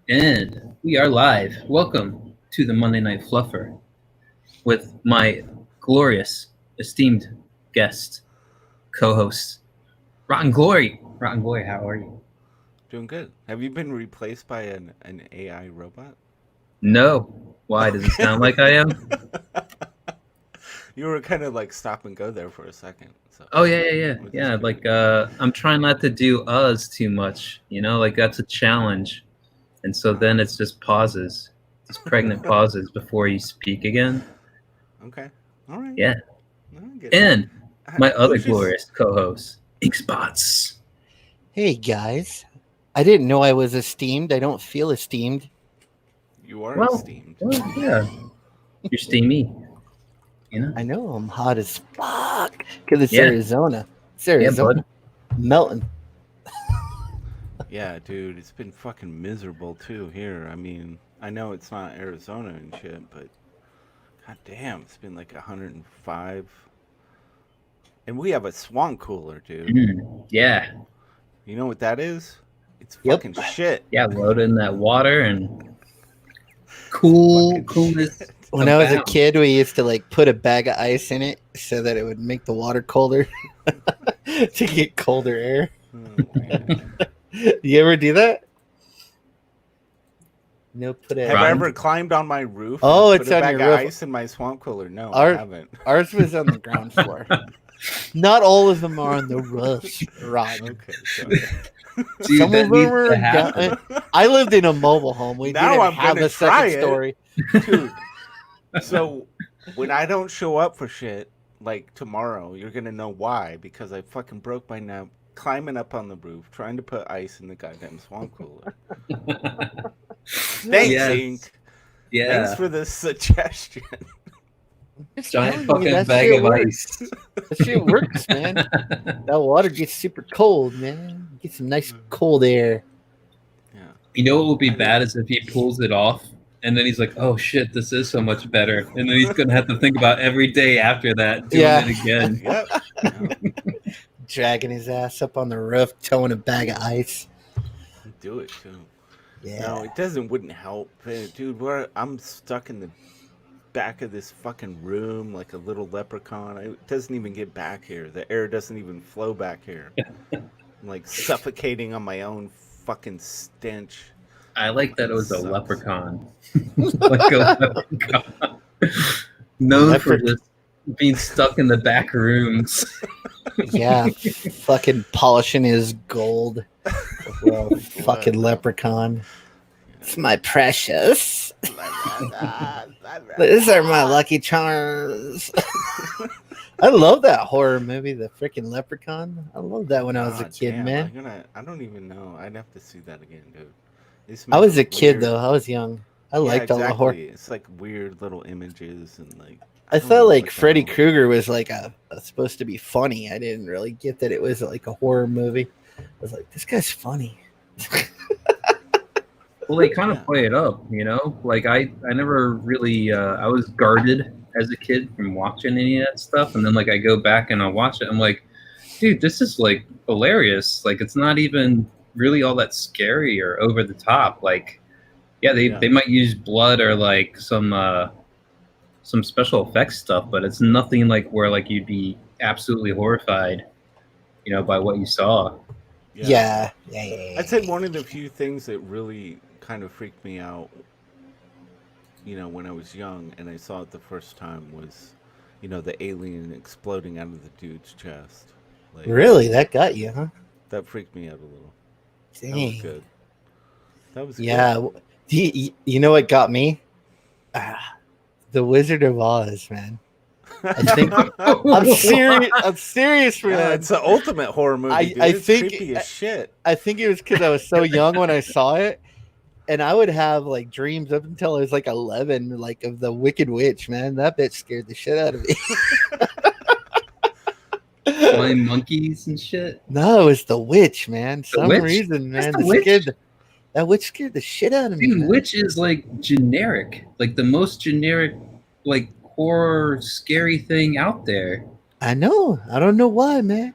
And we are live. Welcome to the Monday Night Fluffer with my glorious, esteemed guest, co-host, Rotten Glory. Rotten Glory, how are you? Doing good. Have you been replaced by an AI robot? No. Why does it Okay. sound like I am? You were kind of like stop and go there for a second. So, Oh yeah. which is Yeah, good. I'm trying not to do us too much, like that's a challenge. And so then it's just pauses. Just pregnant pauses before you speak again. Okay. All right. Yeah. No, I get it. And my other Who's just glorious co-host, Ink Spots. Hey guys, I didn't know I was esteemed. I don't feel esteemed. you are Well, esteemed. yeah, you're steamy, you know? I know I'm hot as fuck because it's Yeah, Arizona. It's yeah, Arizona, bud. melting. Yeah, dude, it's been fucking miserable too here. I mean, I know it's not Arizona and shit, but god damn, it's been like 105. And we have a swan cooler, dude. Yeah, You know what that is? It's Yep. fucking shit. yeah. Load in that water and It's fucking coolness shit. When I was a abound. kid, we used to like put a bag of ice in it so that it would make the water colder to get colder air. Oh man. You ever do that? No, put Have a. I Rotten. ever climbed on my roof Oh, and it's put a on bag your of roof. ice in my swamp cooler? No, Our- I haven't. Ours was on the ground floor. Not all of them are on the roofs, Rod. Okay, sorry. Dude, Some that of needs them to are happen. I lived in a mobile home. We Now didn't I'm have gonna a try second it. story. Dude, so when I don't show up for shit, like tomorrow, you're gonna know why, because I fucking broke my nap climbing up on the roof, trying to put ice in the goddamn swamp cooler. Thanks, Yes. Ink. Thanks Yeah, for the suggestion. Just giant telling you, fucking that bag shit of works. ice. That shit works, man. That water gets super cold, man. Get some nice cold air. Yeah. You know what would be I bad think- is if he pulls it off and then he's like, "Oh shit, this is so much better," and then he's gonna have to think about every day after that doing Yeah. it again. Yep. Dragging his ass up on the roof, towing a bag of ice. Do it too. Yeah. No, it wouldn't help. Dude, I'm stuck in the back of this fucking room like a little leprechaun. It doesn't even get back here. The air doesn't even flow back here. I'm like suffocating on my own fucking stench. I like that it was a Sucks. leprechaun. Like a leprechaun. Known for just being stuck in the back rooms. Yeah, fucking polishing his gold. Well, fucking leprechaun. It's my precious. These are my lucky charms. I love that horror movie, the freaking Leprechaun. I loved that when I was a God kid, damn, man. I don't even know. I'd have to see that again, dude. This I was a makes kid weird- though. I was young. I Yeah, liked all the horror. exactly. It's like weird little images and like. I don't know felt like what the Freddy hell. Krueger was like supposed to be funny. I didn't really get that it was like a horror movie. I was like, this guy's funny. Well, they kind of Yeah. play it up, Like I never really, I was guarded as a kid from watching any of that stuff, and then like I go back and I watch it, I'm like, dude, this is like hilarious. Like it's not even really all that scary or over the top. Like, yeah, they might use blood or like some special effects stuff, but it's nothing like where like you'd be absolutely horrified, by what you saw. Yeah. I'd say one of the few things that really kind of freaked me out, when I was young and I saw it the first time was, the alien exploding out of the dude's chest. Like, Really, that got you, huh? that freaked me out a little. That was Dang. good. That was Yeah. You know what got me? The Wizard of Oz, man. good. I think I'm serious. I'm serious for Yeah, that. it's the ultimate horror movie, dude. I It's think- creepy as shit. I think it was because I was so young when I saw it, and I would have like dreams up until I was like 11, like of the Wicked Witch. Man, that bitch scared the shit out of me. Flying monkeys and shit. No, it was the witch, man. Some witch? reason, man, That's the witch? that witch scared the shit out of me. Dude, man. which is like generic, like the most generic, like horror scary thing out there. I know. I don't know why, man.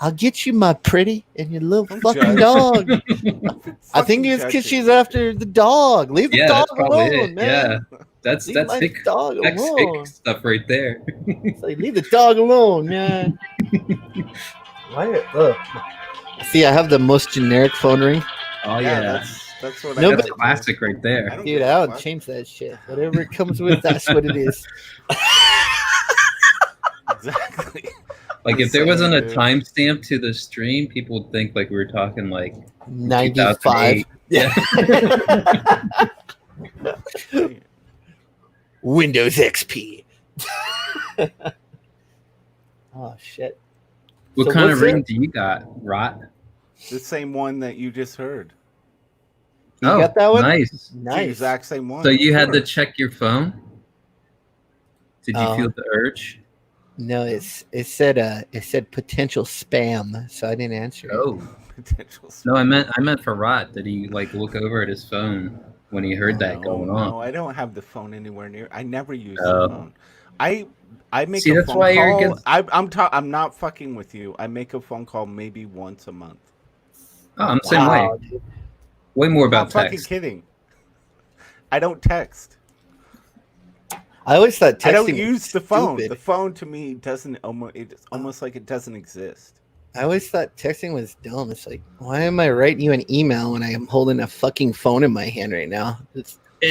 I'll get you, my pretty, and your little Don't fucking judge. dog. I think Fucking it's because judging. she's after the dog. Leave the Yeah, dog that's probably alone, it. man. Yeah, that's Leave my hick. dog That's alone. hick stuff right there. It's like, leave the dog alone, man. See, I have the most generic phone ring. Oh Yeah, yeah, that's what No, I that's got, too. classic right there. I don't Dude, give I a don't fuck. change that shit. Whatever it comes with, that's what it is. Exactly. Like I'm if there wasn't a saying, dude. timestamp to the stream, people would think like we were talking like 95. 2008. Yeah. Windows XP. Oh shit. What So kind of what's ring it? do you got, Rot? The same one that you just heard. You got that one? Nice. It's the Nice. exact same one. So you of had to course. check your phone? Did you feel the urge? No, it said potential spam, so I didn't answer it. Oh. Potential. No, I meant for Rot. Did he like look over at his phone when he heard that going on? No, I don't have the phone anywhere near. I never use Oh. the phone. I make See, a that's phone why you're call. against- I'm not fucking with you. I make a phone call maybe once a month. Oh, I'm the same way. Dude. Way more I'm not about fucking text. kidding. I don't text. I always thought texting I don't was use the phone. stupid. The phone to me doesn't almost. It's almost like it doesn't exist. I always thought texting was dumb. It's like, why am I writing you an email when I am holding a fucking phone in my hand right now?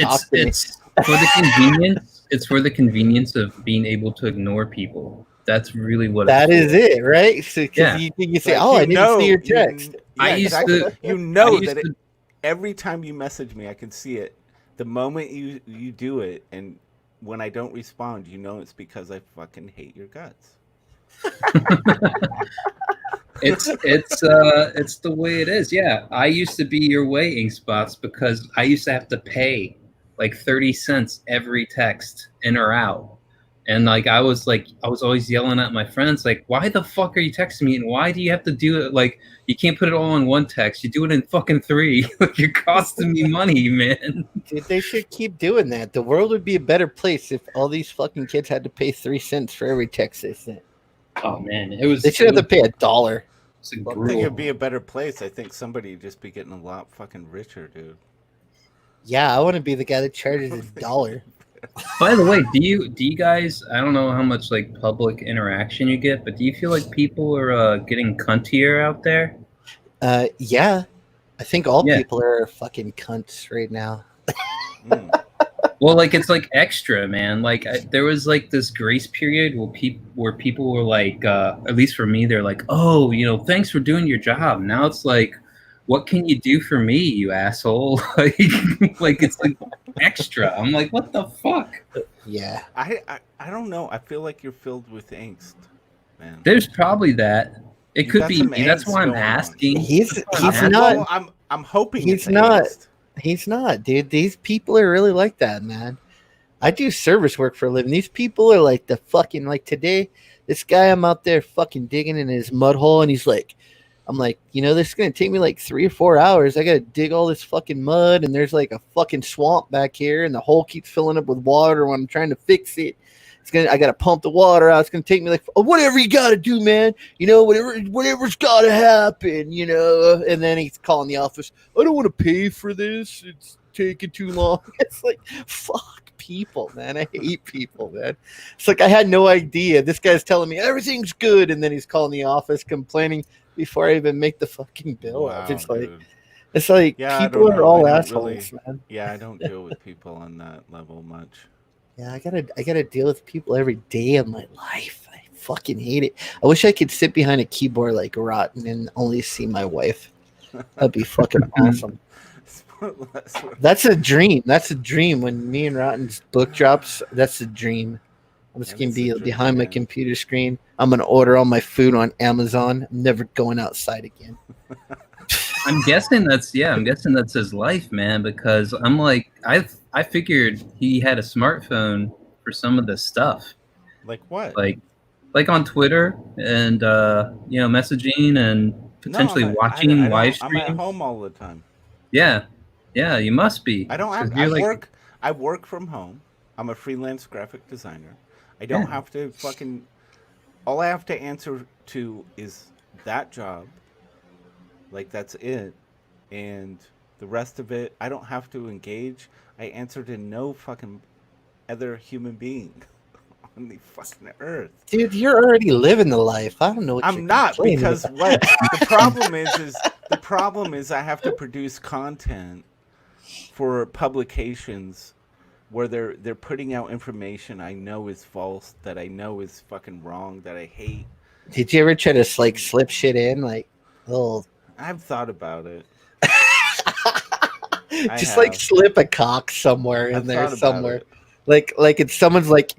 Talk to me. It's for the convenience. It's for the convenience of being able to ignore people. That's really what That it's is for. it, right? So, Yeah. you say, Like, "Oh, you I didn't know- see your you- text." I yeah, used exactly. to- You know I used that to- every time you message me, I can see it. The moment you do it, and when I don't respond, you know it's because I fucking hate your guts. It's the way it is. Yeah, I used to be your weighing spots because I used to have to pay like 30 cents every text in or out. And like I was always yelling at my friends like, why the fuck are you texting me, and why do you have to do it? Like, you can't put it all in one text, you do it in fucking 3. Like, you're costing me money, man. Dude, they should keep doing that. The world would be a better place if all these fucking kids had to pay 3 cents for every text they sent. Oh man, it was They should have to pay $1. It's a I think gruel. it'd be a better place. I think somebody would just be getting a lot fucking richer, dude. Yeah, I want to be the guy that charges $1. By the way, do you guys? I don't know how much like public interaction you get, but do you feel like people are getting cuntier out there? Yeah. I think all Yeah. people are fucking cunts right now. Mm. Well, like it's like extra, man. Like there was like this grace period where people were like, at least for me, they're like, oh, thanks for doing your job. Now it's like, what can you do for me, you asshole? like it's like extra. I'm like, what the fuck? Yeah. I don't know. I feel like you're filled with angst, man. There's probably that. It You could got be some me. That's angst why I'm going on. asking. He's That's why I'm asking. not. Well, I'm hoping He's it's not. angst. He's not, dude. These people are really like that, man. I do service work for a living. These people are like the fucking, like today, this guy, I'm out there fucking digging in his mud hole, and he's like, I'm like, this is going to take me like 3 or 4 hours. I got to dig all this fucking mud, and there's like a fucking swamp back here, and the hole keeps filling up with water when I'm trying to fix it. I got to pump the water out. It's going to take me like, whatever you got to do, man. Whatever's got to happen, And then he's calling the office. I don't want to pay for this. It's taking too long. It's like, fuck people, man. I hate people, man. It's like I had no idea. This guy's telling me everything's good, and then he's calling the office complaining before I even make the fucking bill up. Wow, dude. It's like Yeah, I people don't are know. all I don't assholes, really- man. Yeah, I don't deal with people on that level much. Yeah, I gotta deal with people every day of my life. I fucking hate it. I wish I could sit behind a keyboard like Rotten and only see my wife. That'd be fucking awesome. That's a dream. That's a dream. When me and Rotten's book drops, that's a dream. I'm just Yeah, gonna that's a be dream, behind my man. computer screen. I'm gonna order all my food on Amazon. I'm never going outside again. I'm guessing that's his life, man. Because I'm like, I figured he had a smartphone for some of this stuff, Like what? like on Twitter and messaging and potentially watching live I'm at streams. home all the time. Yeah, you must be. I don't have. 'Cause you're I work from home. I'm a freelance graphic designer. I don't Yeah. have to fucking. All I have to answer to is that job. Like that's it. And the rest of it, I don't have to engage. I answer to no fucking other human being on the fucking earth. Dude, you're already living the life. I don't know what I'm you're not, complaining because about. what the problem is I have to produce content for publications where they're putting out information I know is false, that I know is fucking wrong, that I hate. Did you ever try to like slip shit in, like little? I've thought about it. Just like have. slip a cock somewhere in I've there thought about somewhere. it. Like it's someone's like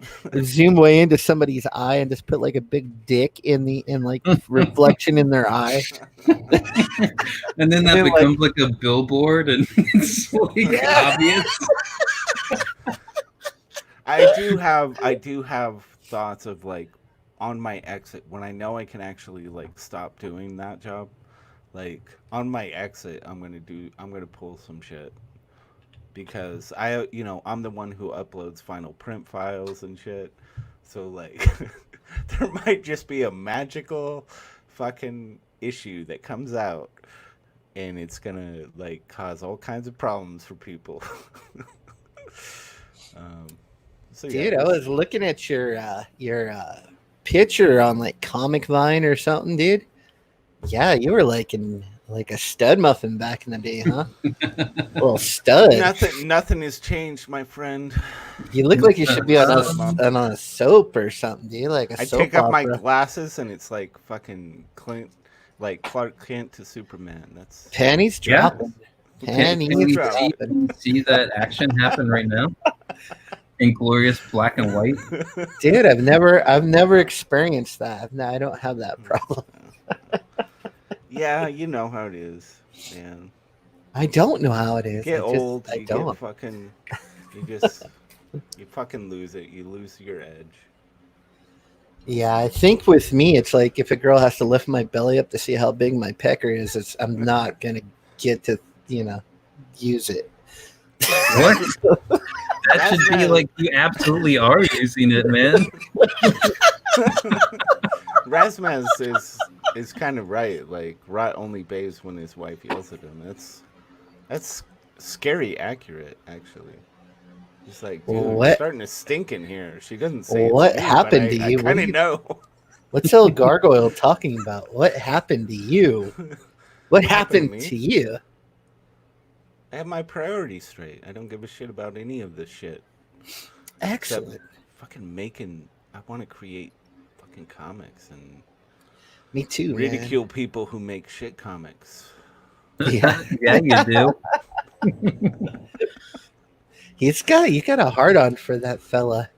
zoom way into somebody's eye and just put like a big dick in like reflection in their eye. And then that then, becomes like a billboard, and it's like obvious. I do have thoughts of like on my exit when I know I can actually like stop doing that job. Like on my exit, I'm gonna pull some shit because I'm the one who uploads final print files and shit. So like there might just be a magical fucking issue that comes out and it's gonna like cause all kinds of problems for people. So, Dude, I was looking at your picture on like Comic Vine or something, dude. Yeah, you were like a stud muffin back in the day, huh? Little stud. Nothing has changed, my friend. You look like you should be on a soap or something, dude. Like a I soap take off my opera. glasses and it's like fucking Clint, like Clark Kent to Superman. That's Panties dropping. Panties Can you dropping. see that action happen right now? In glorious black and white. Dude, I've never experienced that. I don't have that problem. Yeah, you know how it is, man. I don't know how it is. You get old, I you don't. get fucking, you fucking lose it. You lose your edge. Yeah, I think with me, it's like if a girl has to lift my belly up to see how big my pecker is, I'm not gonna get to use it. What? That should be like you absolutely are using it, man. Razmaz is kind of right. Like Rot only bathes when his wife yells at him. That's scary accurate, actually. He's like, dude, it's starting to stink in here. She doesn't say what it's me, happened but to you. I kind of know. What's old Gargoyle talking about? What happened to you? What happened to you? I have my priorities straight. I don't give a shit about any of this shit. Excellent. Fucking I want to create fucking comics and me too. Ridicule people who make shit comics. Yeah, yeah, you do. You got a hard on for that fella.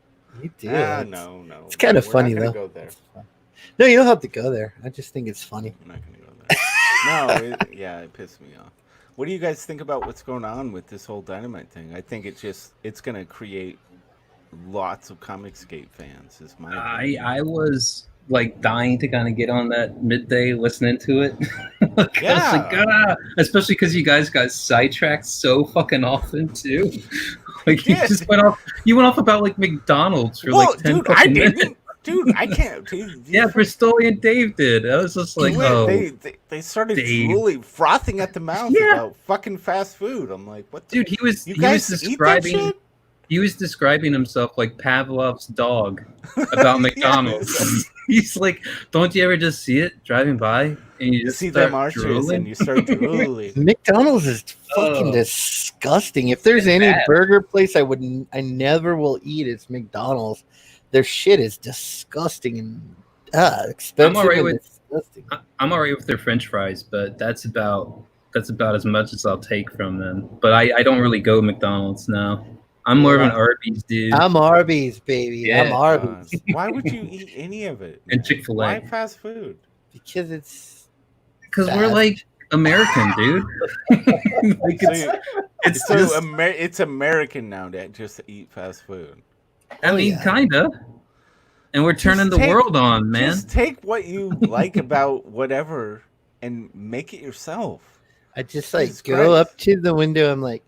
You do. No. It's kind of funny though. Go there. No, you don't have to go there. I just think it's funny. I'm not gonna go there. No, it pissed me off. What do you guys think about what's going on with this whole Dynamite thing? I think it's going to create lots of Comicsgate fans. Is my opinion. I was like dying to kind of get on that midday listening to it. Yeah. I was like, especially because you guys got sidetracked so fucking often too. Like you went off about like McDonald's for like 10 fucking minutes. Dude, I can't. Dude, yeah, Bristolian Dave did. I was just like, they started drooling, frothing at the mouth about fucking fast food. I'm like, what? Dude, he was describing. He was describing himself like Pavlov's dog about McDonald's. Yes. He's like, don't you ever just see it driving by and you just see them archers and you start drooling? McDonald's is fucking disgusting. If there's any burger place I never will eat, it's McDonald's. Their shit is disgusting and expensive. I'm alright with their French fries, but that's about as much as I'll take from them. But I don't really go McDonald's now. I'm more of an Arby's dude. I'm Arby's, baby. Yeah. I'm Arby's. Why would you eat any of it? And Chick-fil-A. Why fast food? Because we're like American, dude. Like it's American now to just eat fast food. I mean, kinda. And we're turning the world on, man. Just take what you like about whatever and make it yourself. I just go up to the window. I'm like,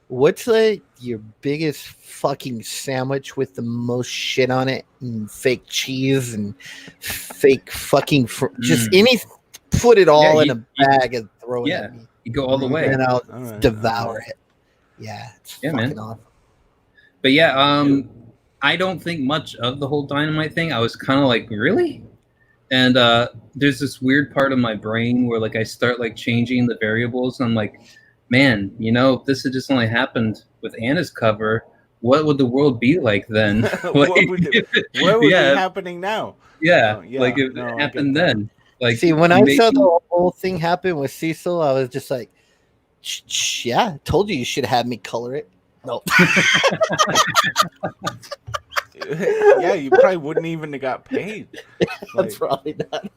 what's like your biggest fucking sandwich with the most shit on it and fake cheese and fake fucking just put it all in you- a bag and throw it yeah. at me. You go all the way. And then I'll All right, devour okay. it. Yeah, it's Yeah, fucking man. awesome. But yeah, I don't think much of the whole dynamite thing. I was kind of like, really? And there's this weird part of my brain where like I start like changing the variables. And I'm like, man, you know, if this had just only happened with Anna's cover, what would the world be like then? what would be yeah, happening now? yeah, Yeah, like if no, it I get happened that. then. Like, See, when I maybe- saw the whole thing happen with Cecil, I was just like, yeah, told you should have me color it. Nope. Yeah, you probably wouldn't even have got paid. Like, Probably not.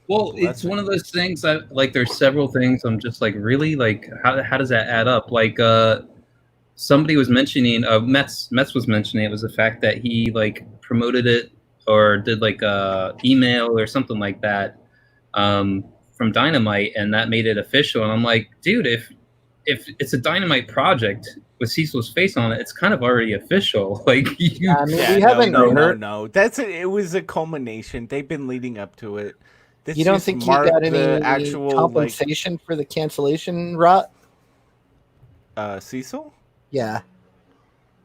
well, it's one of those things that like there's several things I'm just like, really, like how does that add up? Like somebody was mentioning Metz was mentioning it was the fact that he like promoted it or did like a email or something like that from Dynamite, and that made it official. And I'm like, dude, if it's a Dynamite project with Cecil's face on it, it's kind of already official. Like, you, I mean, yeah, we haven't heard. no. It was a culmination. They've been leading up to it. This You don't just think he marked got the any actual compensation for the cancellation rot? Cecil? Yeah.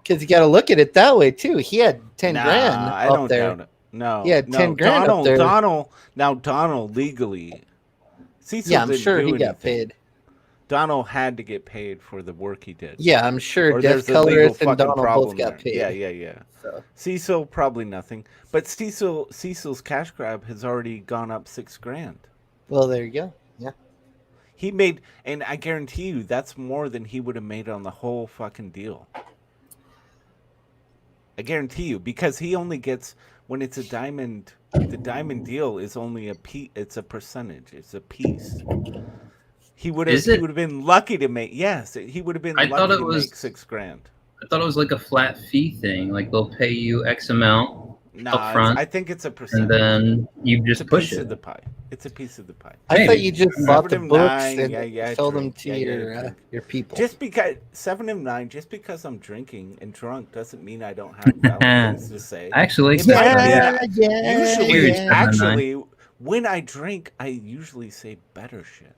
Because you got to look at it that way, too. He had 10 grand I up don't there. doubt it. No, He had 10 grand Donald, up there. Donald legally. Cecil Yeah, I'm didn't sure do he got anything. paid. Donald had to get paid for the work he did. Yeah, I'm sure Or Death there's a legal Colorist and fucking Donald problem both got there. paid. Yeah. So. Cecil probably nothing, but Cecil's cash grab has already gone up $6,000. Well, there you go. Yeah. He made, and I guarantee you, that's more than he would have made on the whole fucking deal. I guarantee you, because he only gets when it's a diamond. The diamond deal is only a piece. It's a percentage. It's a piece. He would have been lucky to make. Yes, he would have been lucky to make $6,000. I thought it was like a flat fee thing. Like they'll pay you X amount up front. I think it's a percentage. And then you just push it. Of the pie. It's a piece of the pie. I thought you just bought the 7 of books 9, and sold them to your people. Just because 7 of 9, just because I'm drinking and drunk doesn't mean I don't have valid things to say. Actually, Usually, Huge 7 of 9. when I drink, I usually say better shit.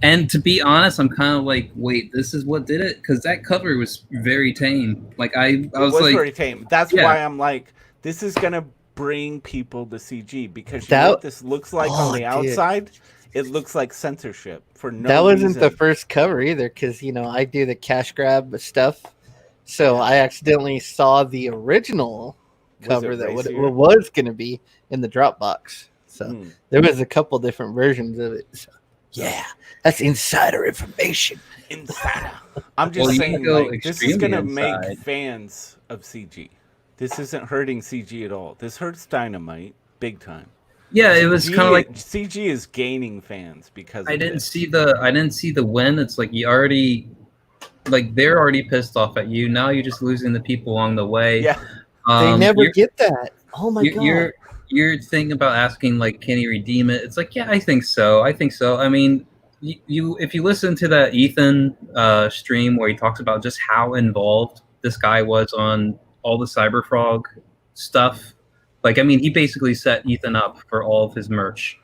And to be honest, I'm kind of like, wait, this is what did it? Because that cover was very tame. Like I was like, very tame. That's why I'm like, this is gonna bring people to CG because you know what this looks like on the outside. It looks like censorship for no reason. That wasn't the first cover either, because I do the cash grab stuff, so I accidentally saw the original cover that what it was going to be in the Dropbox. So there was a couple different versions of it. So, yeah, that's insider information. Insider. I'm just saying, like, this is going to make fans of CG. This isn't hurting CG at all. This hurts Dynamite big time. Yeah, it was kind of like CG is gaining fans because I didn't see the win. It's like you already, like they're already pissed off at you. Now you're just losing the people along the way. Yeah, they never get that. Oh my god. Your thing about asking like, can he redeem it? It's like, yeah, I think so. I mean, you if you listen to that Ethan stream where he talks about just how involved this guy was on all the Cyberfrog stuff. Like, I mean, he basically set Ethan up for all of his merch.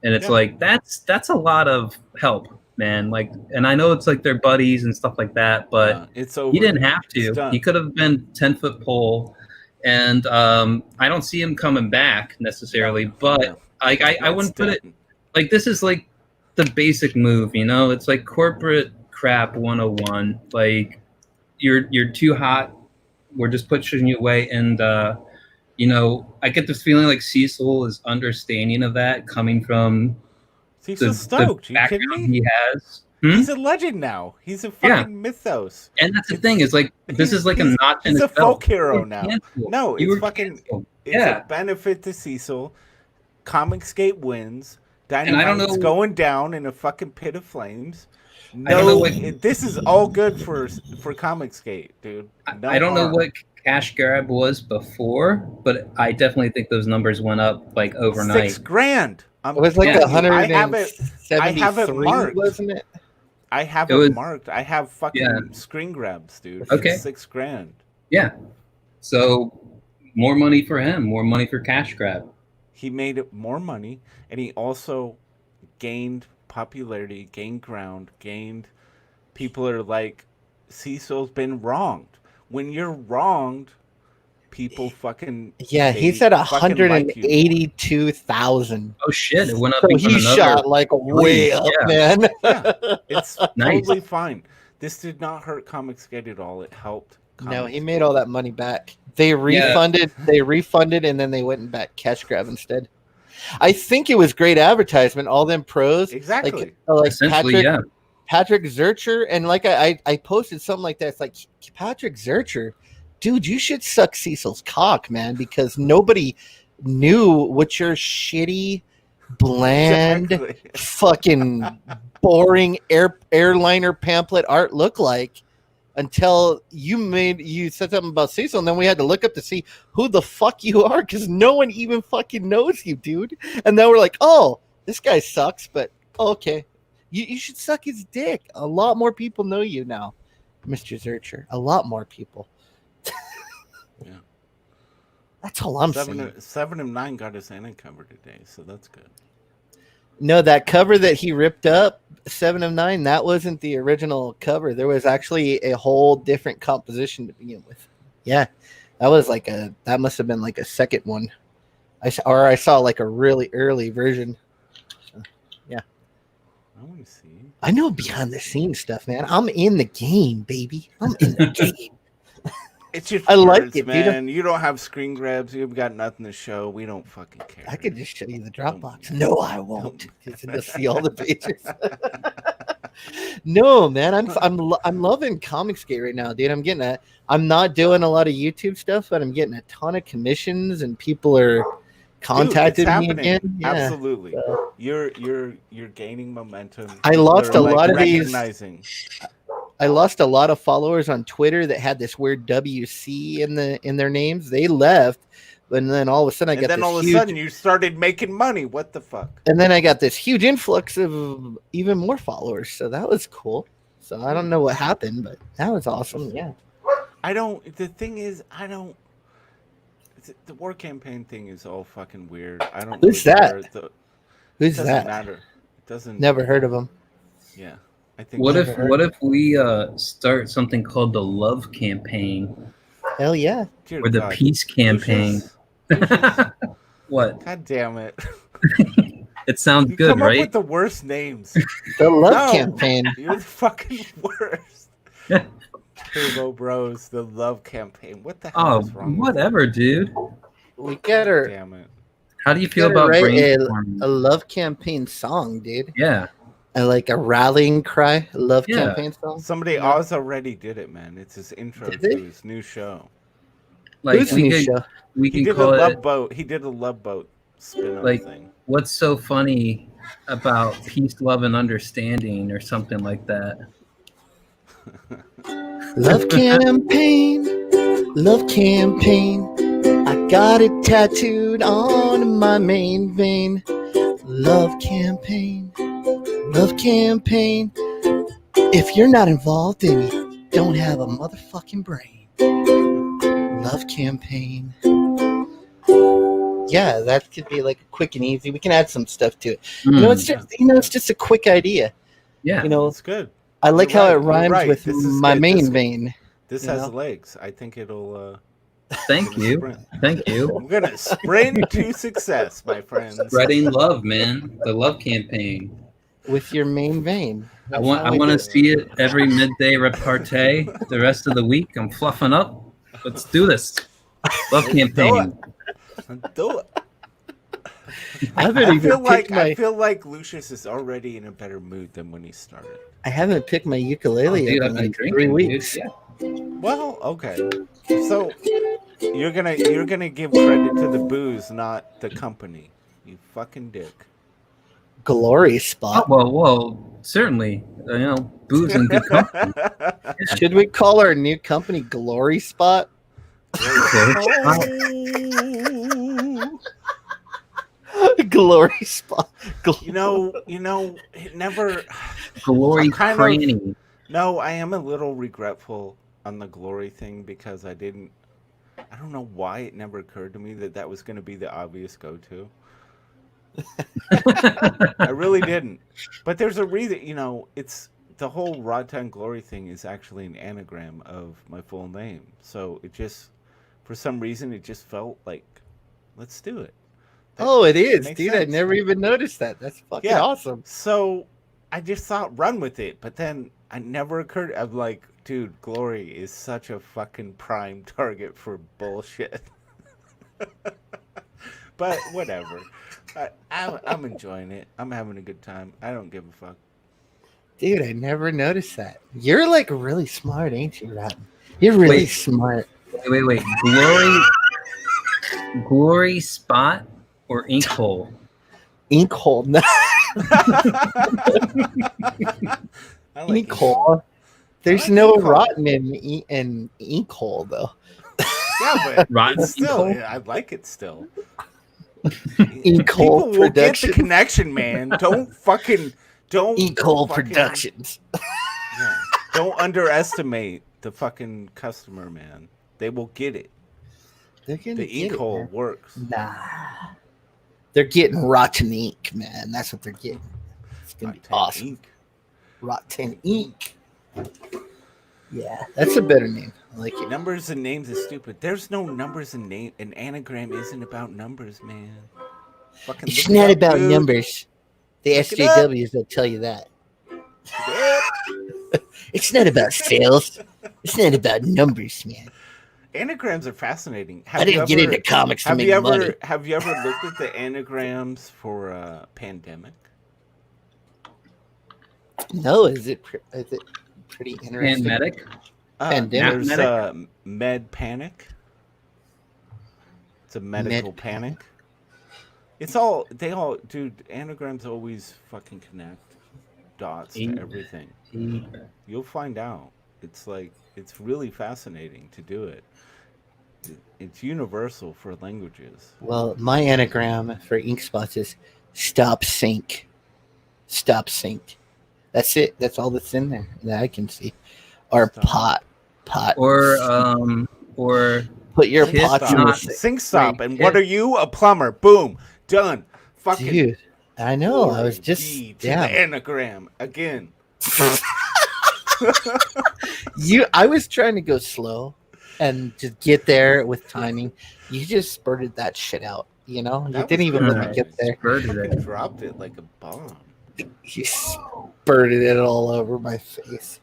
And it's like, that's a lot of help, man. Like, and I know it's like they're buddies and stuff like that, but it's over. He didn't have to. He could have been 10-foot pole. And I don't see him coming back necessarily, but I wouldn't put it like this is like the basic move, you know? It's like corporate crap 101. Like, you're too hot. We're just pushing you away. And, I get this feeling like Cecil is understanding of that coming from Cecil's stoked. Are you kidding me? He has. He's a legend now. He's a fucking mythos. And that's the thing is like this is like a notch in He's his a belt. folk hero now. No, it's fucking canceled. It's a benefit to Cecil. Comicscape wins. Dynamite's going down in a fucking pit of flames. No, this is all good for Comicscape, dude. I don't know what cash grab was before, but I definitely think those numbers went up like overnight. $6,000. It was like 173, I have it marked, wasn't it? I have it marked. I have fucking screen grabs, dude. Okay. $6,000. Yeah. So more money for him, more money for cash grab. he made more money, and he also gained popularity, gained ground, gained. People are like, Cecil's been wronged. When you're wronged, people fucking Yeah, he's at fucking like you more. 182,000. Oh shit! It went up. So even he another shot like way million. up, Yeah. man. Yeah, it's Nice. totally fine. This did not hurt Comicsgate at all. It helped. No, he Comicsgate. made all that money back. They refunded, and then they went and back cash grab instead. I think it was great advertisement. All them pros, Exactly. like Essentially, Patrick Zurcher, and like I posted something like that. It's like, Patrick Zurcher, dude, you should suck Cecil's cock, man, because nobody knew what your shitty, bland, Exactly. fucking boring airliner pamphlet art looked like until you said something about Cecil, and then we had to look up to see who the fuck you are, because no one even fucking knows you, dude. And then we're like, oh, this guy sucks, but okay. You should suck his dick. A lot more people know you now, Mr. Zurcher. A lot more people. Yeah. That's all I'm saying. 7 of 9 got his Anna cover today, so that's good. No, that cover that he ripped up, 7 of 9, that wasn't the original cover. There was actually a whole different composition to begin with. Yeah, that must have been like a second one. I saw like a really early version. So, yeah. I want to see. I know behind the scenes stuff, man. I'm in the game, baby. I'm in the game. It's your I like words, it, man. You don't have screen grabs. You've got nothing to show. We don't fucking care. I could just show you the Dropbox. No, I won't. You'll see all the pages. No, man, I'm loving Comicsgate right now, dude. I'm not doing a lot of YouTube stuff, but I'm getting a ton of commissions, and people are contacting me again. Yeah. Absolutely. So, you're gaining momentum. I lost a lot of recognizing. I lost a lot of followers on Twitter that had this weird WC in their names. They left, and then all of a sudden you started making money. What the fuck? And then I got this huge influx of even more followers. So that was cool. So I don't know what happened, but that was awesome. Yeah. The thing is, the war campaign thing is all fucking weird. I don't. Who's really that? Who's that? Doesn't matter. It doesn't. Never heard of him. Yeah. I think. What if we start something called the love campaign? Hell yeah. Dear or the God. peace campaign. Lucius. What? God damn it. It sounds You good, come right? up with the worst names. The love campaign. You're the fucking worst. Turbo Bros, the love campaign. What the hell is wrong whatever, dude. We got her. Damn it. How do you feel about brainstorming? A love campaign song, dude? Yeah. Like a rallying cry, love campaign song. Somebody else already did it, man. It's his intro to his new show. Like Who's new show? We He can did a call love it boat. He did a love boat spin-off like thing. what's so funny about peace, love, and understanding, or something like that. Love campaign, love campaign. I got it tattooed on my main vein. Love campaign, love campaign. If you're not involved, then you don't have a motherfucking brain. Love campaign. Yeah, that could be like quick and easy. We can add some stuff to it. It's just a quick idea. Yeah, it's good. I like how it rhymes with my main vein. This has legs. I think it'll. Thank you. Thank you. I'm gonna sprint to success, my friends. Spreading love, man. The love campaign. With your main vein. I want to see it every midday repartee. The rest of the week, I'm fluffing up. Let's do this. Love campaign. Do it. I feel like Lucius is already in a better mood than when he started. I haven't picked my ukulele yet in like 3 weeks. Dude, yeah. Well, okay. So you're gonna give credit to the booze, not the company. You fucking dick. Glory spot. Oh, well, certainly. Booze and good company. Yeah. Should we call our new company Glory Spot? Glory Spot. You know, it never. Glory cranny. No, I am a little regretful on the glory thing because I don't know why it never occurred to me that was going to be the obvious go-to. I really didn't. But there's a reason, it's the whole Raw Time Glory thing is actually an anagram of my full name. So it just, for some reason, it just felt like, let's do it. It is, makes dude. sense. I never even noticed that. That's fucking awesome. So I just thought run with it, but then I never occurred. I'm like, dude, Glory is such a fucking prime target for bullshit. But whatever. I'm enjoying it. I'm having a good time. I don't give a fuck. Dude, I never noticed that. You're like really smart, ain't you, Rotten? You're really smart. Wait. Glory spot or ink hole? Ink hole. No. Ink hole. There's no rotten in ink hole though. Yeah, but rotten still, I like it still. Ink hole People will get the connection, man. Don't Ink hole Productions. Yeah, don't underestimate the fucking customer, man. They will get it. They're gonna the ink hole works. Nah, they're getting rotten ink, man. That's what they're getting. It's gonna be awesome. Ink. Rotten ink. Yeah, that's a better name. I like it. Numbers and names is stupid. There's no numbers and name. An anagram isn't about numbers, man. Fucking it's not about numbers. The Look SJWs will tell you that. It's not about sales. It's not about numbers, man. Anagrams are fascinating. I didn't get into comics to make money. Have you ever looked at the anagrams for pandemic? No, is it pretty interesting? Pandemic? Pandemic. There's med panic. It's a medical panic. Dude, anagrams always fucking connect dots to everything. You'll find out. It's really fascinating to do it. It's universal for languages. Well, my anagram for ink spots is stop sink. Stop sink. That's it. That's all that's in there that I can see. Or pot. Or put your pots in the sink stop. And what are you? A plumber. Boom. Done. Fucking dude. I know. I was just to the anagram again. I was trying to go slow and just get there with timing. You just spurted that shit out. You didn't even let me get there. Dropped it like a bomb. You spurted it all over my face.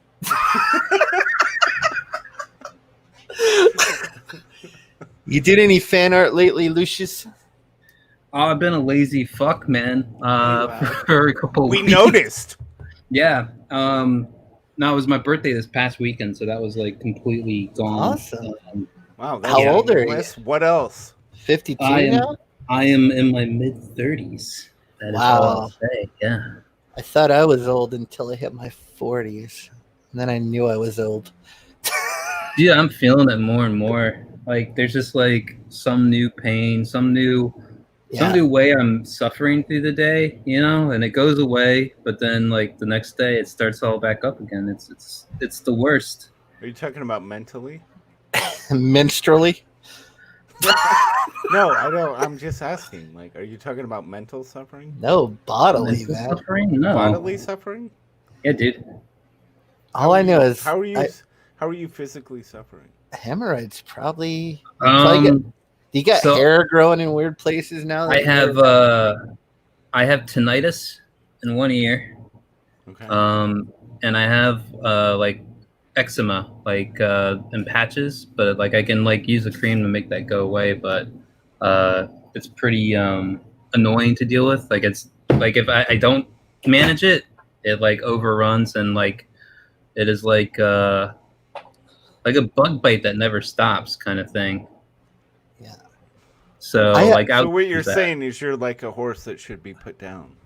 You did any fan art lately, Lucius? Oh, I've been a lazy fuck, man. For a couple weeks. We noticed. Yeah. No, it was my birthday this past weekend, so that was like completely gone. Awesome. Wow. How old are you? What else? 52 now? I am in my mid-30s. That is all I'll say. Yeah. I thought I was old until I hit my 40s. And then I knew I was old. Dude, I'm feeling it more and more. Like, there's just like some new pain, some new way I'm suffering through the day, and it goes away, but then like the next day it starts all back up again. It's the worst. Are you talking about mentally? Menstrually? No, I don't. I'm just asking. Like, are you talking about mental suffering? No, bodily suffering. No, bodily suffering. Yeah, dude. All I know is how are you physically suffering? Hemorrhoids, probably. You got so hair growing in weird places now. I have tinnitus in one ear. Okay. And I have like eczema, like in patches, but like I can like use a cream to make that go away, but it's pretty annoying to deal with. Like it's like if I don't manage it, it like overruns, and like it is like a bug bite that never stops kind of thing. Yeah. So so what you're saying is you're like a horse that should be put down.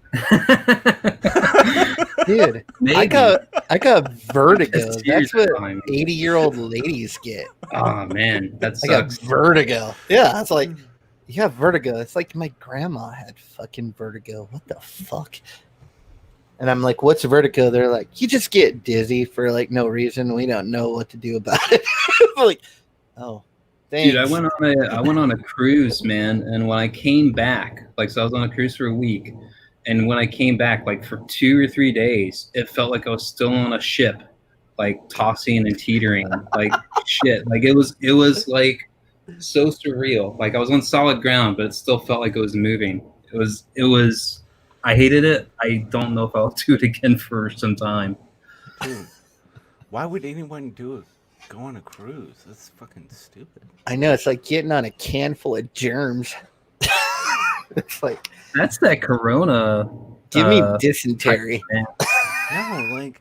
Dude, maybe. I got vertigo. That's what 80-year-old ladies get. Oh man, that sucks. I got vertigo. Yeah, it's like you have vertigo. It's like my grandma had fucking vertigo. What the fuck? And I'm like, what's vertigo? They're like, you just get dizzy for like no reason. We don't know what to do about it. I'm like, oh, Thanks. Dude, I went on a cruise, man, and when I came back, like so I was on a cruise for a week, and when I came back, like for 2 or 3 days, it felt like I was still on a ship, like tossing and teetering, like shit. Like it was like so surreal. Like I was on solid ground, but it still felt like it was moving. It was I hated it. I don't know if I'll do it again for some time. Dude, why would anyone go on a cruise? That's fucking stupid. I know, it's like getting on a can full of germs. It's like, That's that Corona. give me dysentery. No, like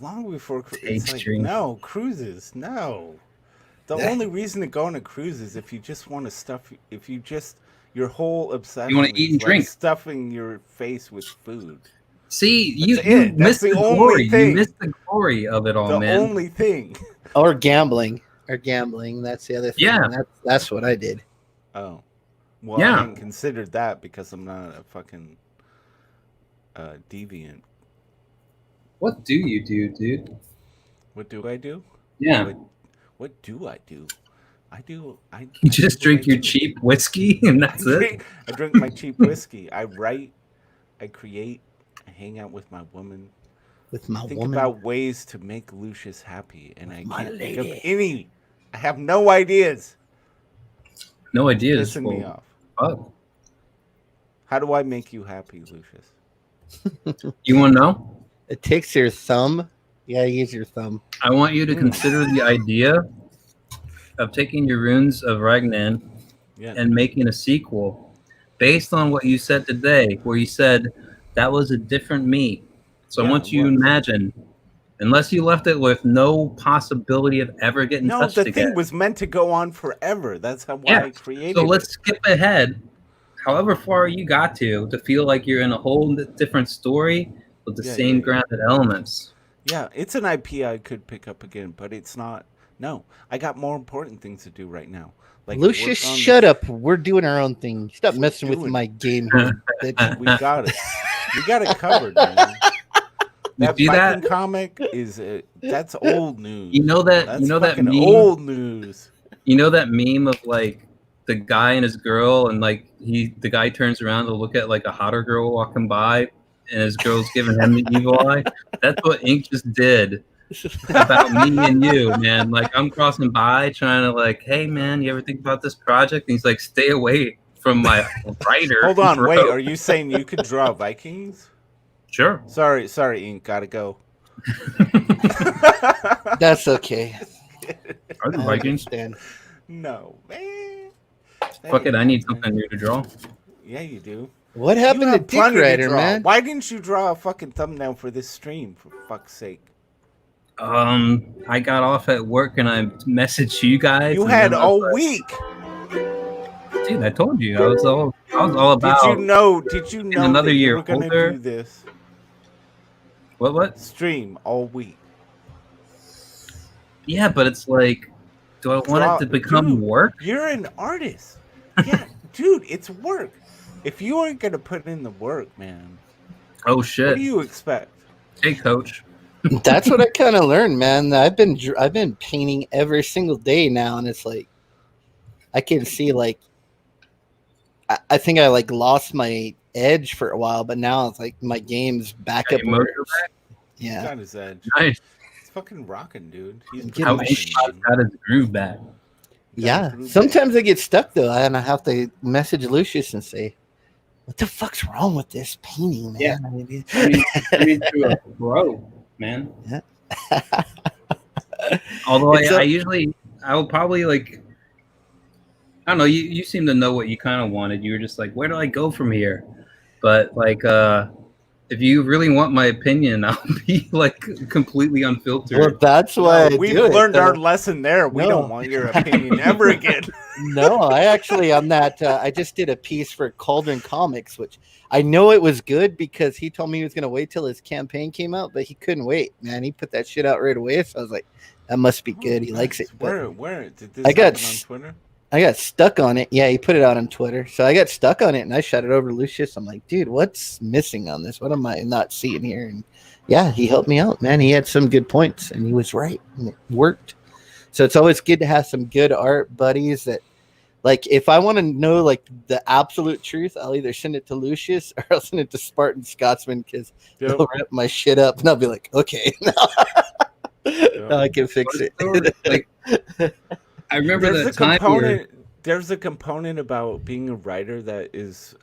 long before it's like Extreme. no cruises. No, the only reason to go on a cruise is if you just want to stuff. If you just your whole obsession. You want to eat and is drink. like stuffing your face with food. See, That's you it. That's missed the the only glory. thing. You missed the glory of it all, The man. only thing. Or gambling. That's the other thing. Yeah. That's what I did. Oh, well, Yeah. I hadn't considered that because I'm not a fucking deviant. What do you do, dude? What do I do? Yeah. What do I do? I You do just what drink I your do. cheap whiskey and that's it? I drink my cheap whiskey. I write. I create. I hang out with my woman. With my Think woman. about ways to make Lucius happy, and I my can't think of lady. any. I have no ideas. No ideas. Pissing me off. Fuck. How do I make you happy, Lucius? You want to know? It takes your thumb. Yeah, use your thumb. I want you to consider the idea of taking your runes of Ragnan Yeah. and making a sequel based on what you said today, where you said that was a different me. So Yeah, I want you to what? imagine, unless you left it with no possibility of ever getting No, touched the again. thing was meant to go on forever. That's how why Yeah, I created So let's it. skip ahead, however far you got to feel like you're in a whole different story with the Yeah, same yeah. grounded elements. Yeah, it's an IP I could pick up again, but it's not. No, I got more important things to do right now. Like Lucius, work on shut this- up. We're doing our own thing. Stop We're messing with doing my game here, bitch. We got it. We got it covered, man. That see that? Viking comic is that's old news. You know that That's you know that fucking meme. old news. You know that meme of like the guy and his girl, and like the guy turns around to look at like a hotter girl walking by, and his girl's giving him the evil eye. That's what Ink just did about me and you, man. Like I'm crossing by, trying to like, hey man, you ever think about this project? And he's like, stay away from my writer. Hold on, bro. wait. Are you saying you could draw Vikings? Sure. Sorry, Ink. Gotta go. That's okay. Are the I Vikings? understand. No, man. Fuck it, I need something new to draw. Yeah, you do. What You happened to have Dick plenty to Rider, draw. man? Why didn't you draw a fucking thumbnail for this stream? For fuck's sake. I got off at work and I messaged you guys. You and had then I was all like, week. Dude, I told you I was all about. Did you know another that you year were gonna older. do this What? stream all week? Yeah, but it's like, do I want it to become Dude, work? You're an artist. Yeah, dude, it's work. If you aren't gonna put in the work, man, Oh what shit! do you expect? Hey, coach. That's what I kind of learned, man. I've been painting every single day now, and it's like I can see like I think I like lost my edge for a while, but now it's like my game's back up. Hey, motor back? He's Yeah, got his edge. Nice. He's fucking rocking, dude. He's Get How my Ink producing, got his groove back. yeah. groove Sometimes I get stuck though, and I have to message Lucius and say, "What the fuck's wrong with this painting, man?" Yeah. I mean, I need to grow, man. Yeah. Although It's I will probably like, I don't know. You seem to know what you kind of wanted. You were just like, where do I go from here? But like, if you really want my opinion, I'll be like completely unfiltered. well, that's why I We've do it, learned though. our lesson there. We No. don't want your opinion ever again. No, I actually on that I just did a piece for Cauldron Comics, which I know it was good because he told me he was gonna wait till his campaign came out, but he couldn't wait, man. He put that shit out right away, so I was like, that must be good. He likes it. But Where did this I got happen on Twitter? I got stuck on it. Yeah, he put it out on Twitter. So I got stuck on it and I shot it over to Lucius. I'm like, dude, what's missing on this? What am I not seeing here? And yeah, he helped me out, man. He had some good points and he was right. And it worked. So it's always good to have some good art buddies that, like, if I want to know like the absolute truth, I'll either send it to Lucius or I'll send it to Spartan Scotsman because they'll rip my shit up and I'll be like, okay, now I can fix it. Like, I remember There's that a time component. There's a component about being a writer that is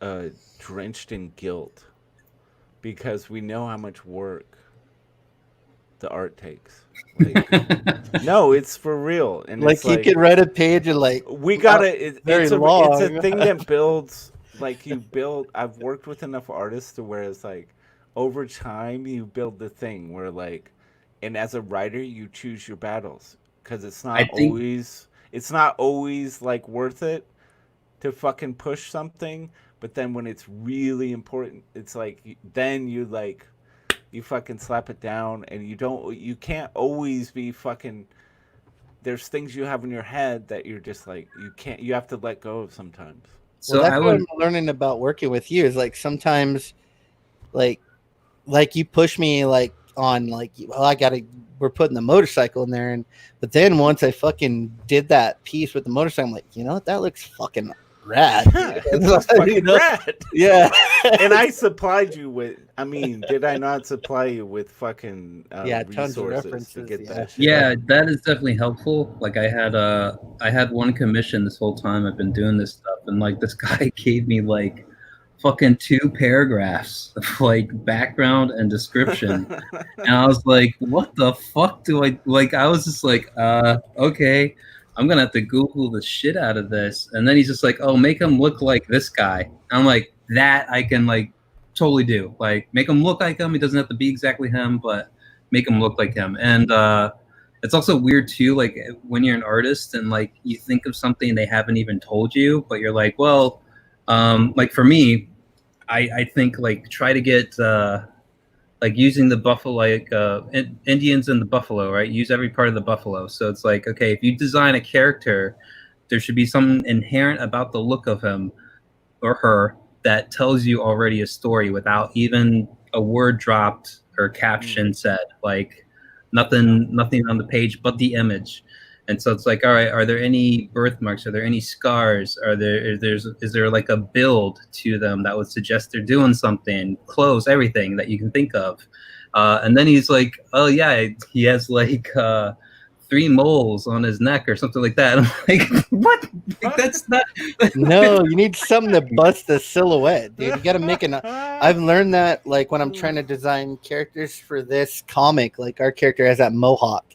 drenched in guilt because we know how much work the art takes. Like, no, it's for real, and Like, it's you could write a page and like we gotta. It's a long. thing that builds. Like you build. I've worked with enough artists to where it's like over time you build the thing where like, and as a writer you choose your battles because it's not always like worth it to fucking push something, but then when it's really important, it's like then you like you fucking slap it down, and you can't always be fucking. There's things you have in your head that you're just like you have to let go of sometimes. So that's what I'm learning about working with you is like sometimes like you push me like on like, well, we're putting the motorcycle in there, but then once I fucking did that piece with the motorcycle, I'm like, you know what, that looks fucking rad. Yeah, it looks fucking rad. Yeah. And I supplied you with, I mean, did I not supply you with fucking tons of resources references to get that shit? Yeah, that is definitely helpful. Like I had one commission this whole time I've been doing this stuff, and like this guy gave me like fucking 2 paragraphs of like background and description. And I was like, what the fuck do I like? I was just like, okay, I'm gonna have to Google the shit out of this. And then he's just like, oh, make him look like this guy. And I'm like, that I can like totally do. Like, make him look like him. He doesn't have to be exactly him, but make him look like him. And it's also weird too, like when you're an artist and like you think of something they haven't even told you, but you're like, well, like for me, I think like try to get like using the buffalo, like Indians and the buffalo, right? Use every part of the buffalo. So it's like, okay, if you design a character, there should be something inherent about the look of him or her that tells you already a story without even a word dropped or caption said. Like nothing on the page but the image. And so it's like, all right, are there any birthmarks? Are there any scars? Is there like a build to them that would suggest they're doing something? Clothes, everything that you can think of. And then he's like, oh yeah, he has like 3 moles on his neck or something like that. And I'm like, what? Like, that's not. No, you need something to bust the silhouette, dude. You got to make I've learned that like when I'm trying to design characters for this comic, like our character has that mohawk.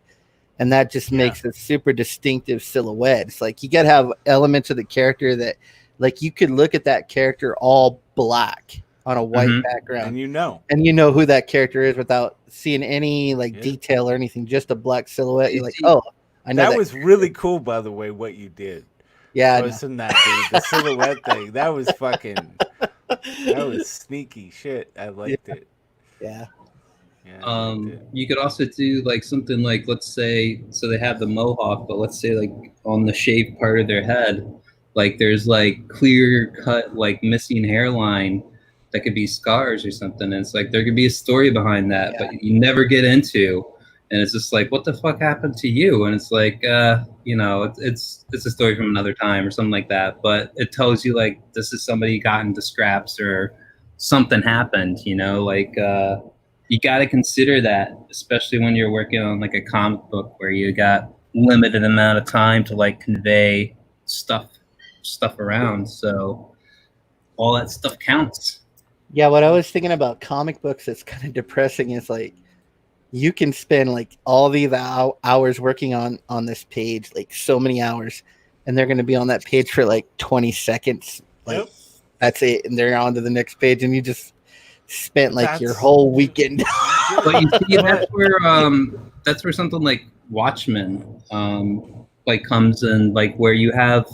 And that just makes a super distinctive silhouette. It's like you got to have elements of the character that, like, you could look at that character all black on a white background, and you know who that character is without seeing any like detail or anything, just a black silhouette. You're like, oh, I know that was really cool, by the way, what you did. Yeah, posting that, dude, the silhouette thing. That was fucking. That was sneaky shit. I liked it. Yeah. You could also do like something like, let's say, so they have the mohawk, but let's say like on the shaved part of their head, like there's like clear cut, like missing hairline that could be scars or something. And it's like, there could be a story behind that, but you never get into. And it's just like, what the fuck happened to you? And it's like, you know, it's a story from another time or something like that. But it tells you like, this is somebody got into scraps or something happened, you know, like, you got to consider that, especially when you're working on like a comic book where you got limited amount of time to like convey stuff around. So all that stuff counts. Yeah, what I was thinking about comic books that's kind of depressing is like you can spend like all these hours working on this page, like so many hours, and they're going to be on that page for like 20 seconds. Like that's it, and they're on to the next page, and you just spent like your whole weekend. But you see, that's where something like Watchmen like comes in, like where you have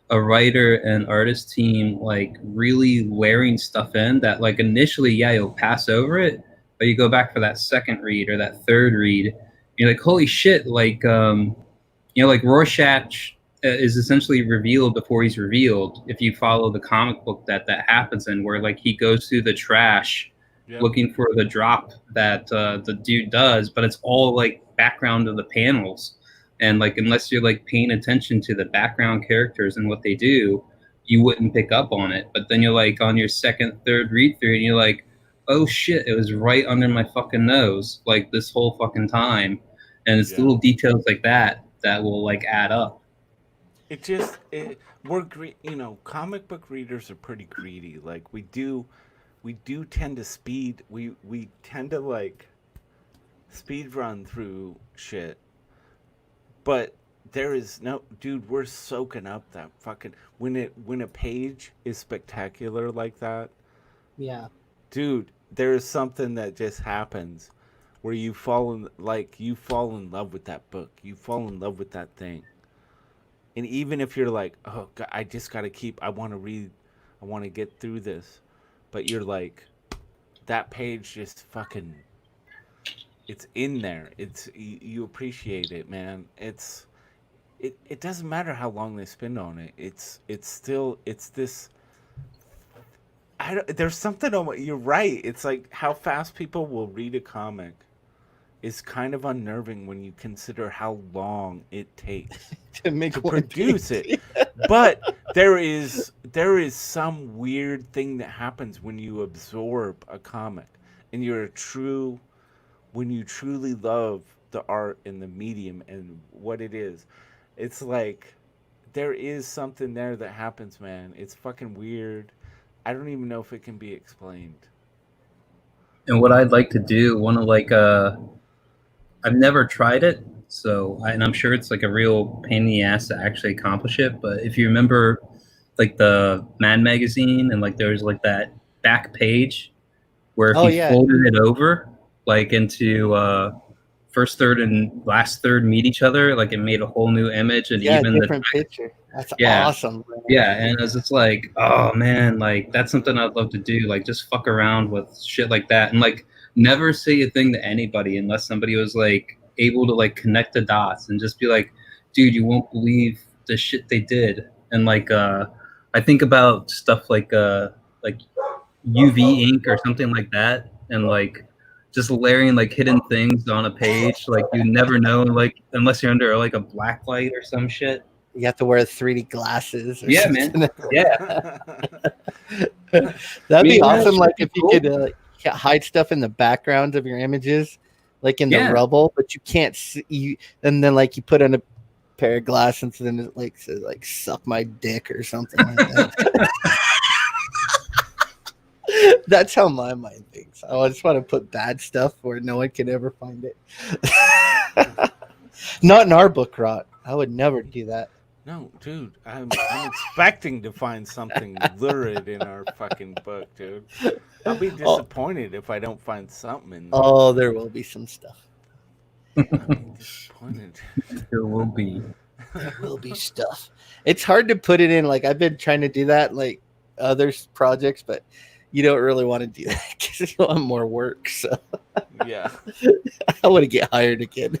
a writer and artist team like really layering stuff in that like initially you'll pass over it, but you go back for that second read or that third read, you're like, holy shit, like you know, like Rorschach is essentially revealed before he's revealed if you follow the comic book that happens in, where like he goes through the trash looking for the drop that the dude does, but it's all like background of the panels. and like unless you're like paying attention to the background characters and what they do, you wouldn't pick up on it. But then you're like on your second, third read through, and you're like, oh shit, it was right under my fucking nose like this whole fucking time. And it's little details like that that will like add up. Comic book readers are pretty greedy. Like we do tend to we tend to like speed run through shit. But there is no, dude, we're soaking up that fucking when a page is spectacular like that. Yeah. Dude, there is something that just happens where you fall in love with that book. You fall in love with that thing. And even if you're like, oh God, I just got to I want to read, I want to get through this. But you're like, that page just fucking, it's in there. You appreciate it, man. It doesn't matter how long they spend on it. It's this. There's something on what you're right. It's like how fast people will read a comic is kind of unnerving when you consider how long it takes to produce it. But there is some weird thing that happens when you absorb a comic and when you truly love the art and the medium and what it is. It's like there is something there that happens, man. It's fucking weird. I don't even know if it can be explained. And what I'd like to do, I've never tried it, and I'm sure it's like a real pain in the ass to actually accomplish it. But if you remember, like the Mad magazine, and like there's like that back page where if you folded it over, like into first third and last third meet each other, like it made a whole new image and even different picture. That's awesome. Bro. Yeah, and it's just like, oh man, like that's something I'd love to do. Like just fuck around with shit like that, and like never say a thing to anybody unless somebody was like able to like connect the dots and just be like, dude, you won't believe the shit they did. And like I think about stuff like UV ink or something like that, and like just layering like hidden things on a page, like you never know, like unless you're under like a black light or some shit. You have to wear 3D glasses. Or something. Man. Yeah. That'd be awesome. Like if you could hide stuff in the backgrounds of your images, like in the rubble, but you can't see you. And then like you put on a pair of glasses, and then it like says like "suck my dick" or something like that. That's how my mind thinks. I just want to put bad stuff where no one can ever find it. Not in our book, Rot. I would never do that. No, dude, I'm expecting to find something lurid in our fucking book, dude. I'll be disappointed if I don't find something in there. Oh, there will be some stuff. I'll be disappointed. There will be. There will be stuff. It's hard to put it in. Like I've been trying to do that, like other projects, but you don't really want to do that because you want more work. So yeah, I want to get hired again.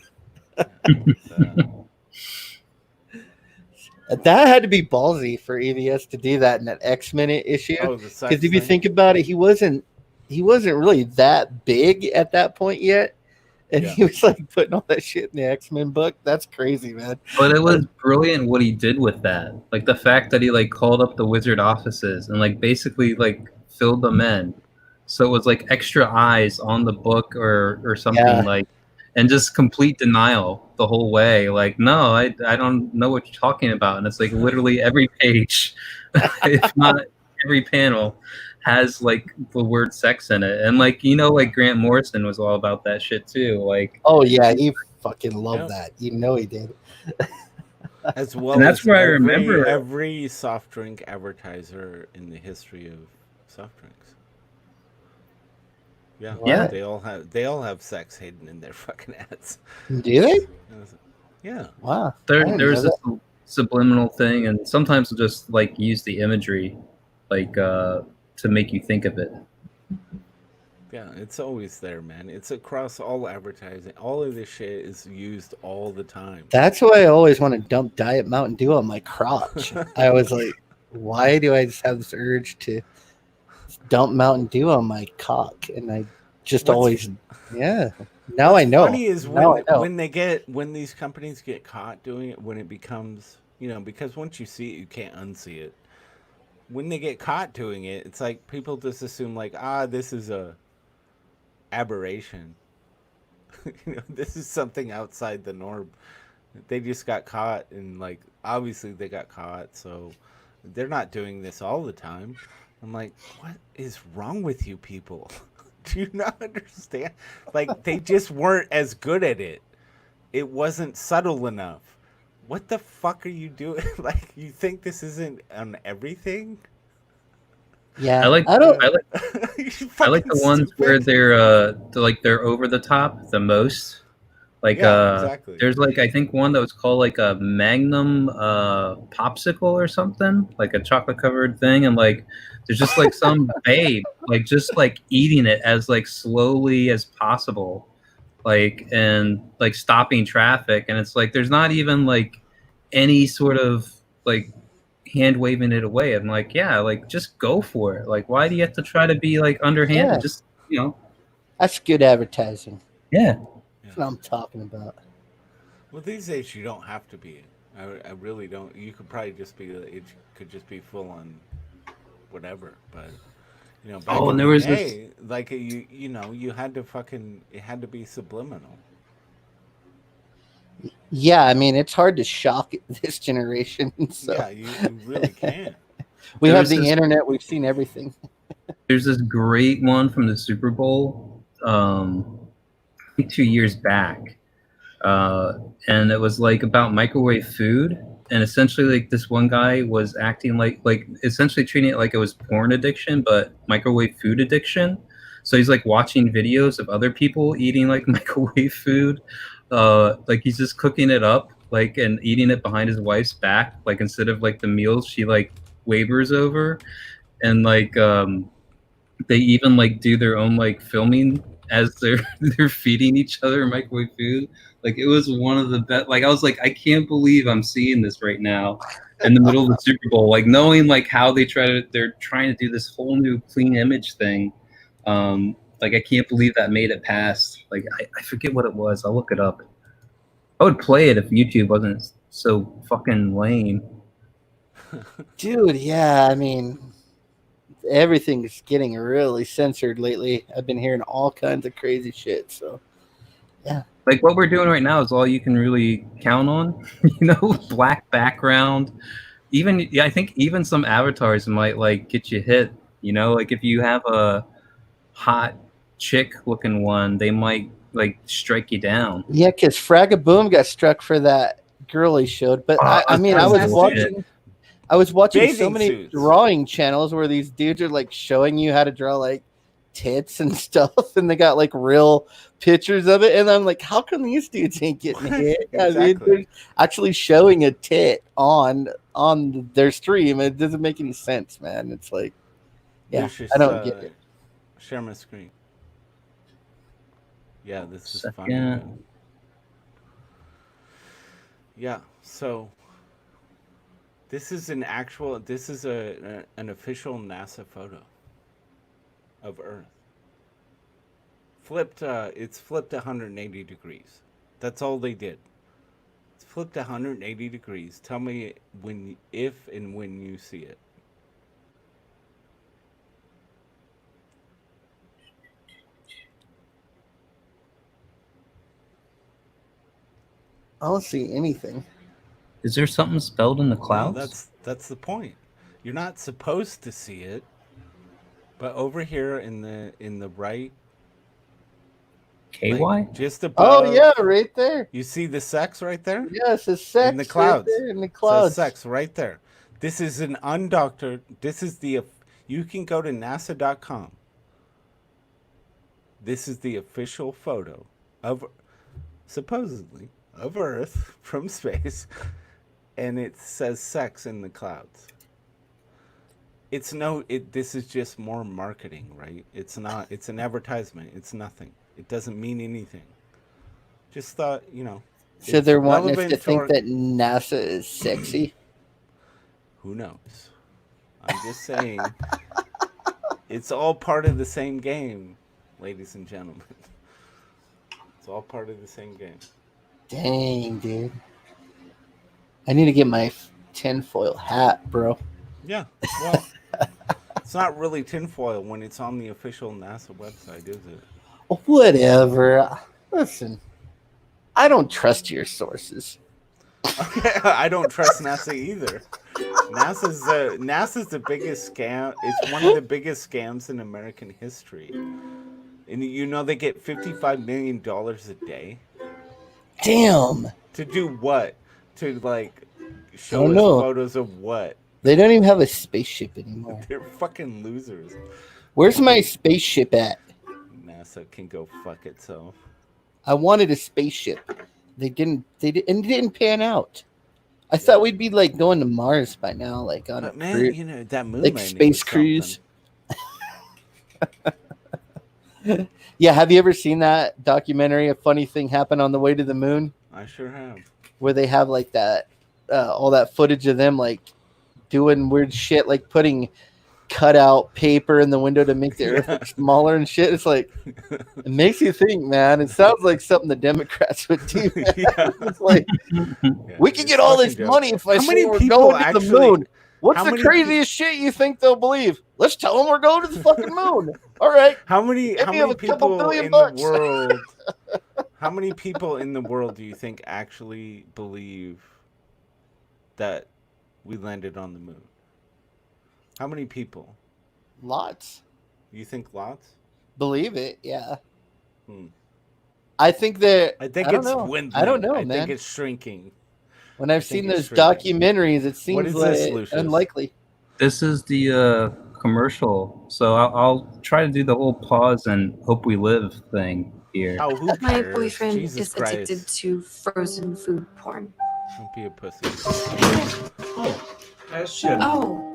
That had to be ballsy for EVS to do that in that X-Men issue. Because if you think about it, he wasn't really that big at that point yet. And he was like putting all that shit in the X-Men book. That's crazy, man. But it was brilliant what he did with that. Like the fact that he like called up the wizard offices and like basically like filled them in. So it was like extra eyes on the book or something like, and just complete denial the whole way. Like, no, I don't know what you're talking about. And it's like literally every page, if not every panel, has like the word sex in it. And like, like Grant Morrison was all about that shit too. Like, oh yeah, he fucking loved that. You know he did. As well, and that's where I remember every soft drink advertiser in the history of soft drinks. Yeah, they all have sex hidden in their fucking ads. Do they? Yeah. Wow. There's this subliminal thing, and sometimes they'll just like use the imagery, like to make you think of it. Yeah, it's always there, man. It's across all advertising. All of this shit is used all the time. That's why I always want to dump Diet Mountain Dew on my crotch. I was like, why do I just have this urge to dump Mountain Dew on my cock? And I just always. Now I know. Funny is Now I know. when these companies get caught doing it, when it becomes, because once you see it, you can't unsee it. When they get caught doing it, it's like people just assume like, this is a aberration. This is something outside the norm. They just got caught, and like obviously they got caught, so they're not doing this all the time. I'm like, what is wrong with you people? Do you not understand? Like, they just weren't as good at it. It wasn't subtle enough. What the fuck are you doing? Like, you think this isn't on everything? Yeah, I like I don't. I like You I like fucking the ones where stupid. they're over the top the most. Like Yeah, exactly. there's like I think one that was called like a Magnum popsicle or something, like a chocolate covered thing, and like there's just like some babe like just like eating it as like slowly as possible, like and like stopping traffic, and it's like there's not even like any sort of like hand waving it away. I'm like, yeah, like just go for it. Like, why do you have to try to be like underhanded? Yeah, Just that's good advertising. yeah. Yeah. That's what I'm talking about. Well, these days you don't have to be. I really don't. You could probably just be. It could just be full on whatever. But back Oh, in and there the was this. day, like you had to fucking. It had to be subliminal. Yeah, I mean it's hard to shock this generation. So Yeah, you really can't. we have There's the this internet. We've seen everything. there's this great one from the Super Bowl, I think 2 years back, uh, and it was like about microwave food, and essentially like this one guy was acting like essentially treating it like it was porn addiction, but microwave food addiction. So he's like watching videos of other people eating like microwave food, like he's just cooking it up like and eating it behind his wife's back, like instead of like the meals she like wavers over, and like they even like do their own like filming as they're they're feeding each other microwave food. Like it was one of the best. Like I was like, I can't believe I'm seeing this right now in the middle of the Super Bowl. Like knowing like how they're trying to do this whole new clean image thing. Like I can't believe that made it past. Like I forget what it was. I'll look it up. I would play it if YouTube wasn't so fucking lame. Dude, yeah, I mean everything's getting really censored lately. I've been hearing all kinds of crazy shit. So yeah. Like what we're doing right now is all you can really count on. Black background. Even yeah, I think even some avatars might like get you hit. Like if you have a hot chick looking one, they might like strike you down. Yeah, because Fragaboom got struck for that girl he showed. But I mean, I was watching so Bathing many suits. drawing channels where these dudes are like showing you how to draw like tits and stuff, and they got like real pictures of it. And I'm like, how come these dudes ain't getting hit? Exactly. I mean, they're actually showing a tit on their stream. It doesn't make any sense, man. It's like, yeah, Lucius, I don't get it. Share my screen. Yeah, this is funny. Second. Man. Yeah, so this is an official NASA photo of Earth. It's flipped 180 degrees. That's all they did. It's flipped 180 degrees. Tell me if and when you see it. I don't see anything. Is there something spelled in the clouds? No, that's the point. You're not supposed to see it, but over here in the right, KY? like, just above. Oh yeah, right there. You see the sex right there? Yes, it's sex in the clouds. Right there in the clouds. Says sex right there. This is an undoctored. This is the. You can go to NASA.com. This is the official photo of, supposedly, of Earth from space, and it says sex in the clouds. This is just more marketing, right? It's not. It's an advertisement. It's nothing. It doesn't mean anything. Just thought, So they're wanting us to think that NASA is sexy. Who knows? I'm just saying, it's all part of the same game, ladies and gentlemen. It's all part of the same game. Dang, dude. I need to get my tinfoil hat, bro. Yeah. Well, it's not really tinfoil when it's on the official NASA website, is it? Whatever. Listen, I don't trust your sources. Okay, I don't trust NASA either. NASA's the biggest scam. It's one of the biggest scams in American history. And you know they get $55 million a day. Damn. To do what? To like show don't us know. photos of what? They don't even have a spaceship anymore. They're fucking losers. Where's my spaceship at? NASA can go fuck itself. I wanted a spaceship. They didn't. And it didn't pan out. I thought we'd be like going to Mars by now, like on But a man, cruise, you know that moon like landing space was cruise. something. Yeah, have you ever seen that documentary? A funny thing happened on the way to the moon, I sure have. where they have like that, all that footage of them like doing weird shit, like putting cutout paper in the window to make the earth look smaller and shit. It's like it makes you think, man. It sounds like something the Democrats would do. Yeah. It's like we can get all this fucking money if I How say many we're people going to the actually- moon. What's how the many craziest shit you think they'll believe? Let's tell them we're going to the fucking moon. All right. How many Give me a couple people billion in bucks. the world? How many people in the world do you think actually believe that we landed on the moon? How many people? Lots. You think lots? Believe it, yeah. Hmm. I think that I think don't it's know. dwindling. I don't know, I man. think it's shrinking. When I've think seen it's those shrinking. documentaries, it seems is this, like Lucius? unlikely. This is the commercial, so I'll try to do the whole pause and hope we live thing here. Oh, who My cares? boyfriend Jesus is Christ. addicted to frozen food porn. Don't be a pussy. Oh.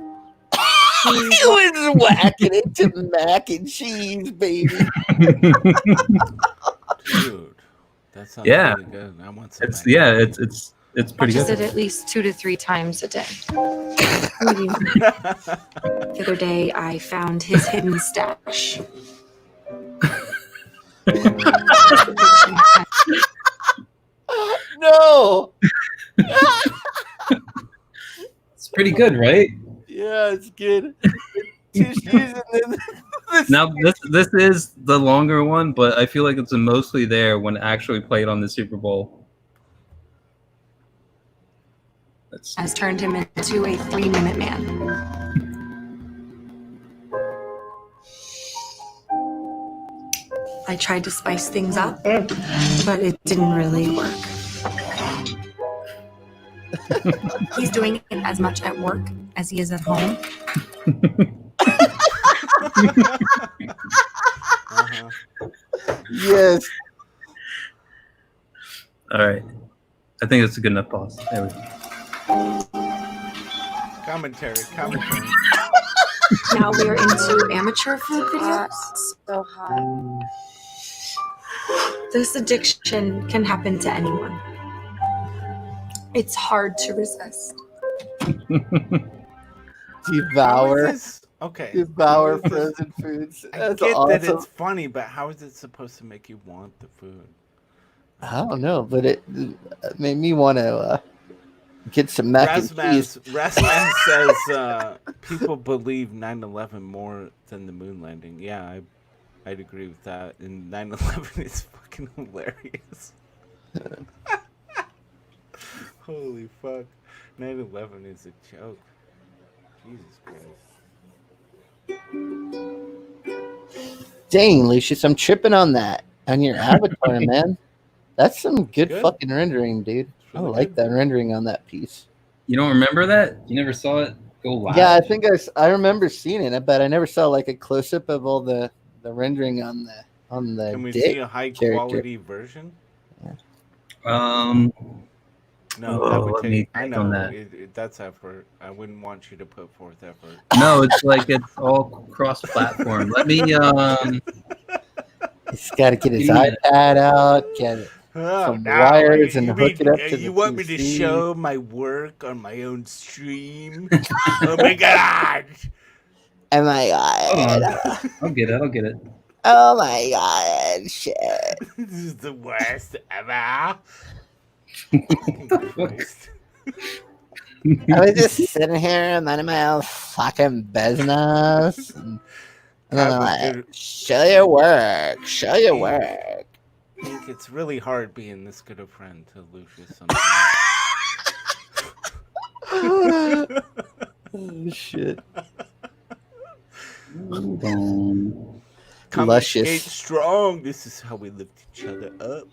He was whacking it to mac and cheese, baby. Dude, that sounds Yeah. really good. I want some. It's mac and yeah, cheese. it's pretty Watches good. it at least 2 to 3 times a day. Maybe. The other day, I found his hidden stash. No. It's pretty good, right? Yeah, it's good. Tissues and then Now this is the longer one, but I feel like it's mostly there when it actually played on the Super Bowl. Has turned him into a 3-minute man. I tried to spice things up, but it didn't really work. He's doing it as much at work as he is at home. Uh-huh. yes. All right, I think it's a good enough pause. There we go. Commentary. Now we are into amateur food videos. So hot. This addiction can happen to anyone. It's hard to resist. Devour. Okay. Devour How is this- frozen foods. I That's get that awesome. it's funny, but how is it supposed to make you want the food? I don't know, but it made me want to get some mac and cheese. Rasman says people believe 9/11 more than the moon landing. Yeah, I'd agree with that. And 9/11 is fucking hilarious. Holy fuck. 9/11 is a joke. Jesus Christ. Dang, Lucius, I'm tripping on that. On your avatar, man. That's some good fucking rendering, dude. I really like good. that rendering on that piece. You don't remember that? You never saw it go live? Yeah, I think I remember seeing it, but I never saw like a close up of all the rendering on the Can we dick. see a high quality version? No, that would let me take. I think on know that. that's effort. I wouldn't want you to put forth effort. No, it's like it's all cross-platform. Let me He's got to get his Give me a iPad out, get it. Some wires and hook it up to the You want me to PC. show my work on my own stream? Oh my god! Oh my Hold god. on. I'll get it. Oh my god, shit. This is the worst ever. Fucking Christ. I was just sitting here minding my own fucking business. And then Have I'm a like, good show your work. Show your Ink. work. Ink, it's really hard being this good a friend to Lucius sometimes. Oh, shit. Hold on. Come Luscious. skate strong. This is how we lift each other up.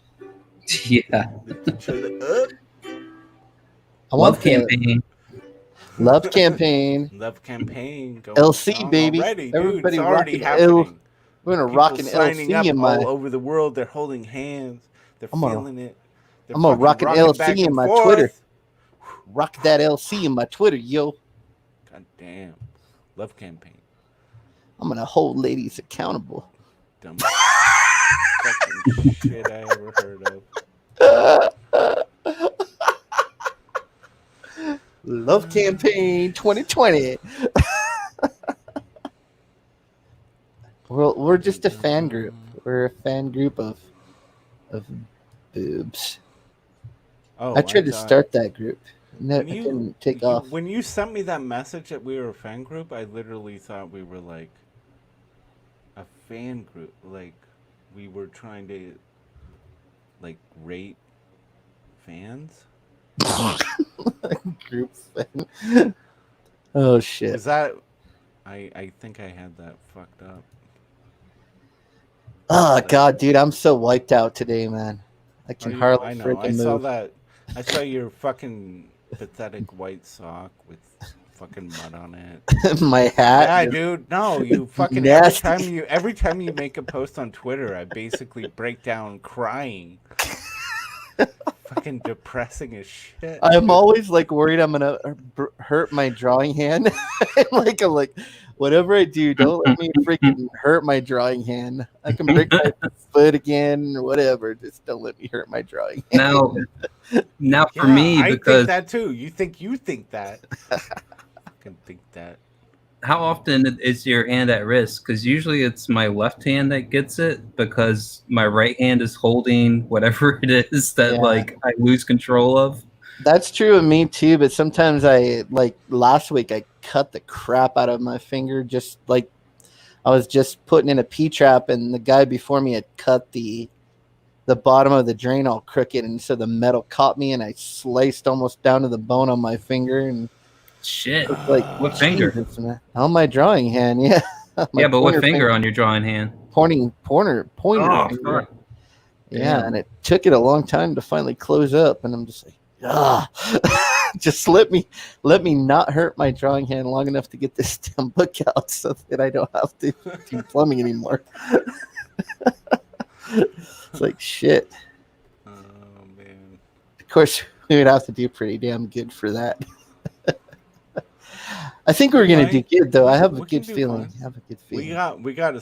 Yeah. Lift each other up. I want Love campaign. Love campaign. Love campaign. Going LC, strong baby. already, dude. Everybody It's already rocking happening. We're gonna People rock an signing LC up in my. all over the world. They're holding hands. They're I'm gonna- feeling it. They're I'm gonna fucking rock an rocking LC back in and my forth. Twitter. Rock that LC in my Twitter, yo. God damn. Love campaign. I'm gonna hold ladies accountable. Dumbest fucking shit I ever heard of. Love campaign 2020. We're just a fan group. We're a fan group of boobs. Oh, I tried to thought- start that group. No, When it you- didn't take you- off. When you sent me that message that we were a fan group, I literally thought we were like a fan group. Like we were trying to like rate fans. Group fan. Oh shit. Is that? I think I had that fucked up. Oh god, dude, I'm so wiped out today, man. I can hardly I know. freaking I saw move. that. I saw your fucking pathetic white sock with fucking mud on it. My hat. Yeah, just- dude. No, you fucking Nasty. every time you make a post on Twitter, I basically break down crying. Fucking depressing as shit. I'm always like worried I'm gonna hurt my drawing hand. I'm like, whatever I do, don't let me freaking hurt my drawing hand. I can break my foot again or whatever. Just don't let me hurt my drawing hand. Now for Yeah, me, I because think that too. You think that. Fucking think that. how often is your hand at risk? Because usually it's my left hand that gets it because my right hand is holding whatever it is that Yeah. like I lose control of. That's true of me too, but sometimes I like last week I cut the crap out of my finger just like I was just putting in a P trap and the guy before me had cut the bottom of the drain all crooked and so the metal caught me and I sliced almost down to the bone on my finger and Shit. it's like What finger? Jesus, man. On my drawing hand, yeah. My Yeah, but what pointer finger on your drawing hand? pointer Oh, finger. fuck. Yeah, Damn. and it took it a long time to finally close up, and I'm just like, just let me not hurt my drawing hand long enough to get this damn book out, so that I don't have to do plumbing anymore. It's like shit. Oh man. Of course, we would have to do pretty damn good for that. I think we're gonna do good though. I have a We can good do feeling. fine. I have a good feeling. We got a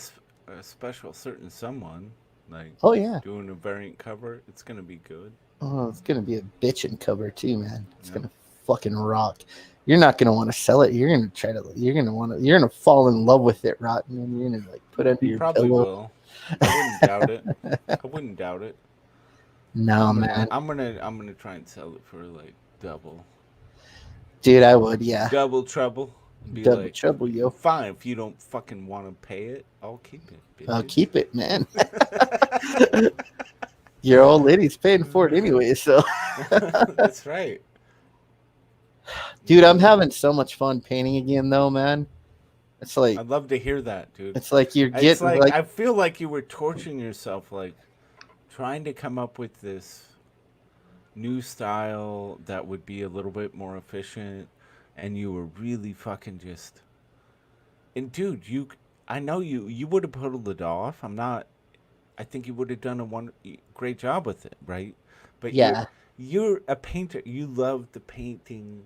special certain someone like Oh yeah. doing a variant cover. It's gonna be good. Oh, it's gonna be a bitchin' cover too, man. It's Yeah. gonna fucking rock. You're not gonna want to sell it. You're gonna fall in love with it, Rotten, and you're gonna like put it under your Probably pillow. will. I wouldn't doubt it. I wouldn't doubt it. No, I'm man, gonna try and sell it for like double dude, I would, yeah. trouble. And be Double like, trouble, yo. fine, if you don't fucking want to pay it, I'll keep it. Bitches. I'll keep it, man. Your old lady's paying for it anyway, so. That's right. Dude, I'm having so much fun painting again, though, man. It's like I'd love to hear that, dude. it's like you're It's getting like, like I feel like you were torturing yourself, like trying to come up with this new style that would be a little bit more efficient, and you were really fucking just. And dude, I know you would have pulled it off. I think you would have done a great job with it, right? But yeah. you're a painter. You love the painting,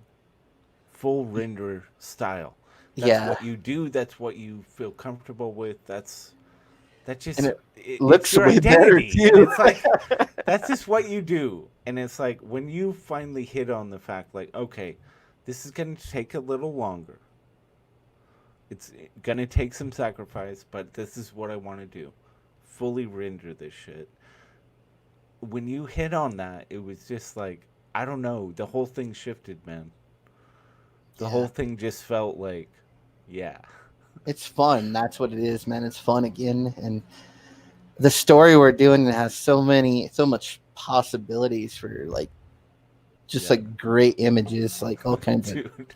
full render style. That's Yeah. what you do. That's what you feel comfortable with. That just And it's looks your way better, identity. too. And it's like that's just what you do. And it's like when you finally hit on the fact, like, okay, this is gonna take a little longer. It's gonna take some sacrifice, but this is what I want to do. fully render this shit. When you hit on that, it was just like, I don't know, the whole thing shifted, man. The whole thing just felt like, yeah. It's fun. That's what it is, man. It's fun again. And the story we're doing has so much possibilities for like, just like great images, like all kinds of. Dude.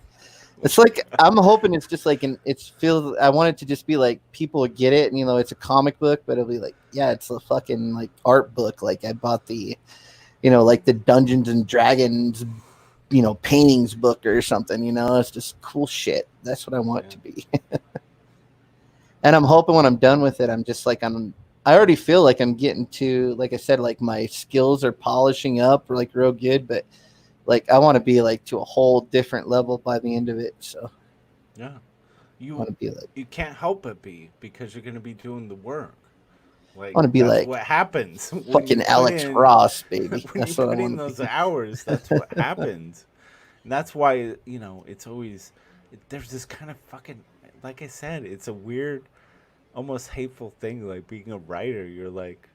It's like I'm hoping it's just like I want it to just be like people would get it, and it's a comic book, but it'll be like, yeah, it's a fucking like art book. Like I bought the, like the Dungeons and Dragons, paintings book or something. It's just cool shit. That's what I want it to be. And I'm hoping when I'm done with it, I'm just like I already feel like I'm getting to, like I said, like my skills are polishing up, or like real good, but. Like I want to be like to a whole different level by the end of it. So yeah, you want to be like, you can't help but be, because you're going to be doing the work. Like, I want to be that's like what happens. fucking Alex Ross, baby. When That's you what I put in want those to be. hours, that's what happens. And that's why, it's always, there's this kind of fucking, like I said, it's a weird, almost hateful thing. Like being a writer, you're like,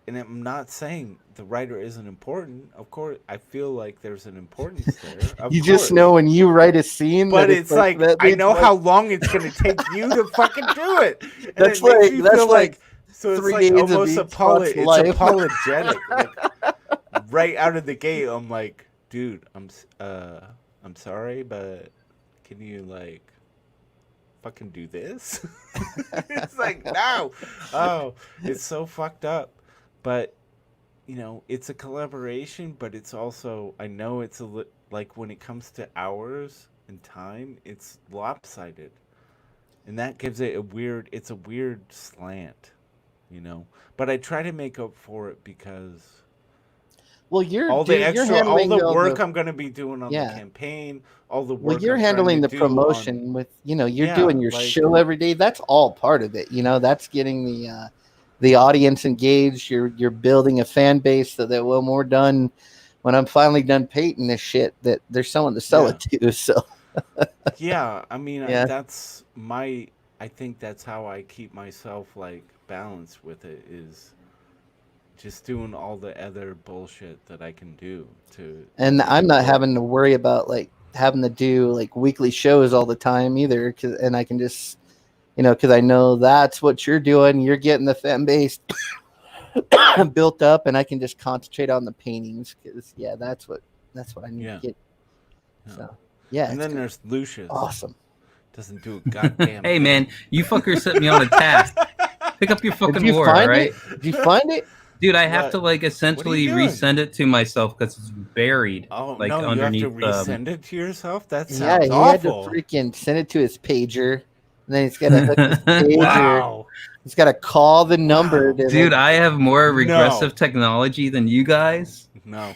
and I'm not saying the writer isn't important. Of course, I feel like there's an importance there. You just know when you write a scene, but that it's like I know how long it's going to take you to fucking do it. And that's it makes like you that's feel like so it's 3 like days of almost each it's fuck's life. apologetic. Like right out of the gate, I'm like, dude, I'm sorry, but can you like fucking do this? It's like, no. Oh, it's so fucked up. But it's a collaboration, but it's also, I know it's like when it comes to hours and time, it's lopsided, and that gives it a weird slant, But I try to make up for it because well, you're all handling the work I'm going to be doing on the Yeah. campaign, all the work. Well, you're I'm trying handling to the do promotion with, you're doing your show every day. That's all part of it. That's getting the audience engaged. You're building a fan base so that when we're done, when I'm finally done painting this shit, that there's someone to sell it to. So yeah, I mean, Yeah. I think that's how I keep myself like balanced with it, is just doing all the other bullshit that I can do to. And I'm not having to worry about like having to do like weekly shows all the time either. And I can just, because I know that's what you're doing. You're getting the fan base built up, and I can just concentrate on the paintings. Because that's what I need to get. So and then there's Lucius. Awesome. Doesn't do a goddamn. Hey man, you fuckers set me on a task. Pick up your fucking war, all right? Did you find it? Dude, I have to like essentially resend it to myself because it's buried. Oh like no, underneath. You have to resend it to yourself. That sounds he awful. had to freaking send it to his pager, and then he's got to hook his pager. Wow. He's got to call the number. Dude, I have more regressive technology than you guys. No,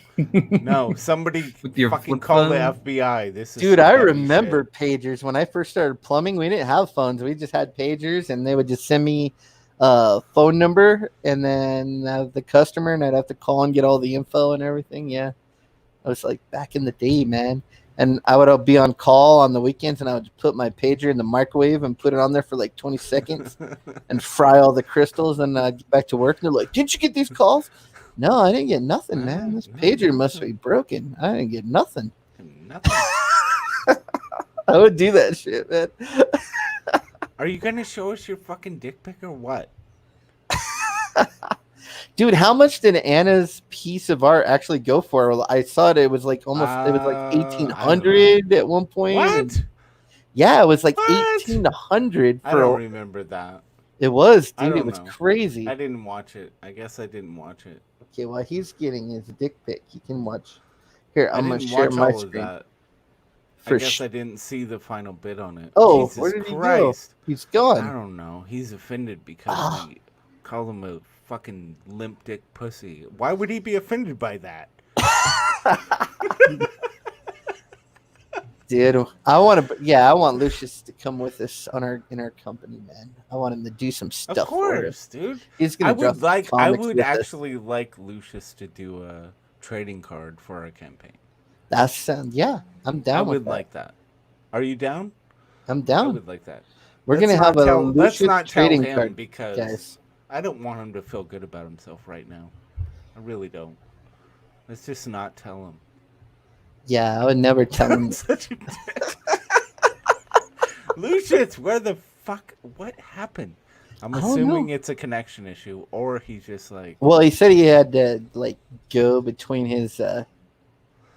somebody with your fucking call the FBI. This is dude. I remember pagers when I first started plumbing. We didn't have phones. We just had pagers, and they would just send me phone number, and then the customer, and I'd have to call and get all the info and everything. Yeah, I was like back in the day, man. And I would be on call on the weekends, and I would put my pager in the microwave and put it on there for like 20 seconds and fry all the crystals, and get back to work. And they're like, "Didn't you get these calls?" No, I didn't get nothing, man. This pager must be broken. I didn't get nothing. I would do that shit, man. Are you gonna show us your fucking dick pic or what? Dude, how much did Anna's piece of art actually go for? Well, I saw it was like almost it was like 1,800 at one point. What? Yeah, it was like 1,800 for I don't remember that. It was, dude. It was crazy. I didn't watch it. I guess I didn't watch it. Okay, while he's getting his dick pic, he can watch. Here, I'm gonna share my screen. I guess I didn't see the final bit on it. Oh, Jesus where did he Christ. go? He's gone. I don't know. He's offended because we call him a fucking limp dick pussy. Why would he be offended by that? Dude, I want Lucius to come with us in our company, man. I want him to do some stuff. Of course, for us. dude. He's gonna I would actually like Lucius to do a trading card for our campaign. I'm down. I would like that. Are you down? I'm down. I would like that. We're gonna have a Lucius let's not trading tell him card, because guys. I don't want him to feel good about himself right now. I really don't. Let's just not tell him. Yeah, I would never tell him. Such a dick. Lucius, where the fuck? What happened? I'm I don't assuming know. it's a connection issue, or he's just like. Well, he said he had to like go between his.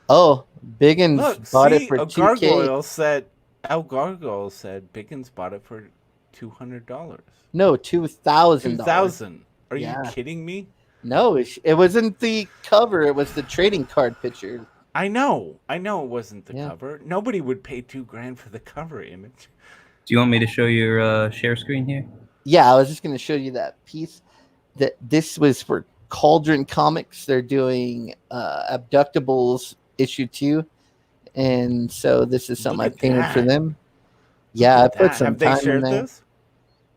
Oh, Biggins Look, bought see, it for a 2K. gargoyle said. El Gargoyle said Biggins bought it for $200. No, $2,000. 2,000. Are Yeah. you kidding me? No, it wasn't the cover. It was the trading card picture. I know it wasn't the Yeah. cover. Nobody would pay $2,000 for the cover image. Do you want me to show your share screen here? Yeah, I was just going to show you that piece. That this was for Cauldron Comics. They're doing Abductables issue 2, and so this is something I Look at painted for that. them. Yeah, I Look at put that. some Have they time in shared there. this?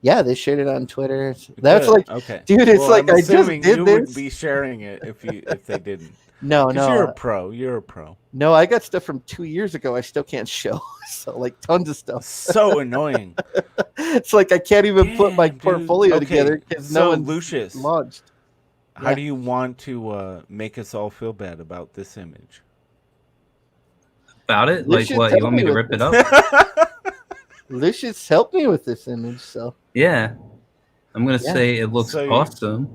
Yeah, they shared it on Twitter. That's Good. like, Okay. dude, it's Well, like I'm I just assuming did you this. would be sharing it if they didn't. No, Because you're a no, pro. You're a pro. no. I got stuff from 2 years ago. I still can't show. So like tons of stuff. So annoying. It's like I can't even put my Damn, dude. portfolio Okay, together because so no one's Lucius, launched. how Yeah. do you want to make us all feel bad about this image? About it? Lucius, Like what? tell You want me me to what rip it up? Lucius helped me with this image, so Yeah. I'm gonna Yeah. say it looks So you- awesome.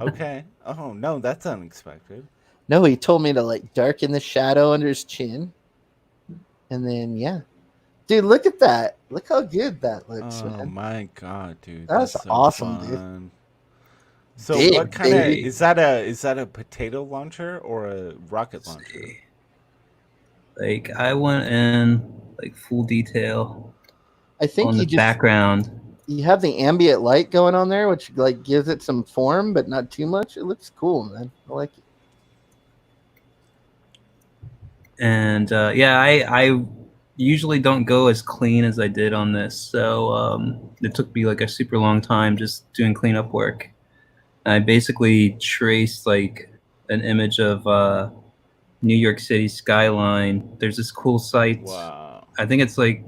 Okay. Oh no, that's unexpected. no, he told me to like darken the shadow under his chin, and then yeah, dude, look at that! Look how good that looks, Oh man. my god, dude. That's so awesome, dude. fun. So Big, what kind of baby. is that a potato launcher or a rocket Let's launcher? see. Like I went in like full detail I think on you the just background. you have the ambient light going on there, which like gives it some form, but not too much. It looks cool, man. I like it. And yeah, I usually don't go as clean as I did on this, so it took me like a super long time just doing cleanup work. I basically traced like an image of New York City skyline. There's this cool site. Wow. I think it's like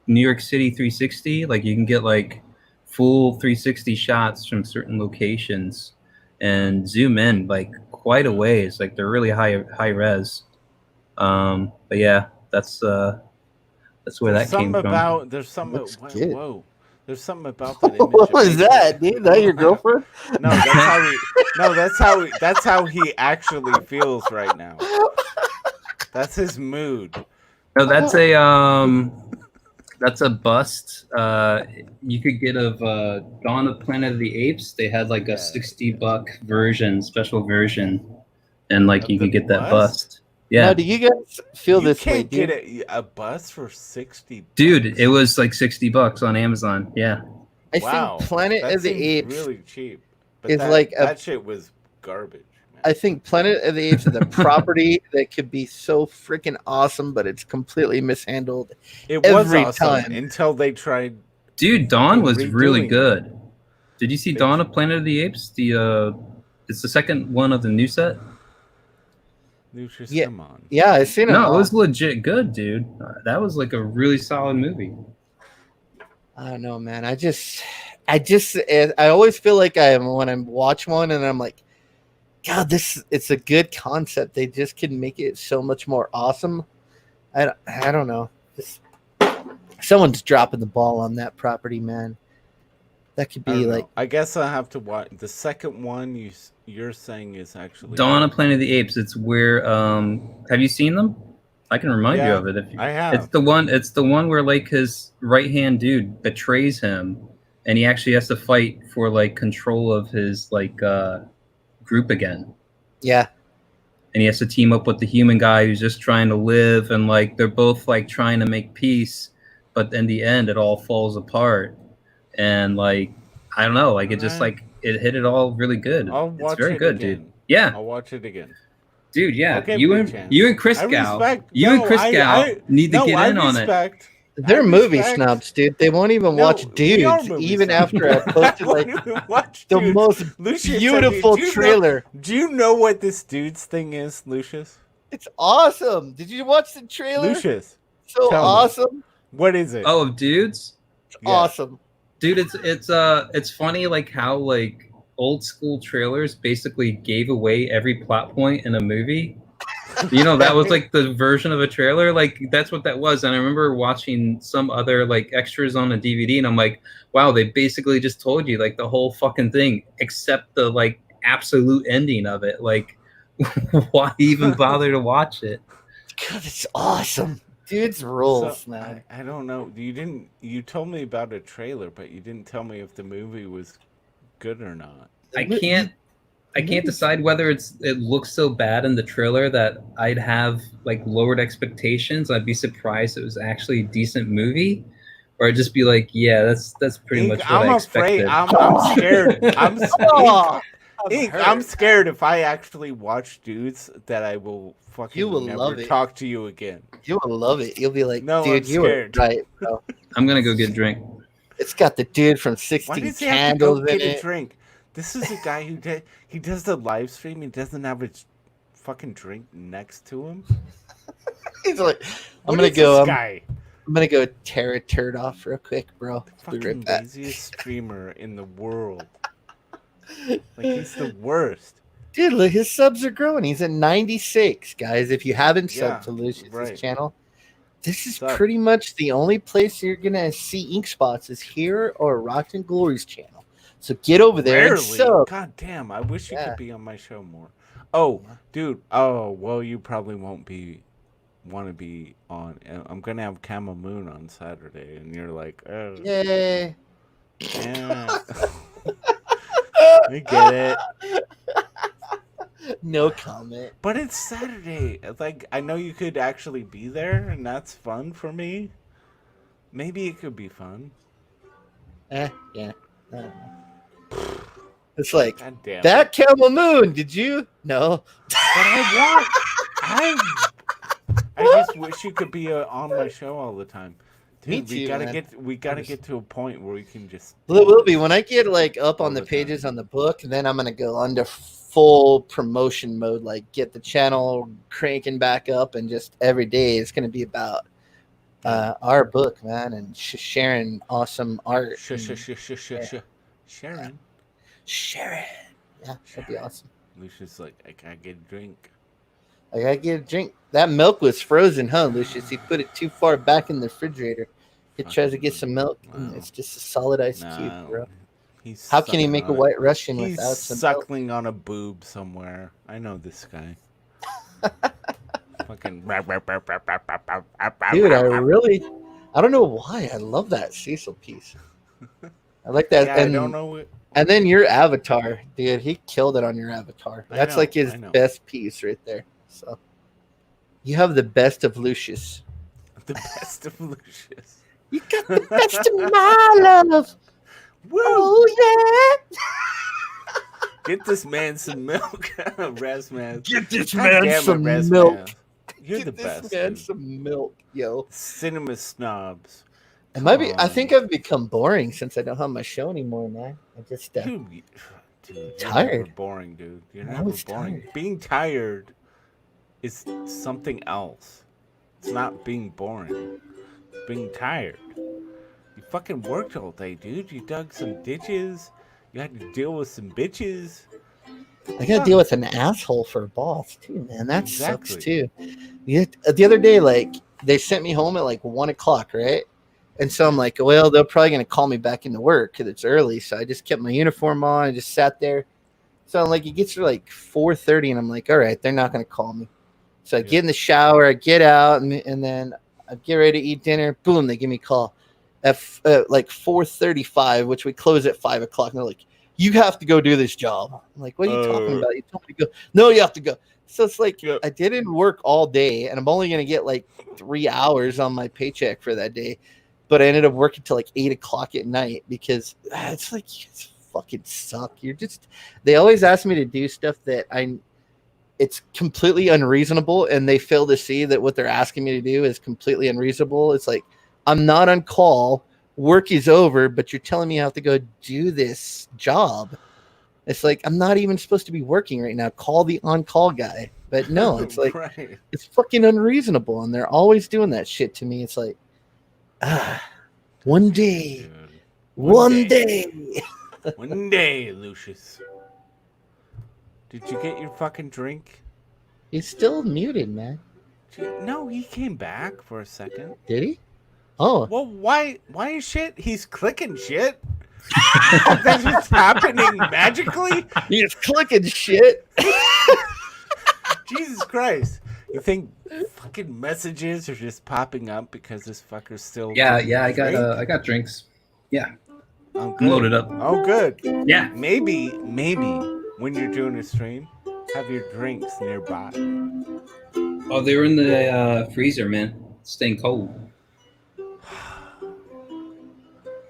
New York City 360. Like you can get like full 360 shots from certain locations and zoom in like quite a ways. Like they're really high res. But yeah, that's where that came from. There's something. Looks good. Whoa. There's something about that image. What was that, dude? That your girlfriend? No, that's how he actually feels right now. That's his mood. No, that's a bust. You could get of Dawn of Planet of the Apes. They had like a $60 version, special version, and like Of you the could get that bust? bust. Yeah, Now, do you guys feel You this way, can't get dude? a bus for $60. dude, it was like $60 on Amazon. Yeah, I Wow, think Planet that of the seems Apes. really cheap. But is that, like a- that shit was garbage. Man. I think Planet of the Apes is a property that could be so freaking awesome, but it's completely mishandled. It was every awesome time. until they tried. dude, Dawn was Redoing really it. good. Did you see They- Dawn of Planet of the Apes? It's the second one of the new set. Lucius, Yeah. come on. Yeah, I seen it. No, all. it was legit good, dude. That was like a really solid movie. I don't know, man. I always feel like when I watch one and I'm like, God, it's a good concept. They just can make it so much more awesome. I don't know. Someone's dropping the ball on that property, man. That could I don't be know. like, I guess I have to watch the second one. You're saying is actually Dawn of Planet of the Apes. It's where have you seen them? I can remind you Yeah, of it if you I have. It's the one where like his right hand dude betrays him and he actually has to fight for like control of his like group again. yeah, And he has to team up with the human guy who's just trying to live, and like they're both like trying to make peace, but in the end it all falls apart. And like I don't know, like it just Alright. like it hit it all really good. I'll watch it's very it good, again. dude. Yeah. I'll watch it again. Dude, yeah, I'll give you it a and chance. you and Chris I Gow, respect- you no, and Chris I- Gow I- need to no, get I in on it. respect. they're I movie respect- snobs, dude. They won't even No, watch we are dudes, movie even snobs. after I posted I like won't even watch the dudes. most Lucius, beautiful do you know- trailer. Do you know what this dude's thing is, Lucius? It's awesome. Did you watch the trailer? Lucius, So tell me. awesome. what is it? Oh, dudes, It's Yeah. awesome. dude, it's funny like how like old school trailers basically gave away every plot point in a movie. You know, that was like the version of a trailer. Like that's what that was. And I remember watching some other like extras on a DVD, and I'm like, wow, they basically just told you like the whole fucking thing, except the like absolute ending of it. Like, why even bother to watch it? God, it's awesome. Dude's rules, So, man. I don't know. You told me about a trailer, but you didn't tell me if the movie was good or not. I can't decide whether it looks so bad in the trailer that I'd have like lowered expectations. I'd be surprised it was actually a decent movie, or I'd just be like, yeah, that's pretty much what I expected. I'm scared. Oh, I'm scared if I actually watch Dudes that I will fucking You will never love it. talk to you again. you will love it. You'll be like, No, dude, I'm you were scared. right, bro. I'm gonna go get a drink. It's got the dude from Why 16 does he have to go Candles in get a it. drink? This is a guy who he does the live stream. He doesn't have his fucking drink next to him. He's like, I'm What gonna is go. This I'm guy, gonna go tear a turd off real quick, bro. Be fucking right back. laziest streamer in the world. Like he's the worst. Dude, look, his subs are growing. He's at 96, guys. If you haven't Yeah, subbed to Lucius's right. channel, this is Sub. pretty much the only place you're gonna see ink spots is here or Rotten Glory's channel. So get over there and Rarely. sub. God damn, I wish you Yeah. could be on my show more. Oh, dude. Oh, well, you probably won't want to be on. I'm gonna have Camel Moon on Saturday, and you're like, oh, Yay. yeah. I get it. No comment. But it's Saturday. Like, I know you could actually be there, and that's fun for me. Maybe it could be fun. Yeah. I don't know. It's like God damn. that Camel Moon. Did you? No. But I just wish you could be on my show all the time. Dude, Me too, man. we gotta get to a point where we can just. Well, it will be when I get like up All on the the time. pages on the book. Then I'm gonna go under full promotion mode, like get the channel cranking back up, and just every day it's gonna be about our book, man, and sharing awesome art. Sharon. Sharon, yeah, that'd be awesome. Lucia's like, I gotta get a drink. I gotta get a drink. That milk was frozen, huh, Lucius? He put it too far back in the refrigerator. He tries to get some milk, and Wow. it's just a solid ice No, cube, bro. He's How can he sucking make a on it. white Russian He's without some milk? suckling on a boob somewhere. I know this guy. Fucking. Dude, I don't know why. I love that Cecil piece. I like that. Yeah, and, I don't know what. and then your avatar, dude, he killed it on your avatar. I That's know, like his I know. best piece right there. So you have the best of Lucius. The best of Lucius. You got the best of my love. Woo! Oh yeah. Get this man some milk, Razmaz. Get this God man damn it, some Razmaz. milk. You're Get the this best. man dude. some milk, yo. Cinema snobs. It might be. I Come think on. I've become boring since I don't have my show anymore, man. I just Dude, you're Tired. never boring, dude. You're I'm never always boring. tired. Being tired is something else. It's not being boring. It's being tired. You fucking worked all day, dude. You dug some ditches. You had to deal with some bitches. I gotta deal with an asshole for a boss too, man. That sucks Exactly. too. Yeah, the other day, like they sent me home at like 1:00, right? And so I'm like, well, they're probably gonna call me back into work because it's early. So I just kept my uniform on. I just sat there. So I'm like, it gets to like 4:30, and I'm like, all right, they're not gonna call me. So I Yeah. get in the shower, I get out, and then I get ready to eat dinner. Boom, they give me a call at like 4:35, which we close at 5:00. And they're like, you have to go do this job. I'm like, what are you talking about? You told me to go. No, you have to go. So it's like, Yep. I didn't work all day, and I'm only going to get like 3 hours on my paycheck for that day. But I ended up working till like 8:00 at night because it's like, it's fucking suck. They always ask me to do stuff that it's completely unreasonable, and they fail to see that what they're asking me to do is completely unreasonable. It's like, I'm not on call. Work is over, but you're telling me I have to go do this job. It's like, I'm not even supposed to be working right now. Call the on-call guy. But no, it's like, right. it's fucking unreasonable. And they're always doing that shit to me. It's like, one day, Dude. one day. One day, Lucius. Did you get your fucking drink? He's still muted, man. No, he came back for a second. Did he? Oh, Well, why is shit? He's clicking shit. That's what's happening magically? he's clicking shit. Jesus Christ. You think fucking messages are just popping up because this fucker's still... Yeah, I got drinks. Yeah, Oh, I'm good. loaded up. Oh, good. Yeah. Maybe when you're doing a stream, have your drinks nearby. Oh, they were in the freezer, man. It's staying cold.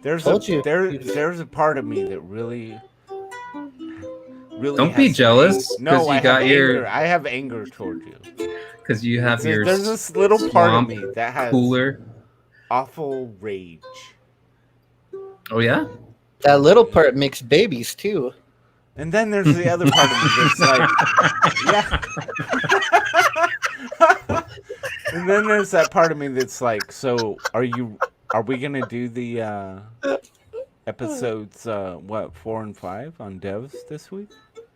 There's Told you. there's a part of me that really Don't be has jealous. anger. No, 'cause you I got have your anger. I have anger toward you. because you have your There's this little part of swamp me that has cooler. awful rage. Oh yeah. That little part makes babies too. And then there's the other part of me that's like, yeah. And then there's that part of me that's like, so are we gonna do the episodes 4 and 5 on devs this week?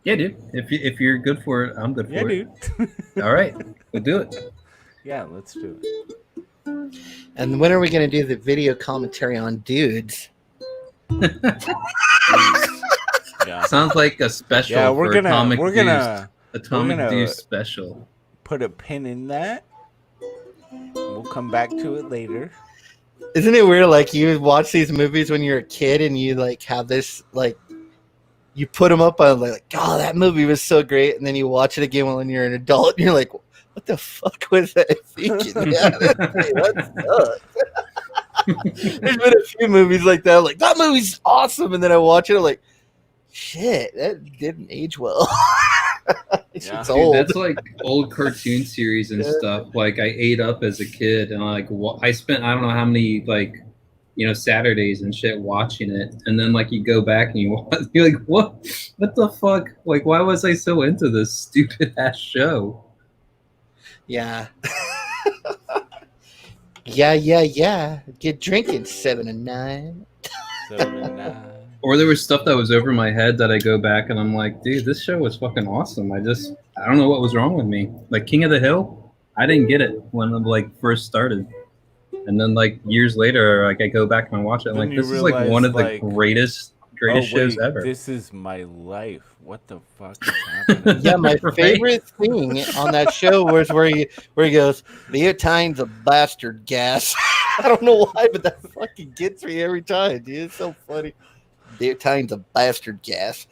Yeah, dude. If you're good for it, I'm good for Yeah, it. dude. All right, we'll do it. Yeah, let's do it. And when are we going to do the video commentary on dudes? Yeah. Sounds like a special. Yeah, for Atomic gonna Deuce special. put a pin in that. We'll come back to it later. Isn't it weird? Like you watch these movies when you're a kid and you like have this like you put them up on like oh that movie was so great, and then you watch it again when you're an adult and you're like what the fuck was I thinking? Yeah, that sucks. There's been a few movies like that. Like that movie's awesome, and then I watch it I'm like shit that didn't age well. It's Yeah. Dude, old. that's like old cartoon series and stuff. Like I ate up as a kid, and I spent I don't know how many Saturdays and shit watching it, and then like you go back and you're like, what the fuck? Like, why was I so into this stupid ass show? Yeah. Yeah. Get drinking 7 and 9. 7 and 9. Or there was stuff that was over my head that I go back and I'm like, dude, this show was fucking awesome. I don't know what was wrong with me. Like King of the Hill, I didn't get it when it first started. And then like years later, like I go back and I watch it. I'm Then like, you this is like one of realize, the greatest shows ever. This is my life. What the fuck is happening? Yeah, my Right. favorite thing on that show was where he goes, Leotine's a bastard gas. I don't know why, but that fucking gets me every time, dude. It's so funny. Leotine's a bastard gas.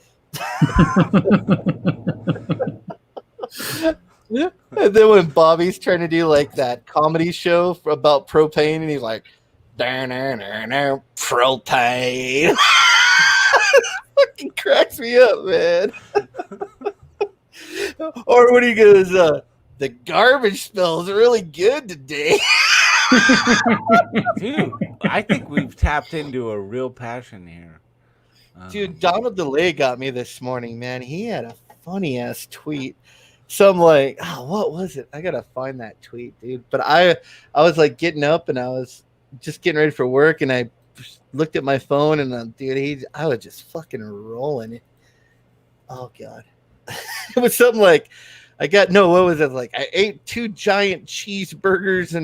Yeah. And then when Bobby's trying to do like that comedy show about propane, and he's like, propane. Fucking cracks me up, man. Or when he goes, the garbage smells really good today. Dude, I think we've tapped into a real passion here. Dude, Donald DeLay got me this morning, man. He had a funny ass tweet. So I'm like, oh, what was it? I gotta find that tweet, dude. But I was like getting up and I was just getting ready for work, and I looked at my phone and dude, I was just fucking rolling it. Oh god, it was something like what was it? Like I ate 2 giant cheeseburgers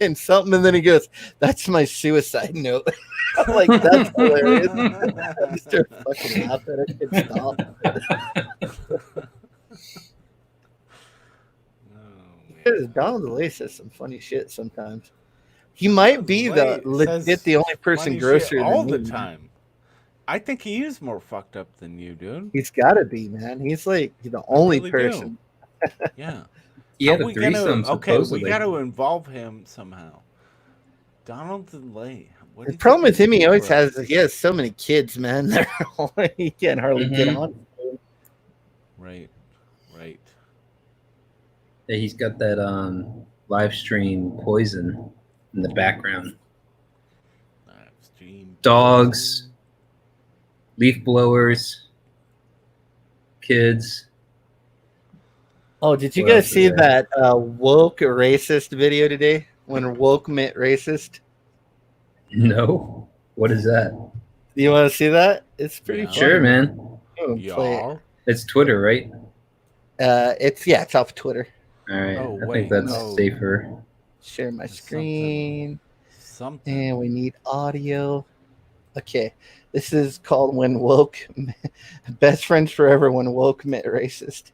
and something, and then he goes, "That's my suicide note." I'm like, that's hilarious. I just started fucking laughing. I couldn't stop. Donald DeLay says some funny shit sometimes. He might be the only person grosser all than the me. time. I think he is more fucked up than you, dude. He's got to be, man. He's like the only really person. Yeah. He had How a we gonna- threesome, Okay, supposedly. we got to involve him somehow. Donald DeLay. What The did problem you with him, do for us? he has so many kids, man. He can't hardly get on. Right. Yeah, he's got that live stream poison in the background. Dogs, leaf blowers, kids. Oh, did you What guys else is see there? that woke racist video today? When woke meant racist? No, what is that? You want to see that? It's pretty Yeah. funny. Sure, man. Oh, play it. Y'all. It's Twitter, right? It's off Twitter. All right. Oh, I wait, think that's no. safer. Share my There's screen. Something. And we need audio. Okay. This is called When Woke. Best Friends Forever When Woke Met Racist.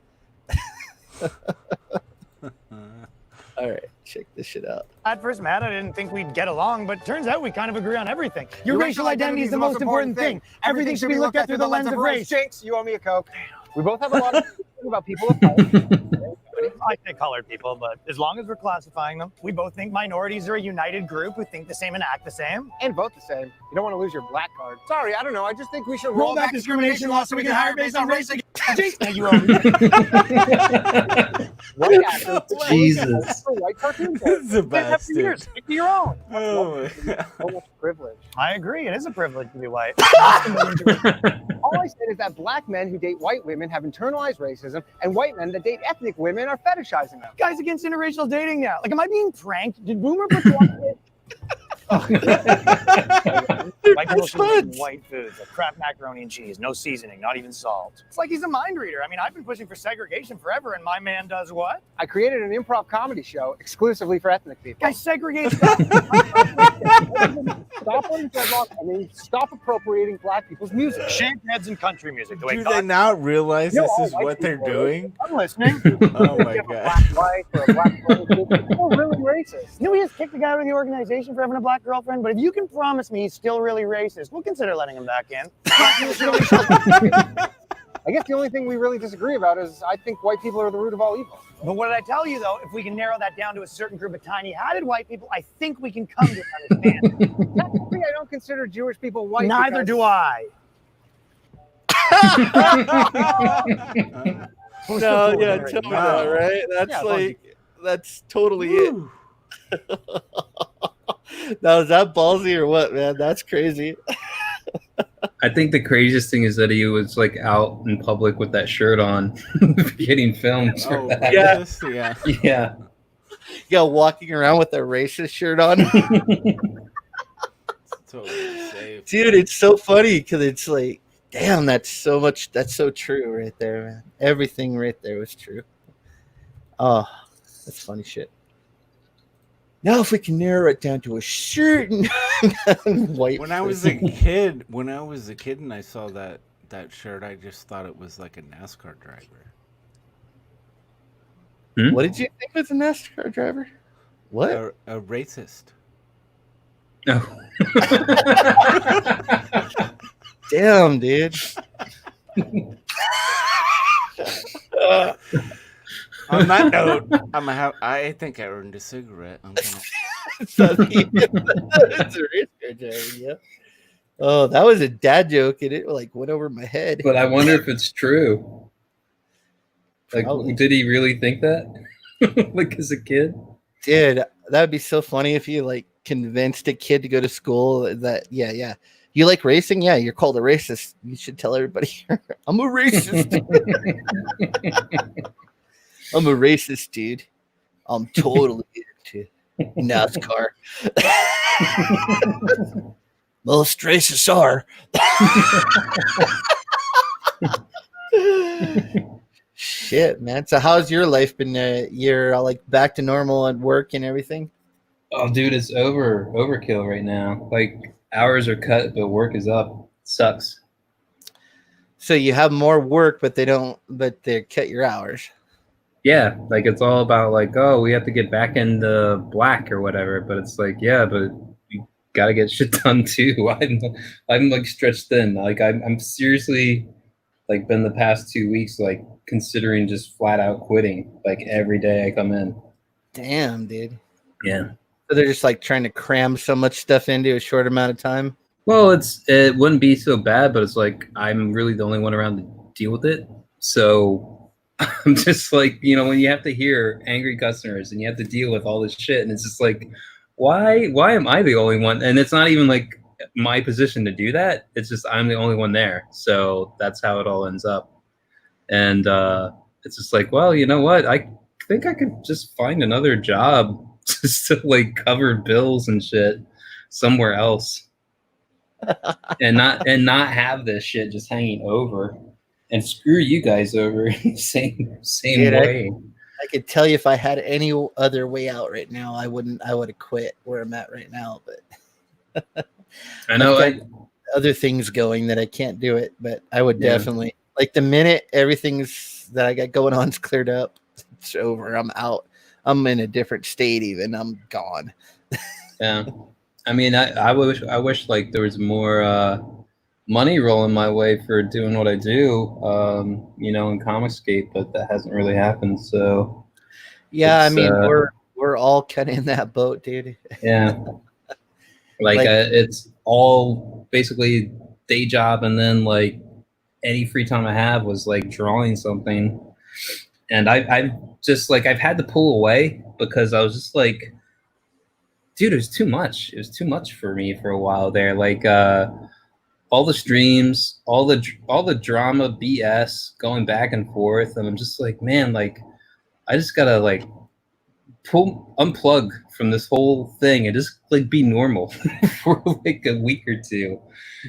All right. Check this shit out. At first met, I didn't think we'd get along, but turns out we kind of agree on everything. Your racial identity is the most important thing. Everything should be looked at through the lens of race. Jinx, you owe me a Coke. We both have a lot of about people of color. I say colored people, but as long as we're classifying them, we both think minorities are a united group who think the same and act the same. And vote the same. You don't want to lose your black card. Sorry, I don't know. I just think we should Roll back discrimination laws so we can hire based on race again. Now you owe me. White actors. Jesus. For white cartoons. This is a They've had for years. bastard. Stick to your own. Oh, my God. So much privilege. I agree. It is a privilege to be white. All I said is that black men who date white women have internalized racism, and white men that date ethnic women are fetishizing them. Guys against interracial dating now. Like, am I being pranked? Did Boomer put you on it? White people should eat white foods, like Kraft macaroni and cheese, no seasoning, not even salt. It's like he's a mind reader. I mean, I've been pushing for segregation forever, and my man does what? I created an improv comedy show exclusively for ethnic people. Guys segregate stuff. Stop letting dreadlocks and then stop appropriating black people's music. Shaved heads and country music. The way Do God- they not realize No, this all is white what they're people are doing? I'm listening. Oh, my If you have a God. black wife or a black relative, it's still really racist. You know, he just kicked the guy out of the organization for having a black girlfriend, but if you can promise me he's still really racist, we'll consider letting him back in. I guess the only thing we really disagree about is I think white people are the root of all evil. But what did I tell you, though? If we can narrow that down to a certain group of tiny-hatted white people, I think we can come to an understanding. Technically, I don't consider Jewish people white. Neither because- do I. No, yeah, tell me that, No. right? That's Yeah, like, that's totally it. Now, is that ballsy or what, man? That's crazy. I think the craziest thing is that he was like out in public with that shirt on, getting filmed. for Oh, that. Yeah. racist? Yeah. Yeah. Yeah, walking around with a racist shirt on. Totally safe. Dude, it's so funny because it's like, damn, that's so much. That's so true right there, man. Everything right there was true. Oh, that's funny shit. Now, if we can narrow it down to a certain white. When I was a kid, and I saw that shirt, I just thought it was like a NASCAR driver. What did you think was a NASCAR driver? What? A racist. No. Damn, dude. On that note, I think I earned a cigarette. I'm gonna... It's a race car driver, yeah. Oh, that was a dad joke, and it like went over my head. But I wonder if it's true. Like, Probably. did he really think that? Like, as a kid? Dude, that would be so funny if you like convinced a kid to go to school that yeah. You like racing? Yeah, you're called a racist. You should tell everybody I'm a racist. I'm a racist, dude. I'm totally into NASCAR. Most racists are. Shit, man. So how's your life been? You're like back to normal at work and everything? Oh, dude, it's overkill right now. Like, hours are cut, but work is up. Sucks. So you have more work, but they cut your hours. Yeah, like it's all about like, oh, we have to get back into black or whatever. But it's like, yeah, but we gotta get shit done too. I'm like stretched thin. Like I'm seriously like been the past 2 weeks like considering just flat out quitting. Like every day I come in. Damn, dude. Yeah. So they're just like trying to cram so much stuff into a short amount of time. Well, it wouldn't be so bad, but it's like I'm really the only one around to deal with it. So I'm just like, you know, when you have to hear angry customers and you have to deal with all this shit, and it's just like, why am I the only one? And it's not even like my position to do that. It's just I'm the only one there. So that's how it all ends up. And it's just like, well, you know what? I think I could just find another job just to like cover bills and shit somewhere else. and not have this shit just hanging over, and screw you guys over same Dude, way. I could tell you if I had any other way out right now, I would have quit where I'm at right now. But I know. I've got other things going that I can't do it, but I would Yeah. definitely, like, the minute everything's that I got going on is cleared up, it's over. I'm out. I'm in a different state. Even I'm gone. Yeah, I mean, I wish like there was more money rolling my way for doing what I do, you know, in Comicscape, but that hasn't really happened. So Yeah, I it's, mean, we're all kind of in that boat, dude. yeah, like it's all basically day job, and then like any free time I have was like drawing something, and I've just like I've had to pull away because I was just like, dude, it was too much. It was too much for me for a while there. Like all the streams, all the drama BS going back and forth, and I'm just like, man, like I just gotta like unplug from this whole thing and just like be normal for like a week or two.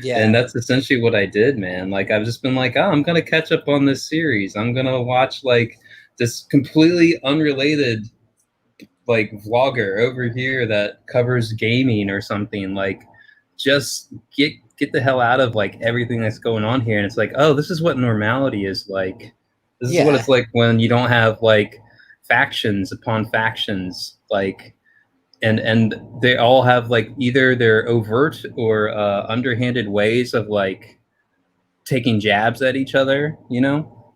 Yeah, And that's essentially what I did, man. Like I've just been like, oh, I'm gonna catch up on this series. I'm gonna watch like this completely unrelated like vlogger over here that covers gaming or something. Like just get the hell out of like everything that's going on here. And it's like, oh, this is what normality is like. This is what it's like when you don't have like factions upon factions, like and they all have like either their overt or underhanded ways of like taking jabs at each other, you know?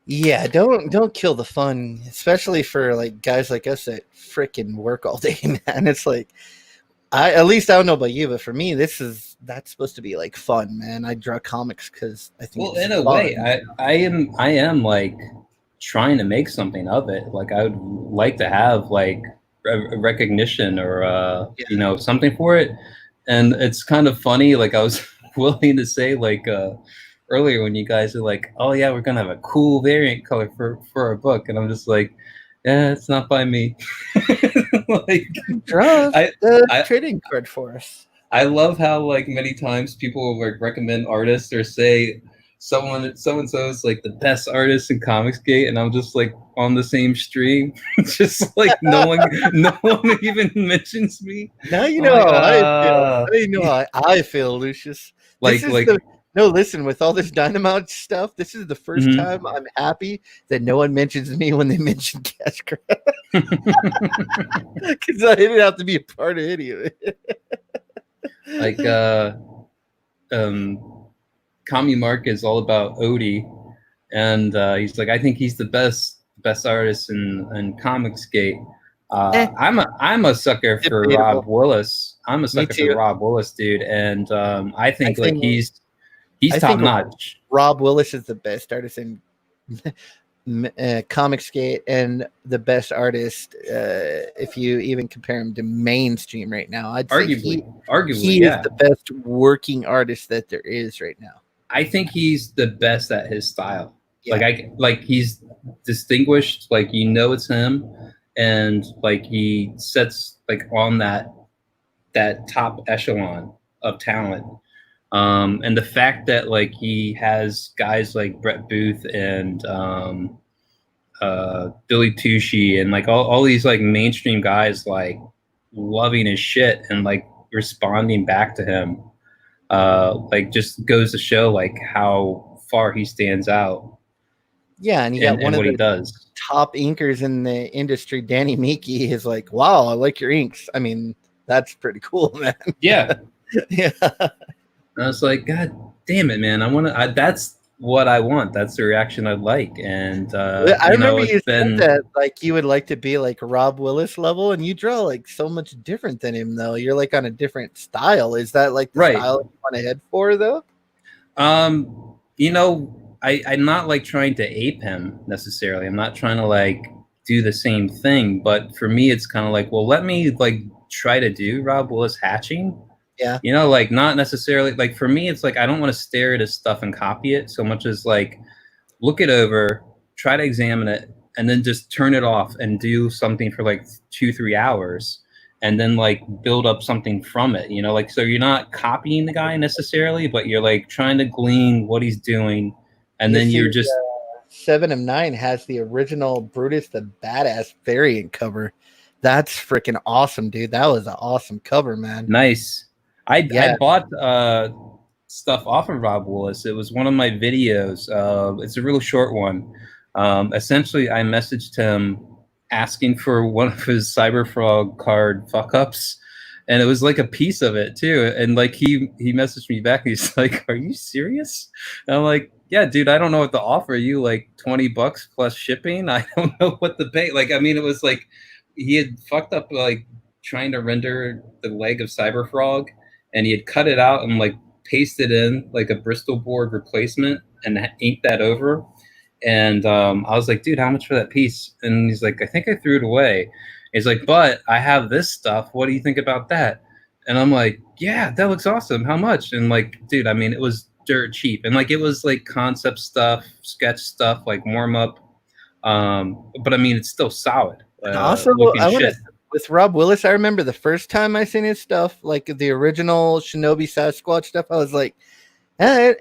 Yeah, don't kill the fun, especially for like guys like us that freaking work all day, man. It's like at least I don't know about you, but for me, that's supposed to be like fun, man. I draw comics because I think. Well, in a way, I am like trying to make something of it. Like I would like to have like a recognition or you know, something for it. And it's kind of funny. Like I was willing to say like earlier when you guys are like, oh yeah, we're gonna have a cool variant color for our book, and I'm just like, yeah, it's not by me. Like draw the trading card for us. I love how like many times people will like recommend artists or say so and so is like the best artist in Comicsgate, and I'm just like on the same stream, just like no one even mentions me. Now you know how I feel. Now you know how I feel, Lucius. No, listen, with all this Dynamite stuff, this is the first time I'm happy that no one mentions me when they mention Cash Grab. Because I didn't have to be a part of any of it. Like Kami Mark is all about Odie, and he's like, I think he's the best artist in Comicsgate. I'm a sucker for Rob Willis. I'm a sucker for Rob Willis, dude, and I think like he's top notch. Rob Willis is the best artist in Comicsgate and the best artist if you even compare him to mainstream right now. I'd say he is the best working artist that there is right now. I think he's the best at his style. Yeah. Like he's distinguished, like you know it's him, and like he sets like on that top echelon of talent. And the fact that like he has guys like Brett Booth and Billy Tushy and like all these like mainstream guys like loving his shit and like responding back to him, like just goes to show like how far he stands out. Yeah, and you got one of the top inkers in the industry, Danny Meeky, is like, wow, I like your inks. I mean, that's pretty cool, man. Yeah. Yeah. I was like, God damn it, man! That's what I want. That's the reaction I'd like. And I remember you said that like you would like to be like Rob Willis level, and you draw like so much different than him, though. You're like on a different style. Is that like the style you want to head for, though? You know, I'm not like trying to ape him necessarily. I'm not trying to like do the same thing. But for me, it's kind of like, well, let me like try to do Rob Willis hatching. Yeah. You know, like not necessarily like for me, it's like I don't want to stare at his stuff and copy it so much as like look it over, try to examine it, and then just turn it off and do something for like 2-3 hours and then like build up something from it, you know, like, so you're not copying the guy necessarily, but you're like trying to glean what he's doing, and then you're just 7 of 9 has the original Brutus the Badass variant cover. That's freaking awesome, dude. That was an awesome cover, man. nice. I bought stuff off of Rob Willis. It was one of my videos. It's a real short one. Essentially, I messaged him asking for one of his Cyberfrog card fuck ups, and it was like a piece of it too. And like he messaged me back. He's like, "Are you serious?" And I'm like, "Yeah, dude. I don't know what to offer you. Like $20 plus shipping. I don't know what to pay." Like, I mean, it was like he had fucked up like trying to render the leg of Cyberfrog, and he had cut it out and like pasted in like a Bristol board replacement and inked that over. And I was like, dude, how much for that piece? And he's like, I think I threw it away. He's like, but I have this stuff. What do you think about that? And I'm like, yeah, that looks awesome. How much? And like, dude, I mean, it was dirt cheap. And like, it was like concept stuff, sketch stuff, like warm up. But I mean, it's still solid. Also, I want to, with Rob Willis, I remember the first time I seen his stuff, like the original Shinobi Sasquatch stuff, I was like,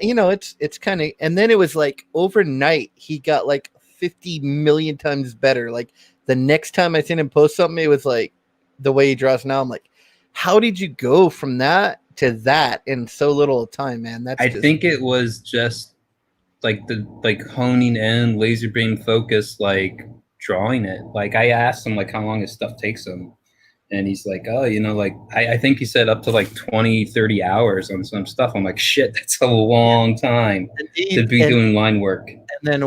you know, it's kind of, and then it was like overnight he got like 50 million times better. Like the next time I seen him post something, it was like the way he draws now. I'm like, how did you go from that to that in so little time, man? That's I think it was just like the honing in, laser beam focus, like drawing it. Like I asked him like how long his stuff takes him, and he's like, oh, you know, like I think he said up to like 20-30 hours on some stuff. I'm like, shit, that's a long time to be doing line work. And then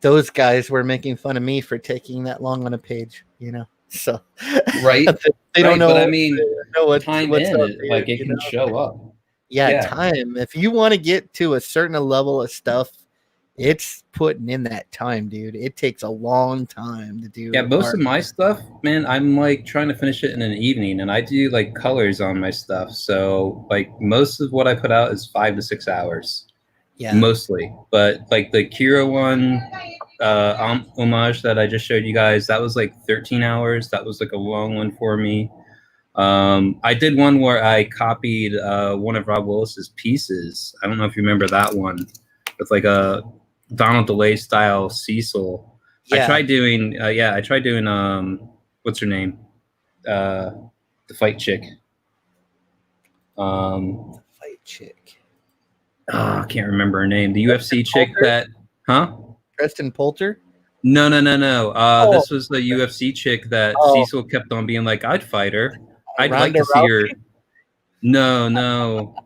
those guys were making fun of me for taking that long on a page, you know. So right, they don't know. But I mean, what's time up, like it can show up. Yeah, time. If you want to get to a certain level of stuff, it's putting in that time, dude. It takes a long time to do. Yeah, most of my stuff, man, I'm like trying to finish it in an evening, and I do like colors on my stuff. So like most of what I put out is 5 to 6 hours. Yeah, mostly. But like the Kira one, homage that I just showed you guys, that was like 13 hours. That was like a long one for me. I did one where I copied one of Rob Willis's pieces. I don't know if you remember that one. With like a Donald DeLay style Cecil. Yeah. I tried doing what's her name? The fight chick. The fight chick. Oh, I can't remember her name. The UFC chick that Preston Poulter? No. This was the UFC chick that Cecil kept on being like, I'd fight her. I'd like to see her. No.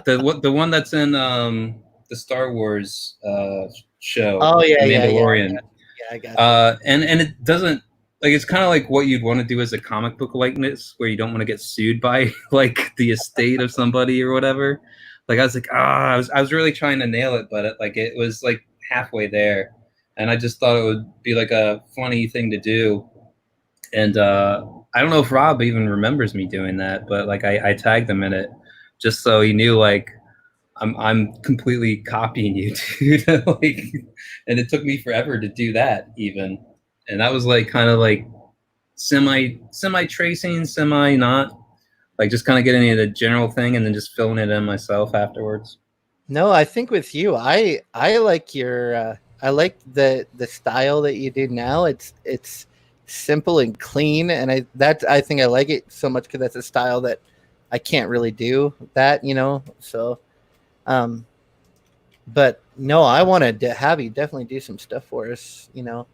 The one that's in the Star Wars show. Oh yeah, Mandalorian. Yeah, I got it. And it doesn't, like, it's kind of like what you'd want to do as a comic book likeness, where you don't want to get sued by like the estate of somebody or whatever. Like I was like, I was really trying to nail it, but it was like halfway there, and I just thought it would be like a funny thing to do. And I don't know if Rob even remembers me doing that, but like I tagged him in it just so he knew, like, I'm completely copying you, dude. Like, and it took me forever to do that even. And that was like kind of like semi tracing, semi not, like just kind of getting into the general thing and then just filling it in myself afterwards. No, I think with you, I like your I like the style that you do now. It's simple and clean, and I think I like it so much because that's a style that I can't really do that, you know. So but no, I want to have you definitely do some stuff for us, you know.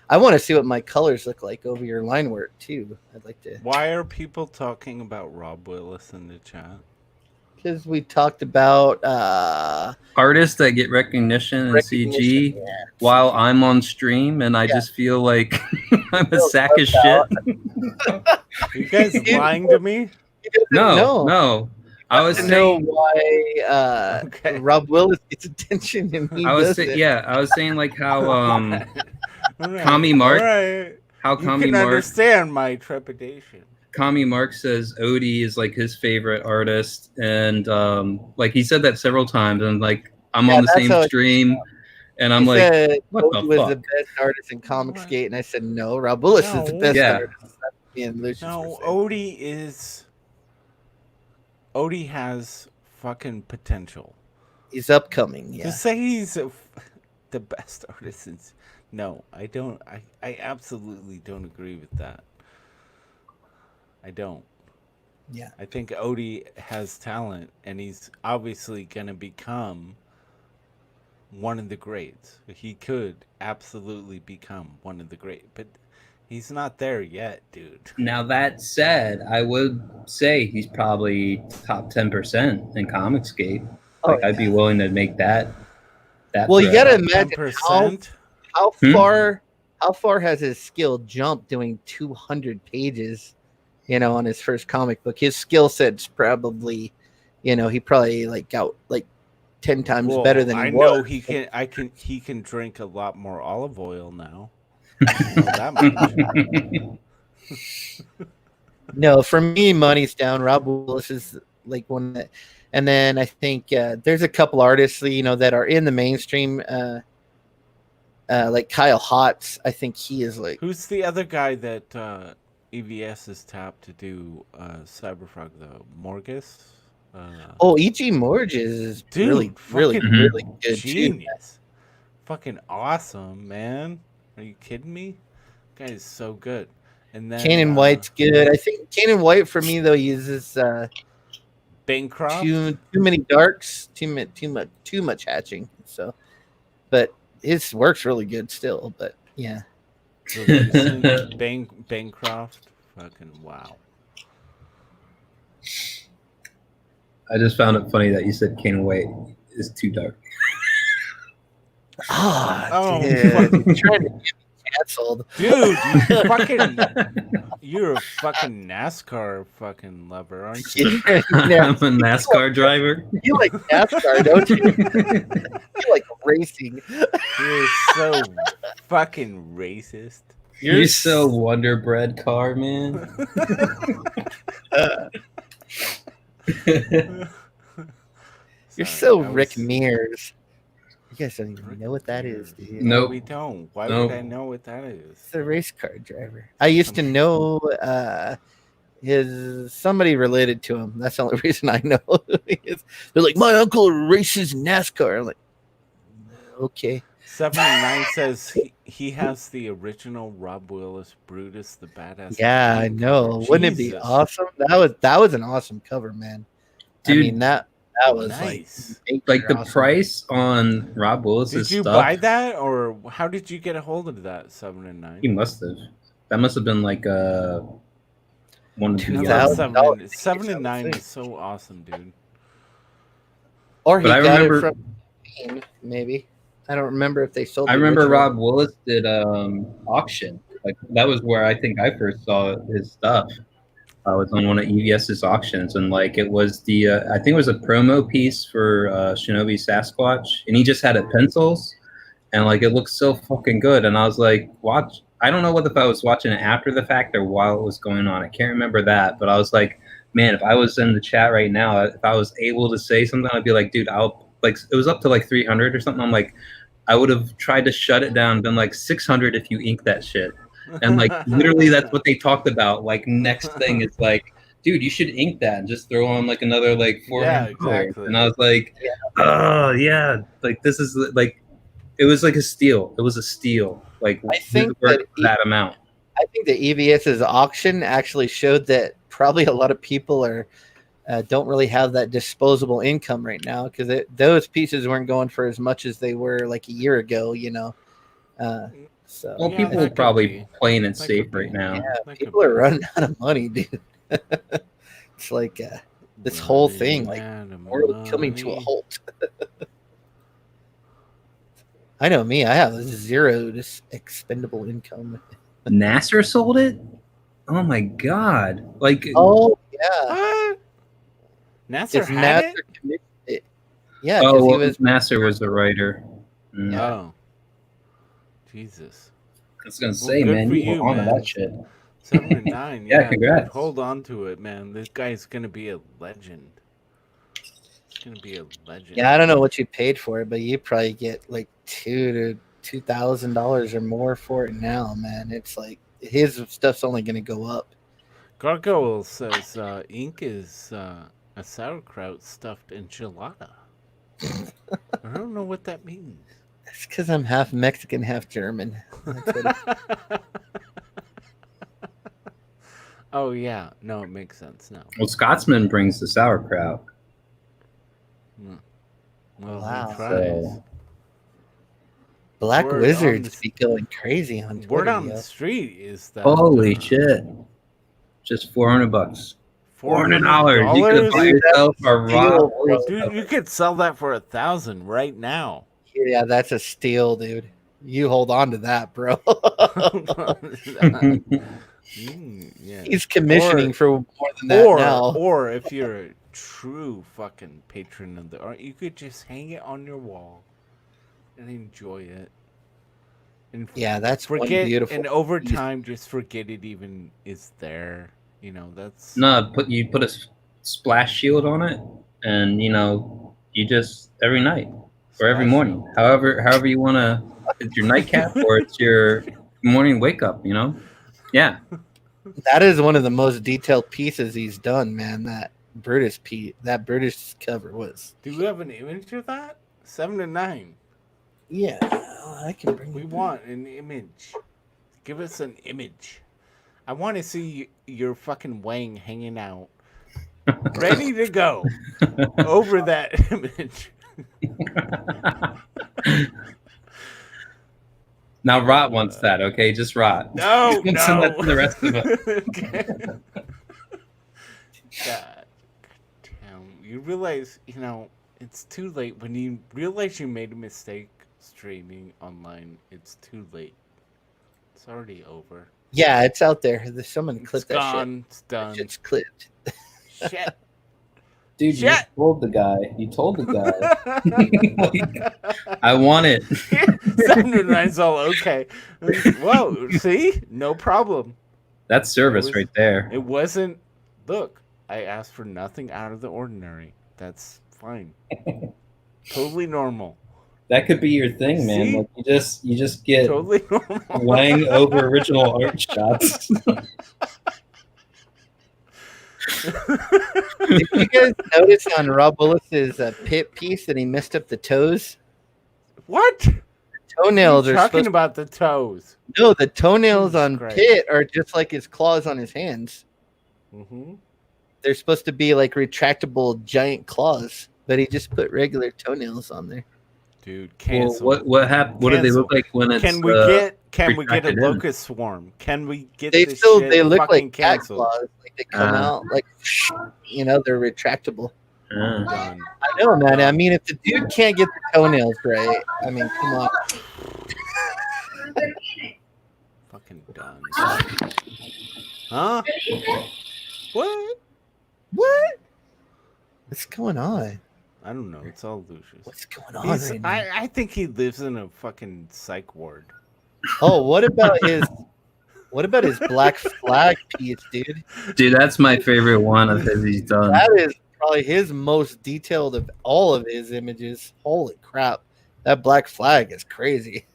I want to see what my colors look like over your line work too. I'd like to. Why are people talking about Rob Willis in the chat? Because we talked about artists that get recognition in CG while I'm on stream, and I just feel like I'm a sack of shit. Are you guys lying to me? No. I was saying why Rob Willis gets attention and he does it. Yeah, I was saying like how Kami Mark, how Kami Mark understand my trepidation. Kami Mark says Odie is like his favorite artist, and like he said that several times, and like I'm on the same stream, and I'm like, what the fuck? Was the best artist in Comic Skate, and I said no, Rob Willis is the best artist. being Lucifer. No, fan. Odie has fucking potential. He's upcoming. To Yeah. say he's the best artist since, no, I don't. I absolutely don't agree with that. I don't. Yeah. I think Odie has talent, and he's obviously gonna become one of the greats. He could absolutely become one of the great, but he's not there yet, dude. Now that said, I would say he's probably top 10% in Comicsgate. Oh, Like I'd be willing to make that. Well, you threat. gotta imagine how Hmm? far has his skill jumped doing 200 pages, on his first comic book. His skill set's probably, he probably like got like 10 times better than he I was. know he can drink a lot more olive oil now. I know that much. No, for me, money's down. Rob Willis is like one that, and then I think there's a couple artists, that are in the mainstream, like Kyle Hotz. I think he is like. Who's the other guy that EVS is tapped to do Cyberfrog though? Morgus? E.G. Morges is Dude, really really good. Genius. Fucking awesome, man. Are you kidding me? This guy is so good. And then Kanan White's good. I think Kanan White for me though uses Bancroft. too many darks, too much hatching. So, but his work's really good still. But yeah, Bancroft. Fucking wow. I just found it funny that you said Kane White is too dark. Oh, dude, you're trying to get me canceled, dude. You're a fucking NASCAR fucking lover, aren't you? Yeah. I'm a NASCAR driver. You like NASCAR, don't you? You like racing. You're so fucking racist. You're so Wonder Bread car, man. You're so Rick Mears. You guys don't even know what that is, dude. Nope. We don't. Why Nope. would I know what that is? It's a race car driver. I used to know somebody related to him. That's the only reason I know. They're like, my uncle races NASCAR. I'm like, okay. 79 says he has the original Rob Willis Brutus the Badass. Yeah, I know. Wouldn't it be Jesus. awesome? That was an awesome cover, man. Dude, I mean that was Nice. like the awesome. price on Rob Willis's Did you stuff. buy that, or how did you get a hold of that? 7 and 9. He must have. That must have been like one of the $2,000. 7 and 9 is so awesome, dude. Or he But I got remember- it from Spain, maybe. I don't remember if they sold. I the remember original. Rob Willis did auction. Like that was where I think I first saw his stuff. I was on one of EVS's auctions, and like it was the I think it was a promo piece for Shinobi Sasquatch, and he just had it pencils, and like it looked so fucking good. And I was like, watch. I don't know if I was watching it after the fact or while it was going on. I can't remember that, but I was like, man, if I was in the chat right now, if I was able to say something, I'd be like, dude, I'll like. It was up to like 300 or something. I'm like, I would have tried to shut it down, been like 600 if you ink that shit. And like literally that's what they talked about. Like next thing is like, dude, you should ink that and just throw on like another like 400. Yeah, exactly. And I was like, oh yeah, like this is like it was like a steal. It was a steal. Like I think that amount. I think the EVS's auction actually showed that probably a lot of people are don't really have that disposable income right now because those pieces weren't going for as much as they were like a year ago. So Well, Yeah, people that are could probably be. playing it That safe could be. right now. yeah, That people could are be. running out of money, dude. It's like this whole thing, like world coming to a halt. I know me. I have zero expendable income. Nasser sold it? Oh my god. Like Oh yeah, What? Nasser it's had Nasser commissioned it. Yeah, oh, because well, he was. Nasser was the writer. it? Oh. Jesus. I was gonna Well, say, good man, for you you, were on to man. that shit. 7 and 9. Yeah, Yeah, congrats. dude, hold on to it, man. This guy's gonna be a legend. He's gonna be a legend. Yeah, I don't know what you paid for it, but you probably get like $2,000 or more for it now, man. It's like his stuff's only going to go up. Gargoyle says ink is a sauerkraut stuffed enchilada. I don't know what that means. It's because I'm half Mexican, half German. That's what Oh yeah, no, it makes sense now. Well, Scotsman brings the sauerkraut. Well, Wow. he tries. So- Black Word Wizards on be going crazy on Twitter. Word on yo. the street is that Holy shit! Just $400. $400. You could buy $400? yourself a raw. Steal, bro. Dude, you could sell that for $1,000 right now. Yeah, that's a steal, dude. You hold on to that, bro. Yeah. He's commissioning Or- for more than that Or, now. or if you're a true fucking patron of the art, you could just hang it on your wall and enjoy it. And Yeah, that's one forget. beautiful And over piece. time, just forget it even is there. You know, that's No, you put a splash shield on it, and you just every night or every Splash morning, shield. however you want to. It's your nightcap or it's your morning wake up. Yeah. That is one of the most detailed pieces he's done, man. That British cover was. Do we have an image of that? 7 to 9. Yeah, I can bring. We want an image. Give us an image. I want to see your fucking wang hanging out, ready to go over that image. Now Rot wants that. Okay, just Rot. No, Send that no. to the rest of us. God damn. You realize, it's too late. When you realize you made a mistake streaming online, it's too late. It's already over. Yeah, it's out there. There's someone It's clipped that gone. It's shit. done. That shit's clipped. Shit. Dude, Shit. you told the guy. I want it. 7 to 9's all okay. Whoa, see? No problem. That's service right there. It wasn't. Look, I asked for nothing out of the ordinary. That's fine. Totally normal. That could be your thing, man. See? Like you just get Totally normal. Wang over original art shots. Did you guys notice on Rob Willis's pit piece that he messed up the toes? What? Toenails You're are talking supposed about the toes. No, the toenails Jesus on Christ. Pitt are just like his claws on his hands. Mm-hmm. They're supposed to be like retractable giant claws, but he just put regular toenails on there. Dude, Well, cancel. what happened? What do they look like when it's? Can we get a retracted in? locust swarm? Can we get They this still shit they look fucking like cat canceled? claws, like they come out like they're retractable. Done. I know, man. I mean, if the dude can't get the toenails right, I mean, come on. Fucking done. Huh? What? What? What's going on? I don't know. It's all Lucius. What's going on right now? I think he lives in a fucking psych ward. Oh, what about his black flag piece, dude? Dude, that's my favorite one of his he's done. That is probably his most detailed of all of his images. Holy crap. That black flag is crazy.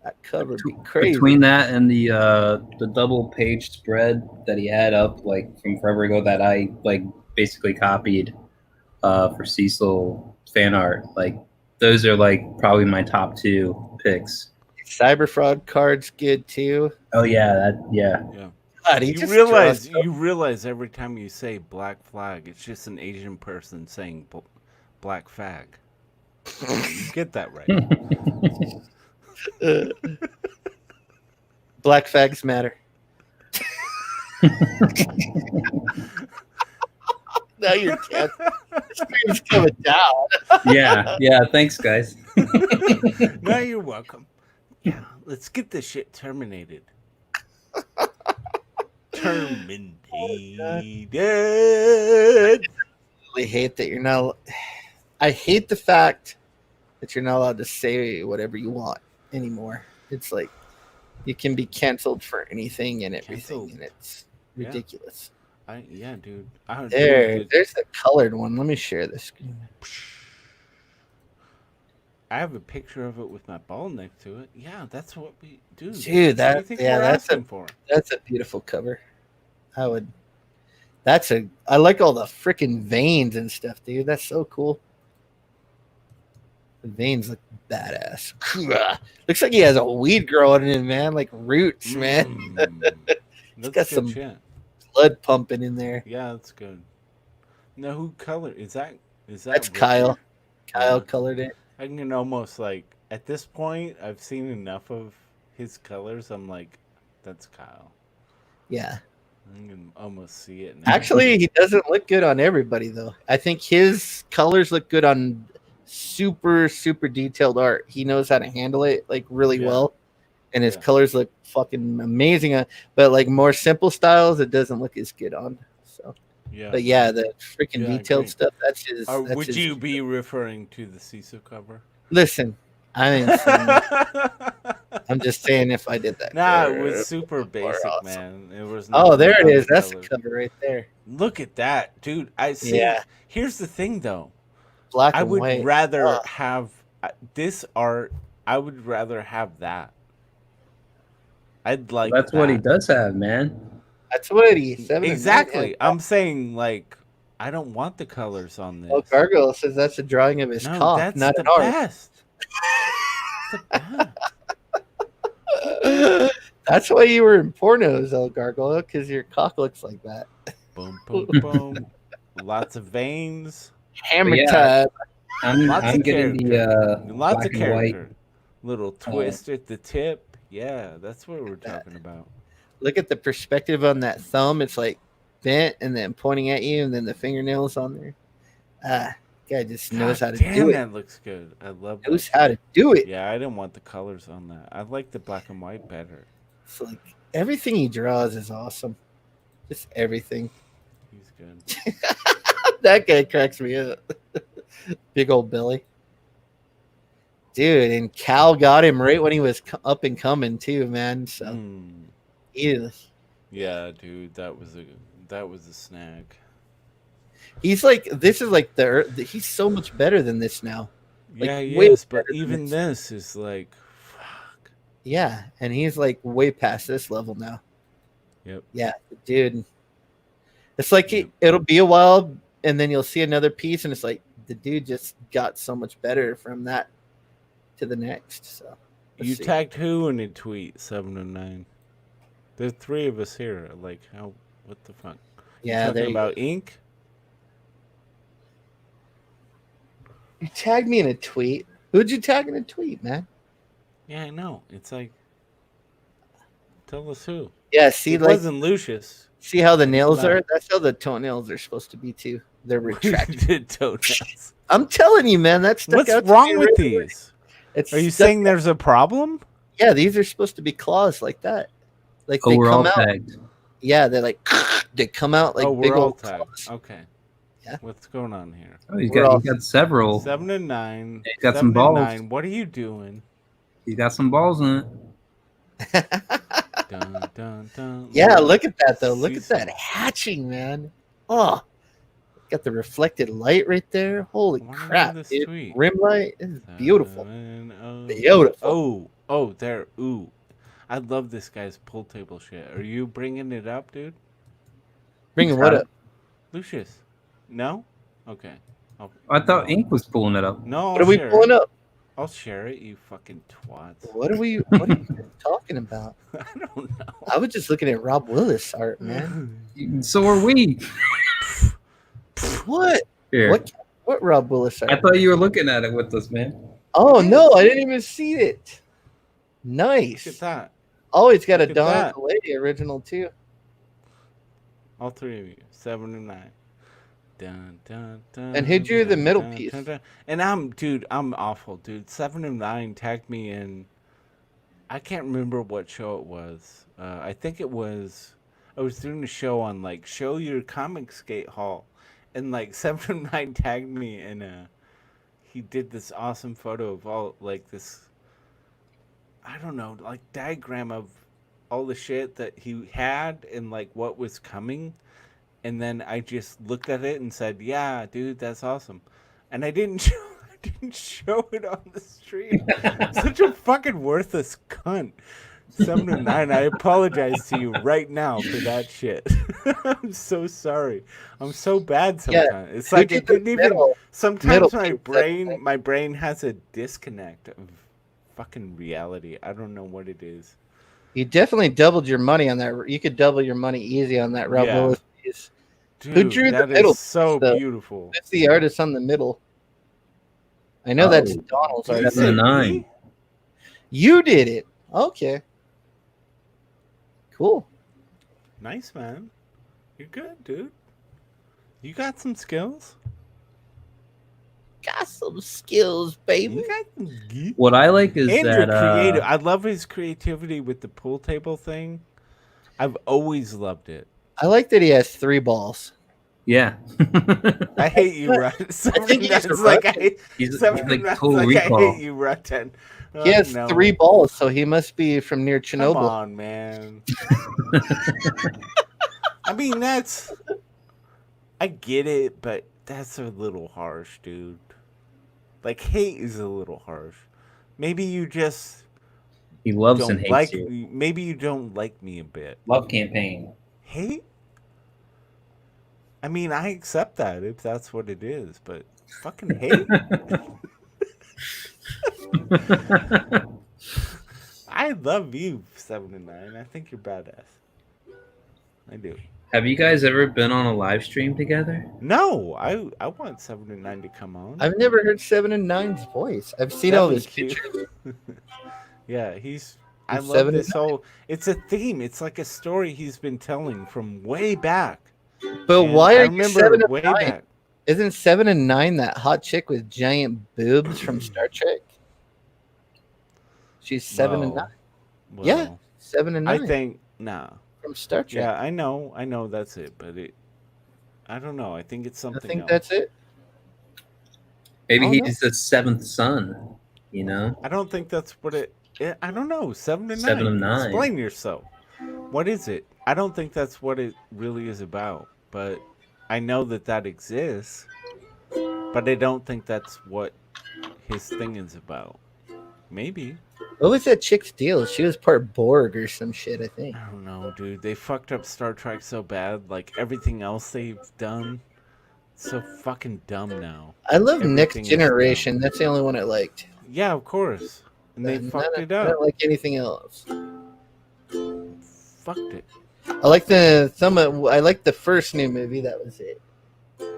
That cover would be crazy. Between that and the double page spread that he had up like from forever ago that I like basically copied for Cecil fan art, like those are like probably my top 2 picks. Cyber fraud card's good too. Oh yeah, Yeah. God, he You just realize every time you say black flag, it's just an Asian person saying black fag. You get that right. Black fags matter. Now you're dead. Stream's coming down. yeah. Thanks, guys. No, you're welcome. Yeah, let's get this shit terminated. Terminated. I hate that you're not. I hate the fact that you're not allowed to say whatever you want anymore. It's like you can be canceled for anything and everything, Canceled. and it's ridiculous. Yeah, dude. There's the colored one. Let me share this screen. I have a picture of it with my ball next to it. Yeah, that's what we do. Dude, What do you think we're that's asking for? a beautiful cover. I would. I like all the freaking veins and stuff, dude. That's so cool. The veins look badass. Looks like he has a weed growing in him, man. Like roots, man. That's got good some shit. blood pumping in there. Yeah, that's good. Now, who colored is that? Is that That's Richard? Kyle. Kyle Yeah. colored it. I can almost like at this point, I've seen enough of his colors. I'm like, that's Kyle. Yeah. I can almost see it now. Actually, he doesn't look good on everybody though. I think his colors look good on super detailed art. He knows how to handle it like really well, and his colors look fucking amazing. But like more simple styles, it doesn't look as good on. So, but yeah, the freaking detailed stuff. That's his. Would you be referring to the CISO cover? Listen, I didn't say that. I'm just saying if I did that. Nah, it was super basic, man. It was. Oh, there it is. That's the cover right there. Look at that, dude. I see. Yeah. Here's the thing, though. Black I and would white. rather have this art. I would rather have that. I'd like. That's what he does have, man. That's what he said. Exactly. I'm saying like I don't want the colors on this. Well, Gargoyle says that's a drawing of his cock, that's not the an art. best. That's the best. That's why you were in pornos, El Gargoyle, because your cock looks like that. Boom, boom, boom. Lots of veins. Hammer Yeah. time. I'm getting the lots black of and white. character. Little twist at the tip. Yeah, that's what we're talking about. Look at the perspective on that thumb. It's like bent and then pointing at you, and then the fingernails on there. Guy just knows how to do it. That looks good. I love Knows how to do it. Yeah, I didn't want the colors on that. I like the black and white better. It's like everything he draws is awesome. Just everything. He's good. That guy cracks me up. Big old Billy. Dude, and Cal got him right when he was up and coming too, man. So yeah, dude, that was a snag. He's like, this is like he's so much better than this now. Like, Yeah, he way is, but better than even this is like, fuck. Yeah, and he's like way past this level now. Yep. Yeah, dude. It's like it'll be a while, and then you'll see another piece, and it's like the dude just got so much better from that to the next. So You tagged who in a tweet? 709. There's three of us here. Like, how? What the fuck? Yeah, you talking about ink. You tagged me in a tweet. Who'd you tag in a tweet, man? Yeah, I know. It's like, tell us who. Yeah, see, it like, wasn't Lucius. See how the nails are? That's how the toenails are supposed to be too. They're retracted. Toenails. I'm telling you, man. That's what's wrong with these? Are you saying there's a problem? Yeah, these are supposed to be claws like that. Like they come all out. tagged. Yeah, they're like they come out like big old tagged. claws. Okay. Yeah. What's going on here? Oh, you got several. 7 and 9. You got some balls. 9. What are you doing? You got some balls in it. Dun, dun, dun. Yeah, look at that though. Look at that hatching, man. Oh, got the reflected light right there. Holy crap, dude. Rim light is beautiful. Beautiful. Oh, there. Ooh. I love this guy's pool table shit. Are you bringing it up, dude? Bringing what up? Lucius. No? Okay. I thought Ink was pulling it up. No. What are we pulling up? I'll share it, you fucking twats. What are you talking about? I don't know. I was just looking at Rob Willis art, man. So are we. What? Here. What Rob Willis art? I thought you were looking at it with us, man. Oh no, I didn't even see it. Nice. Look at that. Oh, it's got Look a at Dawn that. of the Lady original too. All three of you. 7 and 9. Dun, dun, dun, And who drew the middle dun, piece? dun, dun. And I'm awful, dude. 7 and 9 tagged me in. I can't remember what show it was. I think it was. I was doing a show on like Show Your Comic Skate Hall, and like 7 and 9 tagged me, and he did this awesome photo of all like this. I don't know, like diagram of all the shit that he had and like what was coming. And then I just looked at it and said, "Yeah, dude, that's awesome." And I didn't show it on the stream. Such a fucking worthless cunt. 7 and 9, I apologize to you right now for that shit. I'm so sorry. I'm so bad sometimes. It's like it didn't even. Sometimes my brain has a disconnect of fucking reality. I don't know what it is. You definitely doubled your money on that. You could double your money easy on that Rob Willis piece. Dude, who drew that the middle? Is so beautiful. That's the artist on the middle. I know that's Donald's art. 7 and 9. You did it. Okay. Cool. Nice, man. You're good, dude. You got some skills. Got some skills, baby. What I like is and that you're creative. I love his creativity with the pool table thing. I've always loved it. I like that he has 3 balls. Yeah. I hate you, Rut. I think he's like Total Recall. I hate you, Rutten. He has 3 balls, so he must be from near Chernobyl. Come on, man. I mean, I get it, but that's a little harsh, dude. Like, hate is a little harsh. Maybe you just... He loves and hates you. Maybe you don't like me a bit. Love campaign. Hate? I mean, I accept that if that's what it is, but fucking hate? I love you, 7 and 9. I think you're badass. I do. Have you guys ever been on a live stream together? No, I want 7 and 9 to come on. I've never heard 7 and 9's voice. I've seen all his pictures. Yeah, I love this whole... It's a theme. It's like a story he's been telling from way back. But and why I are you 7 and 9? Back. Isn't 7 and 9 that hot chick with giant boobs from Star Trek? She's 7 and 9. Well, yeah, 7 and 9. I think from Star Trek. Yeah, I know that's it, but I don't know. I think it's something. I think else. that's it. Maybe he's the 7th son. You know. I don't think that's what it. I don't know. 7 and 9. 7 and 9. Explain yourself. What is it? I don't think that's what it really is about. But I know that exists. But I don't think that's what his thing is about. Maybe. What was that chick's deal? She was part Borg or some shit, I think. I don't know, dude. They fucked up Star Trek so bad. Like, everything else they've done, it's so fucking dumb now. I love Next Generation. That's the only one I liked. Yeah, of course. And they fucked it up. I don't like anything else. Fucked it. I like the first new movie. That was it.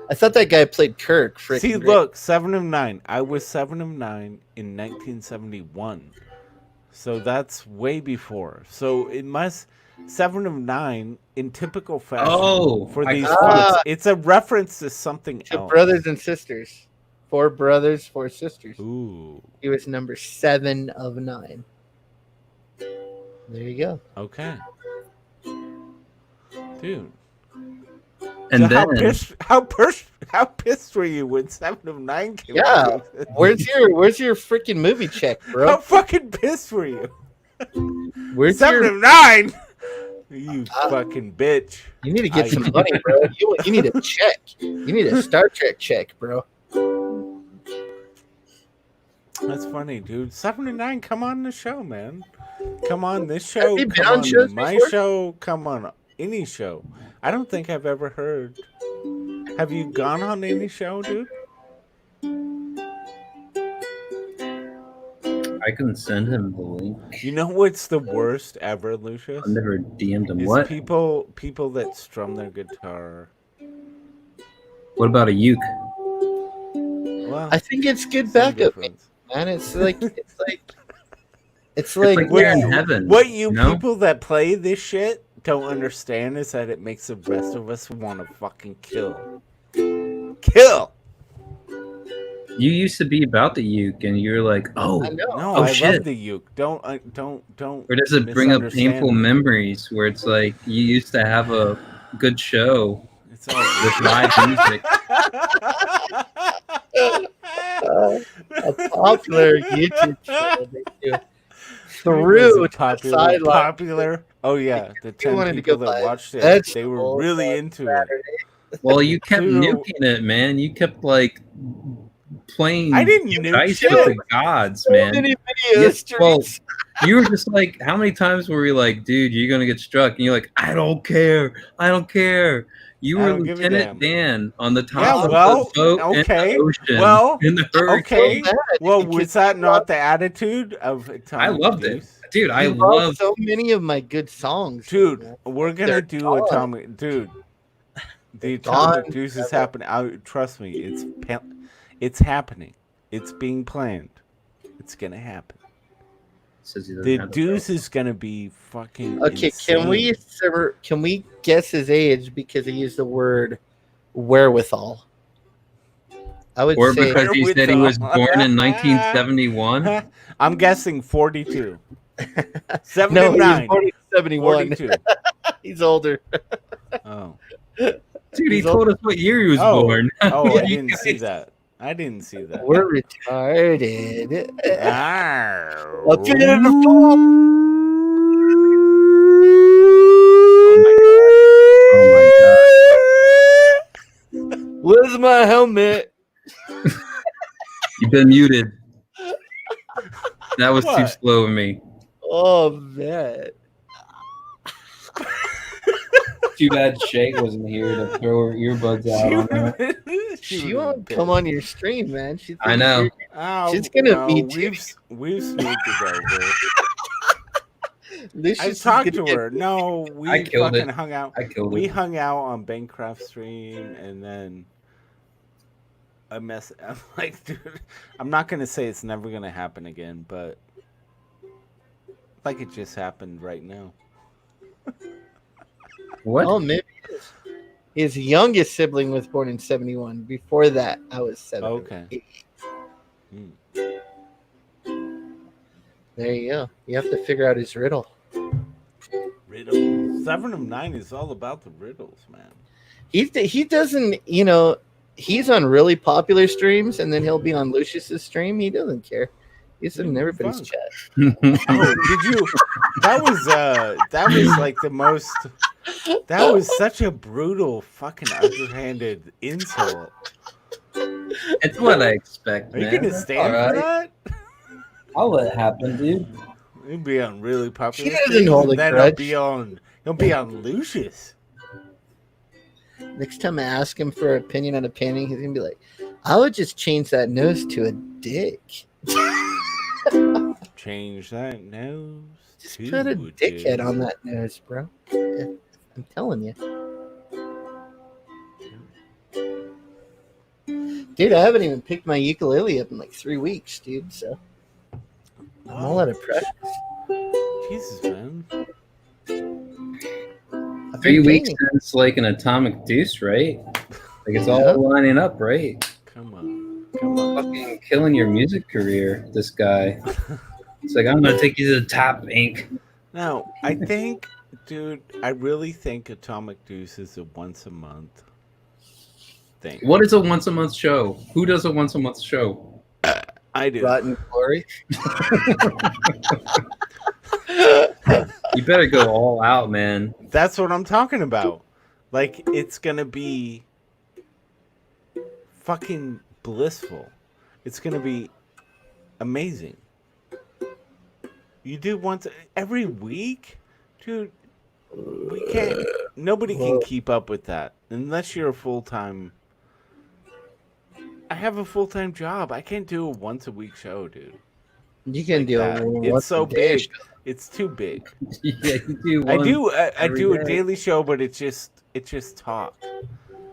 I thought that guy played Kirk. See, look, 7 of 9. I was 7 of 9 in 1971. So that's way before. So it must 7 of 9 in typical fashion for these folks. It's a reference to something else. Brothers and sisters. 4 brothers, 4 sisters. Ooh. He was number 7 of 9. There you go. Okay. Dude. And so then how pissed were you when 7 of 9 came out? Where's your freaking movie check, bro? How fucking pissed were you? Where's 7 of 9? You fucking bitch. You need to get some money, bro. You need a check. You need a Star Trek check, bro. That's funny, dude. 7 and 9, come on the show, man. Come on this show. Have you come been on on shows my before? show. Come on any show. I don't think I've ever heard. Have you gone on any show, dude? I can send him the link. You know what's the worst ever, Lucius? I've never DM'd him. Is What? People that strum their guitar. What about a uke? Well, I think it's good backup, man. It's like we're in heaven. What you know? people that play this shit don't understand is that it makes the rest of us want to fucking kill. Kill! You used to be about the uke, and you're like, oh, I know. No, oh I shit. love the uke. Don't. Or does it bring up painful memories where it's like you used to have a good show It's all with live music? a popular YouTube channel. Through popular. Oh yeah, the 10 people that watched it, they were really into it. Well, you kept nuking it, man. You kept like playing I didn't nuke dice shit. with the gods, man. Many video Yes, well, streams. You were just like, how many times were we like, dude, you're gonna get struck, and you're like, I don't care, I don't care. You I were don't give a Lieutenant damn. Dan on the top Yeah, of well, the boat okay, in the ocean, well, in the hurricane. okay. bad Well, because was that not the attitude of Atomic I loved it, Deuce? dude. I You lost loved. so many of my good songs, Dude, man. we're gonna They're do gone. Atomic. Dude, the gone Atomic Deuce is happening. Trust me, it's happening. It's being planned. It's gonna happen. Says he doesn't The have the Deuce is gonna be fucking. Okay, insane. can we guess his age because he used the word wherewithal? I would Or say because he said he was born in 1971. I'm guessing 42. no, he was 79. born in 71. 42. He's older. Oh. Dude, he He's told us what year he was born. Oh, I You didn't see guys- that. I didn't see that. We're retarded. Arr. Up to the fall. Oh my god. Where's my helmet? You've been muted. That was too What? slow of me. Oh man. Too bad Shay wasn't here to throw her earbuds out on her. She won't come on your stream, man. She I know. She's gonna beat you. We've smoothed it over. Lucius I is talked gonna to her. No, we I killed fucking it. hung out. I killed We it. hung out on Bancraft stream, and then I'm like, dude, I'm not gonna say it's never gonna happen again, but like it just happened right now. What? Oh, maybe his youngest sibling was born in 71. Before that, I was 7. Okay. There you go. You have to figure out his riddle. Riddles. 7 of 9 is all about the riddles, man. He doesn't, you know, he's on really popular streams, and then he'll be on Lucius's stream. He doesn't care. He's in everybody's Fuck. chat. Oh, did you? That was like the most. That was such a brutal, fucking underhanded insult. It's what I expect, Are you man. gonna stand All for right. that? I'll let it happen, dude. He'll be on really popular. He doesn't things, hold and a then grudge. He'll be on Lucius. Next time I ask him for an opinion on a painting, he's gonna be like, "I would just change that nose to a dick. Change that nose. Just to put a dickhead dick. on that nose, bro." Yeah, I'm telling you, dude. I haven't even picked my ukulele up in like 3 weeks, dude. So I'm all out of practice. Jesus, man. I've 3 been weeks painting. since like an atomic deuce, right? Like it's Yeah. all lining up, right? Come on. Come on. Fucking killing your music career, this guy. It's like, I'm gonna take you to the top, Ink. Now, I think, dude, I really think Atomic Deuce is a once a month thing. What is a once a month show? Who does a once a month show? I do. Rotten Glory. You better go all out, man. That's what I'm talking about. Like, it's gonna be fucking blissful. It's gonna be amazing. You do once every week? Dude, we can't. Nobody can keep up with that. Unless you're a full-time. I have a full-time job. I can't do a once-a-week show, dude. You can Like do that. it. It's so big. It's too big. Yeah, you do. I one do I every do a day. daily show, but it's just talk.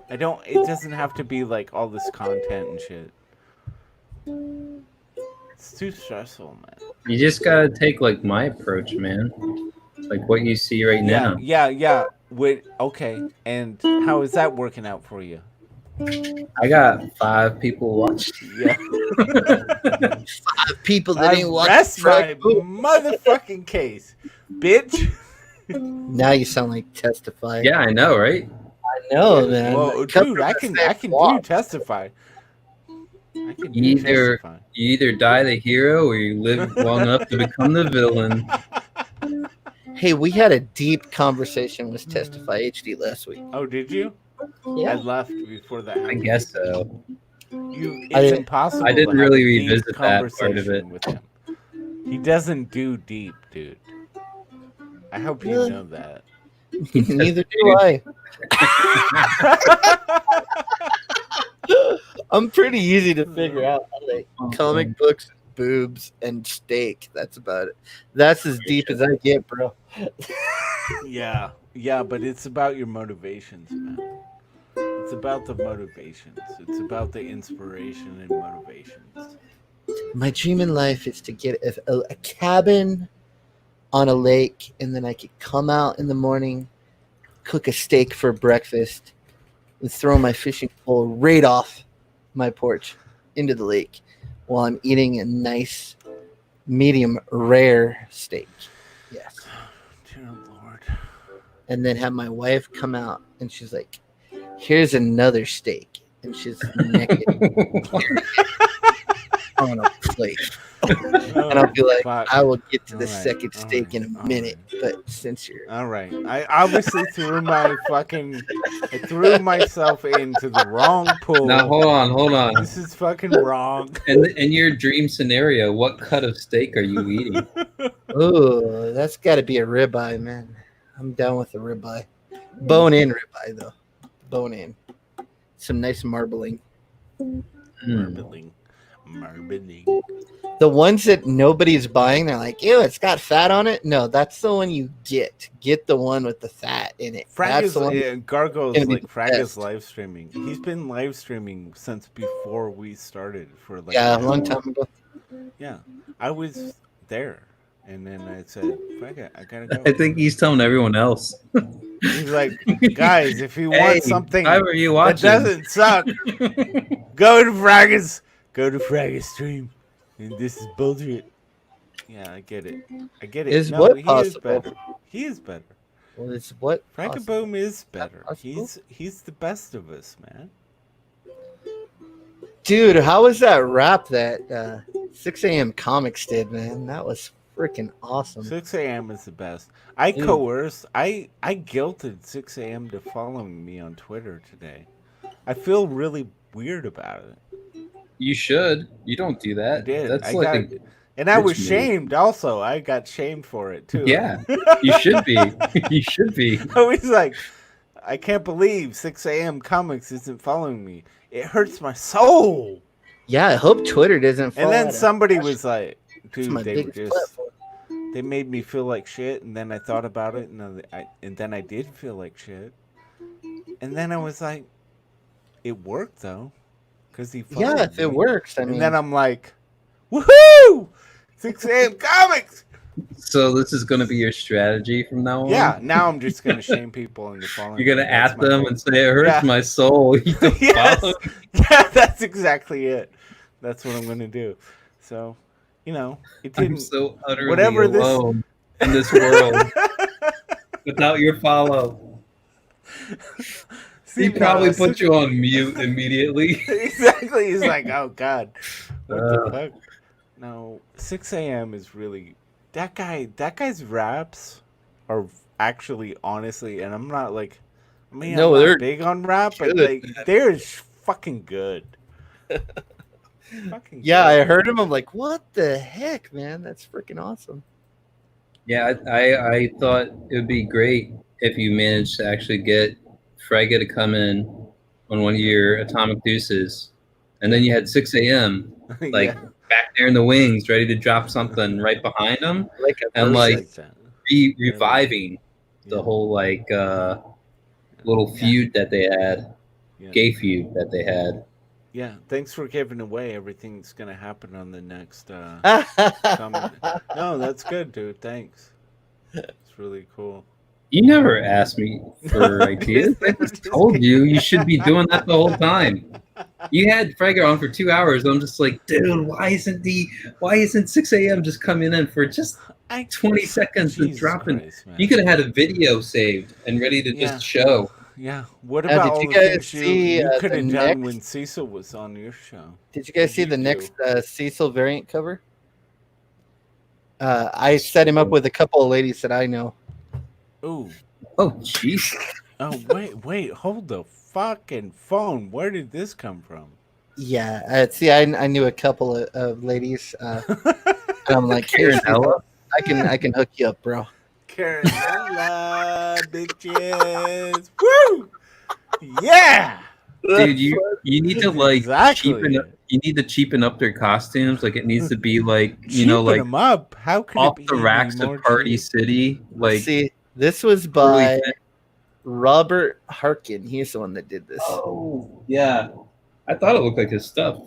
It doesn't have to be like all this content and shit. It's too stressful, man. You just gotta take like my approach, man. Like what you see right now. Yeah. Okay. And how is that working out for you? I got 5 people watching. Yeah. People that ain't watching. Rest my motherfucking case, bitch. Now you sound like Testify. Yeah, I know, right? I know, man. Well, Come dude, from I the can same do block. Testify. I can do Either- Testify. You either die the hero or you live long enough to become the villain. Hey, we had a deep conversation with Testify HD last week. Oh, did you? I Yeah. left before that. I happened. guess so. It's I didn't- impossible. I didn't to have really a deep revisit that part of conversation it. with him. He doesn't do deep, dude. I hope you Really? know that. Neither do I. I'm pretty easy to figure out. I like comic books, boobs, and steak. That's about it. That's as deep as I get, bro. Yeah, but it's about your motivations, man. It's about the motivations. It's about the inspiration and motivations. My dream in life is to get a cabin on a lake, and then I could come out in the morning, cook a steak for breakfast, and throw my fishing pole right off my porch into the lake while I'm eating a nice medium rare steak. Yes. Dear Lord. And then have my wife come out and she's like, here's another steak. And she's naked on a plate. And I'll be like, fuck. I will get to the All right, second all steak right, in a all minute. But since you're All right. I obviously threw myself into the wrong pool. Now hold on. This is fucking wrong. And in your dream scenario, what cut of steak are you eating? oh, that's got to be a ribeye, man. I'm down with the ribeye. Bone in ribeye, though. Bone in. Some nice marbling. Marbling. The ones that nobody's buying, they're like, ew, it's got fat on it. No, that's the one you get. Get the one with the fat in it. That's the one. Gargo's gonna be like the Frag is best. live streaming. He's been live streaming since before we started for like Yeah, a an long hour. time ago. Yeah, I was there, and then I said, "Frag, I gotta go." I think he's telling everyone else. He's like, "Guys, if you Hey, want something why were you that watching? doesn't suck, go to Frag's. Go to Frag's stream. And this is bullshit." Yeah, I get it. Is No, what he is possible? better. He is better. Well, it's what? possible. Frankenboom is better. possible? He's the best of us, man. Dude, how was that rap that 6 a.m. Comics did, man? That was freaking awesome. 6 a.m. is the best. I Dude. coerced, I guilted 6 a.m. to following me on Twitter today. I feel really weird about it. You should. You don't do that. I did. That's I like got, and I was bitch move. shamed also. I got shamed for it too. Yeah, you should be. You should be. I was like, I can't believe 6 a.m. Comics isn't following me. It hurts my soul. Yeah, I hope Twitter doesn't fall And then out of somebody fashion. was like, It's dude, my they were biggest just, platform. they made me feel like shit. And then I thought about it, and then I did feel like shit. And then I was like, it worked though, because he followed Yeah, if me. it works. I mean, And then I'm like, woohoo! 6 a.m. Comics! So this is going to be your strategy from now on? Yeah, now I'm just going to shame people into following You're going me. to That's at my them goal. and say, it hurts Yeah. my soul. You don't Yes. follow. Yeah, that's exactly it. That's what I'm going to do. So, you know, it I'm didn't. so utterly whatever this- alone in this world without your follow. See, He probably no, put you on mute immediately. Exactly. He's like, oh, God. What the Uh. fuck? No, 6 a.m. is really. That guy's raps are actually, honestly, and I'm not like. I mean, No, I'm they're not big on rap, but good. they're fucking good. Fucking yeah, good. I heard him. I'm like, what the heck, man? That's freaking awesome. Yeah, I thought it would be great if you managed to actually get Frega to come in on one of your Atomic Deuces, and then you had 6 a.m. like Yeah. back there in the wings, ready to drop something right behind them, Like a and person. like that. reviving the Yeah. whole like little feud that they had, Yeah. gay feud that they had. Yeah, thanks for giving away everything that's gonna happen on the next comment. No, that's good, dude. Thanks. It's really cool. You never asked me for ideas. I just told you should be doing that the whole time. You had Frega on for 2 hours. I'm just like, dude, why isn't 6 a.m. just coming in for just 20 seconds and Jesus dropping? Christ, man. You could have had a video saved and ready to Yeah. just show. Yeah. What Now, about did all you the guys things see, you the could have done next- when Cecil was on your show? Did you guys What'd see you the do? next Cecil variant cover? I set him up with a couple of ladies that I know. Ooh. Oh, jeez. Oh, wait. Hold the fucking phone. Where did this come from? Yeah, see, I knew a couple of ladies. And I'm like, hey, Karen Ella? I can hook you up, bro. Caramella, bitches. Woo! Yeah. Dude, you need to like cheapen Exactly. up. You need to cheapen up their costumes. Like it needs to be like Cheapen like them up. How could off it be the any racks more of Party cheap? City. Like See, this was really by thin. Robert Harkin. He's the one that did this. Oh yeah, I thought it looked like his stuff.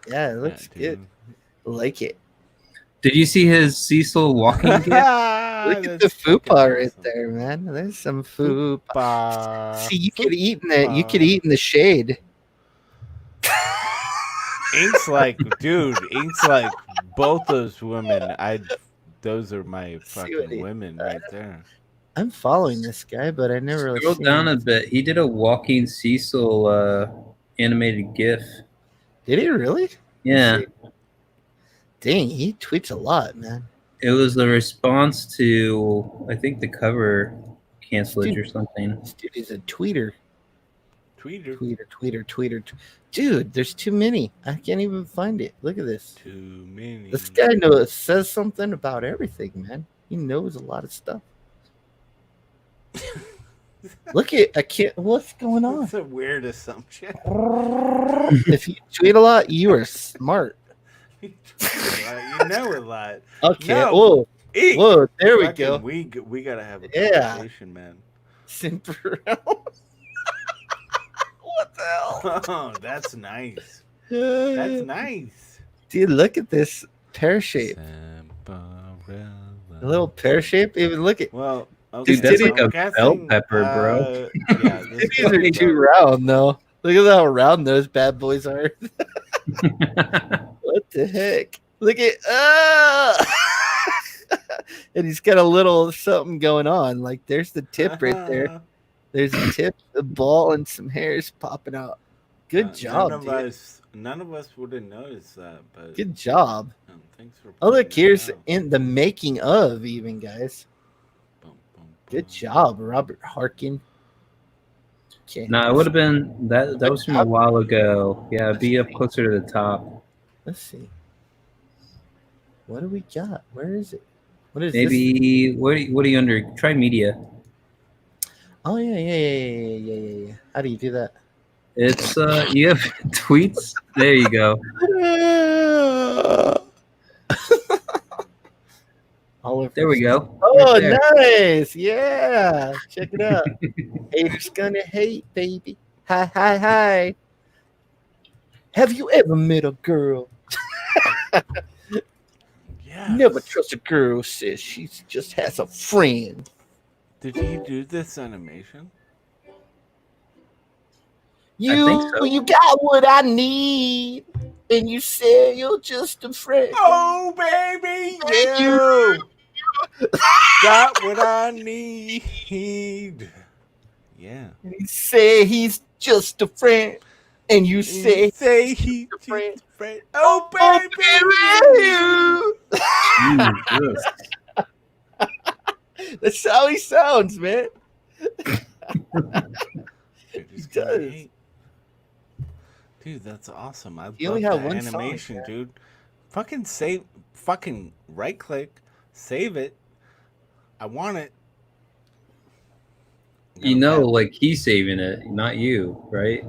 Yeah, it looks Yeah, good. Like it. Did you see his Cecil walking gift? Look at the fupa right there, man. There's some fupa. See, you could eat in the Fupa. shade. Ink's like, dude, Ink's like both those women. Those are my See what fucking women right there. I'm following this guy, but I never really Scroll seen down him. a bit. He did a walking Cecil animated GIF. Did he really? Yeah, Let's see. Dang, he tweets a lot, man. it was the response to I think the cover cancelage Dude. or something. This dude is a tweeter. Tweeter. Tweeter. Dude, there's too many. I can't even find it. Look at this. Too many. This guy says something about everything, man. He knows a lot of stuff. Look at what's going on? That's a weird assumption. If you tweet a lot, you are smart. You know a lot. Okay. No. Ink. Whoa, there we Fucking, go. We gotta have a Yeah. conversation, man. Simperel. What the hell? Oh, that's nice. That's nice. Dude, look at this pear shape. Samparella. A little pear shape. Even look at Well, okay, Dude, that's so like I'm a guessing, bell pepper, bro. Yeah, this these are too round though. Look at how round those bad boys are. What the heck? Look at and he's got a little something going on. Like there's the tip right there. There's a tip, a ball, and some hairs popping out. Good job, dude. None of us would have noticed that, but Good job. Thanks for. Oh, look, pointing it here's out. in the making of, even guys. Boom, boom, Good boom. job, Robert Harkin. Okay. No, it would have been that was from a while ago. Yeah, be up closer to the top. Let's see. What do we got? Where is it? What is this? Maybe what are you under? Try media. Oh yeah. How do you do that? It's you have tweets. There you go. Oliver. There we go. Oh, Right there. nice. Yeah. Check it out. Haters gonna hate, baby. Hi. Have you ever met a girl? Yes. Never trust a girl says she just has a friend. Did he do this animation? think so. You got what I need, and you say you're just a friend. Oh, baby, you got what I need. Yeah. And you say he's just a friend, and you say he's a friend. just a friend. Oh, baby. Jesus. That's how he sounds, man. He does. Dude, that's awesome. I He love only had that one song, animation, yeah. dude. Fucking save, fucking right click, save it. I want it. You know, like he's saving it, not you, right?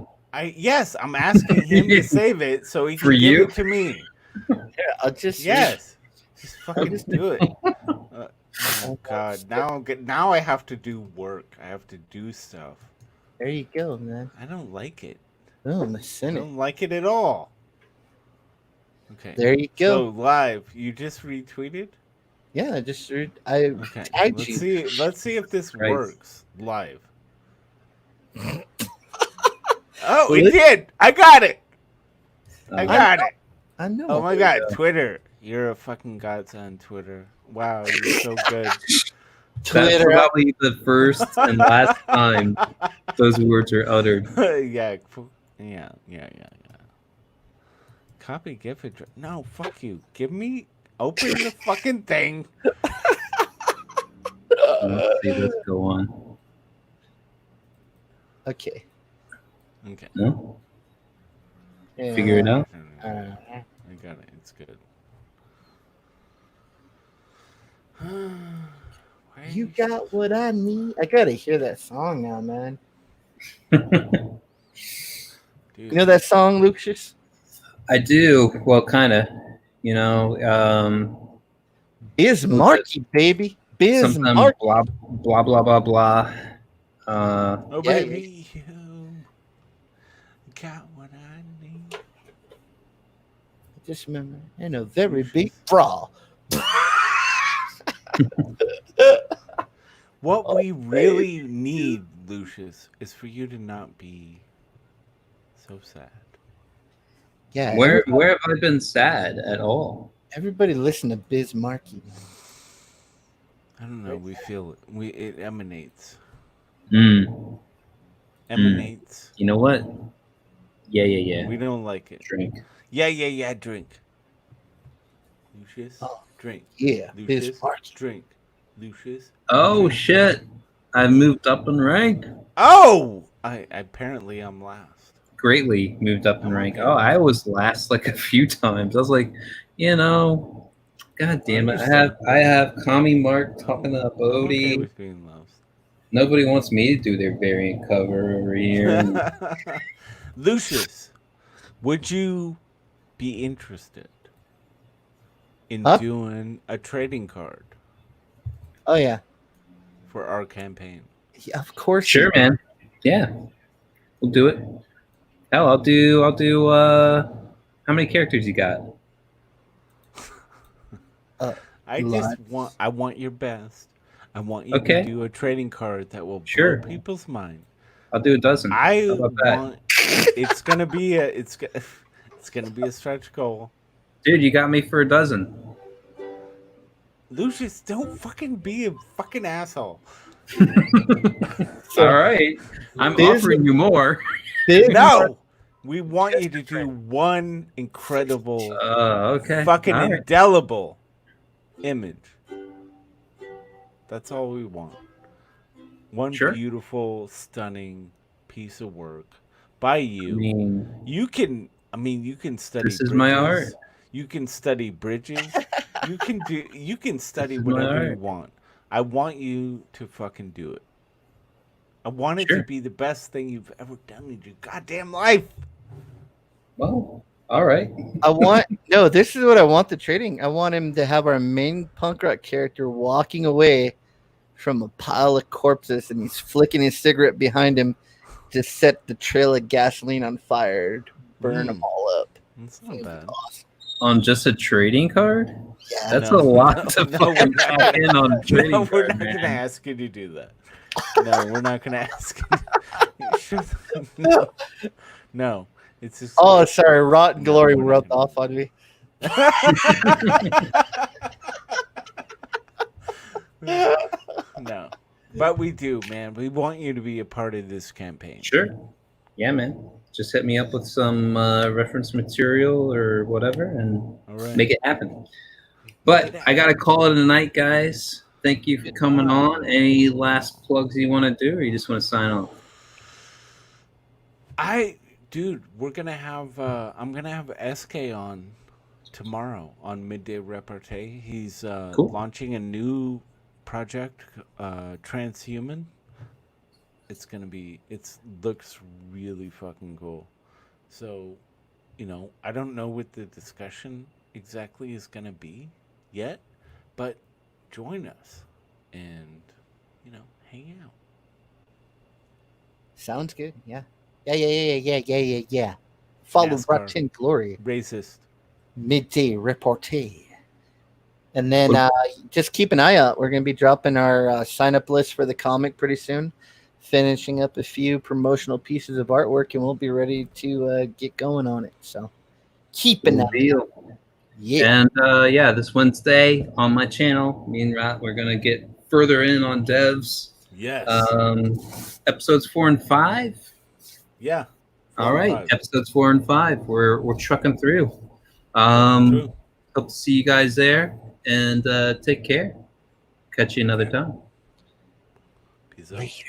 Yes, I'm asking him to save it so he can For give you? it to me. Yeah, I'll just Yes, just fucking do it. Oh God, now I have to do work. I have to do stuff. There you go, man. I don't like it. Oh, my I Senate. don't like it at all. Okay. There you go. So live, you just retweeted. Yeah, I just I Okay. tagged you. Let's see if this Right. works live. Oh, it Really? did! I got it! I got it! I know. Oh my God, Twitter! You're a fucking godsend, Twitter. Wow, you're so good. That's Twitter. probably the first and last time those words are uttered. yeah. Copy GIF address. No, fuck you. Open the fucking thing. Let's see this go on. Okay. Okay. No? Yeah. Figure it out. I got it. It's good. You got what I need. I gotta hear that song now, man. Dude. You know that song, Lucius? I do. Well, kind of. You know, Biz Markie, baby. Biz something Markie. blah blah blah blah blah. Oh, Yeah, baby, you got what I need. Just remember, in a very big brawl. What we really need, Lucius, is for you to not be so sad. Yeah. Where have I been sad at all? Everybody listen to Biz Markie. I don't know. We feel it. It emanates. Emanates. You know what? Yeah. We don't like it. Drink. Yeah. Drink. Lucius, Oh, drink. Yeah, Biz Lucius, Markie. drink. Lucius. Oh drink. shit! I moved up in rank. Oh, I apparently I'm last. Greatly moved up in I'm rank. okay Oh, with I that. was last like a few times. I was like, God damn it! Understand. I have Kami Mark talking to I'm okay Bodhi. with being last. Nobody wants me to do their variant cover over here. Lucius, would you be interested in Huh? doing a trading card Oh yeah. for our campaign? Yeah, of course. Sure, man. Yeah, we'll do it. Hell, I'll do. How many characters you got? I want your best. I want you Okay. to do a trading card that will Sure. blow people's mind. I'll do a dozen. I How about that? want. It's gonna be a stretch goal. Dude, you got me for a dozen. Lucius, don't fucking be a fucking asshole. All right, I'm Biz- offering you more. Biz No, we want you to do one incredible, Okay. fucking All right. indelible image. That's all we want. One Sure. beautiful, stunning piece of work by you. I mean, You can study. This is my bridges. art. You can study bridges. You can study This is my whatever you art. want. I want you to fucking do it. I want it to Sure. be the best thing you've ever done in your goddamn life. well, all right. This is what I want the trading. I want him to have our main punk rock character walking away from a pile of corpses and he's flicking his cigarette behind him to set the trail of gasoline on fire to burn them all up. That's not bad. On just a trading card? Yeah. That's No. a lot to No, fucking we're not. talk in on a trading No, we're card, not gonna man. ask you to do that. No, we're not gonna ask. No, no, it's just. Oh, sorry. Rotten No, Glory we're not rubbed gonna- off on me. No, but we do, man. We want you to be a part of this campaign. Sure. Yeah, man. Just hit me up with some reference material or whatever and All right. make it happen. But I got to call it a night, guys. Thank you for coming on. Any last plugs you want to do, or you just want to sign off? Dude, we're gonna have. I'm gonna have SK on tomorrow on Midday Repartee. He's Cool. launching a new project, Transhuman. It's gonna be. It looks really fucking cool. So, I don't know what the discussion exactly is gonna be yet, but join us and hang out. Sounds good. Yeah. Yeah. Follow NASCAR. Rotten Glory. Racist. Midday Repartee. And then just keep an eye out. We're going to be dropping our sign up list for the comic pretty soon. Finishing up a few promotional pieces of artwork, and we'll be ready to get going on it. So keep an eye out. Deal. Yeah. And this Wednesday on my channel, me and Rat, we're gonna get further in on devs. Yes. Episodes 4 and 5. Yeah. All right, 5. episodes 4 and 5. We're trucking through. True. Hope to see you guys there, and take care. Catch you another time. Peace out. Later.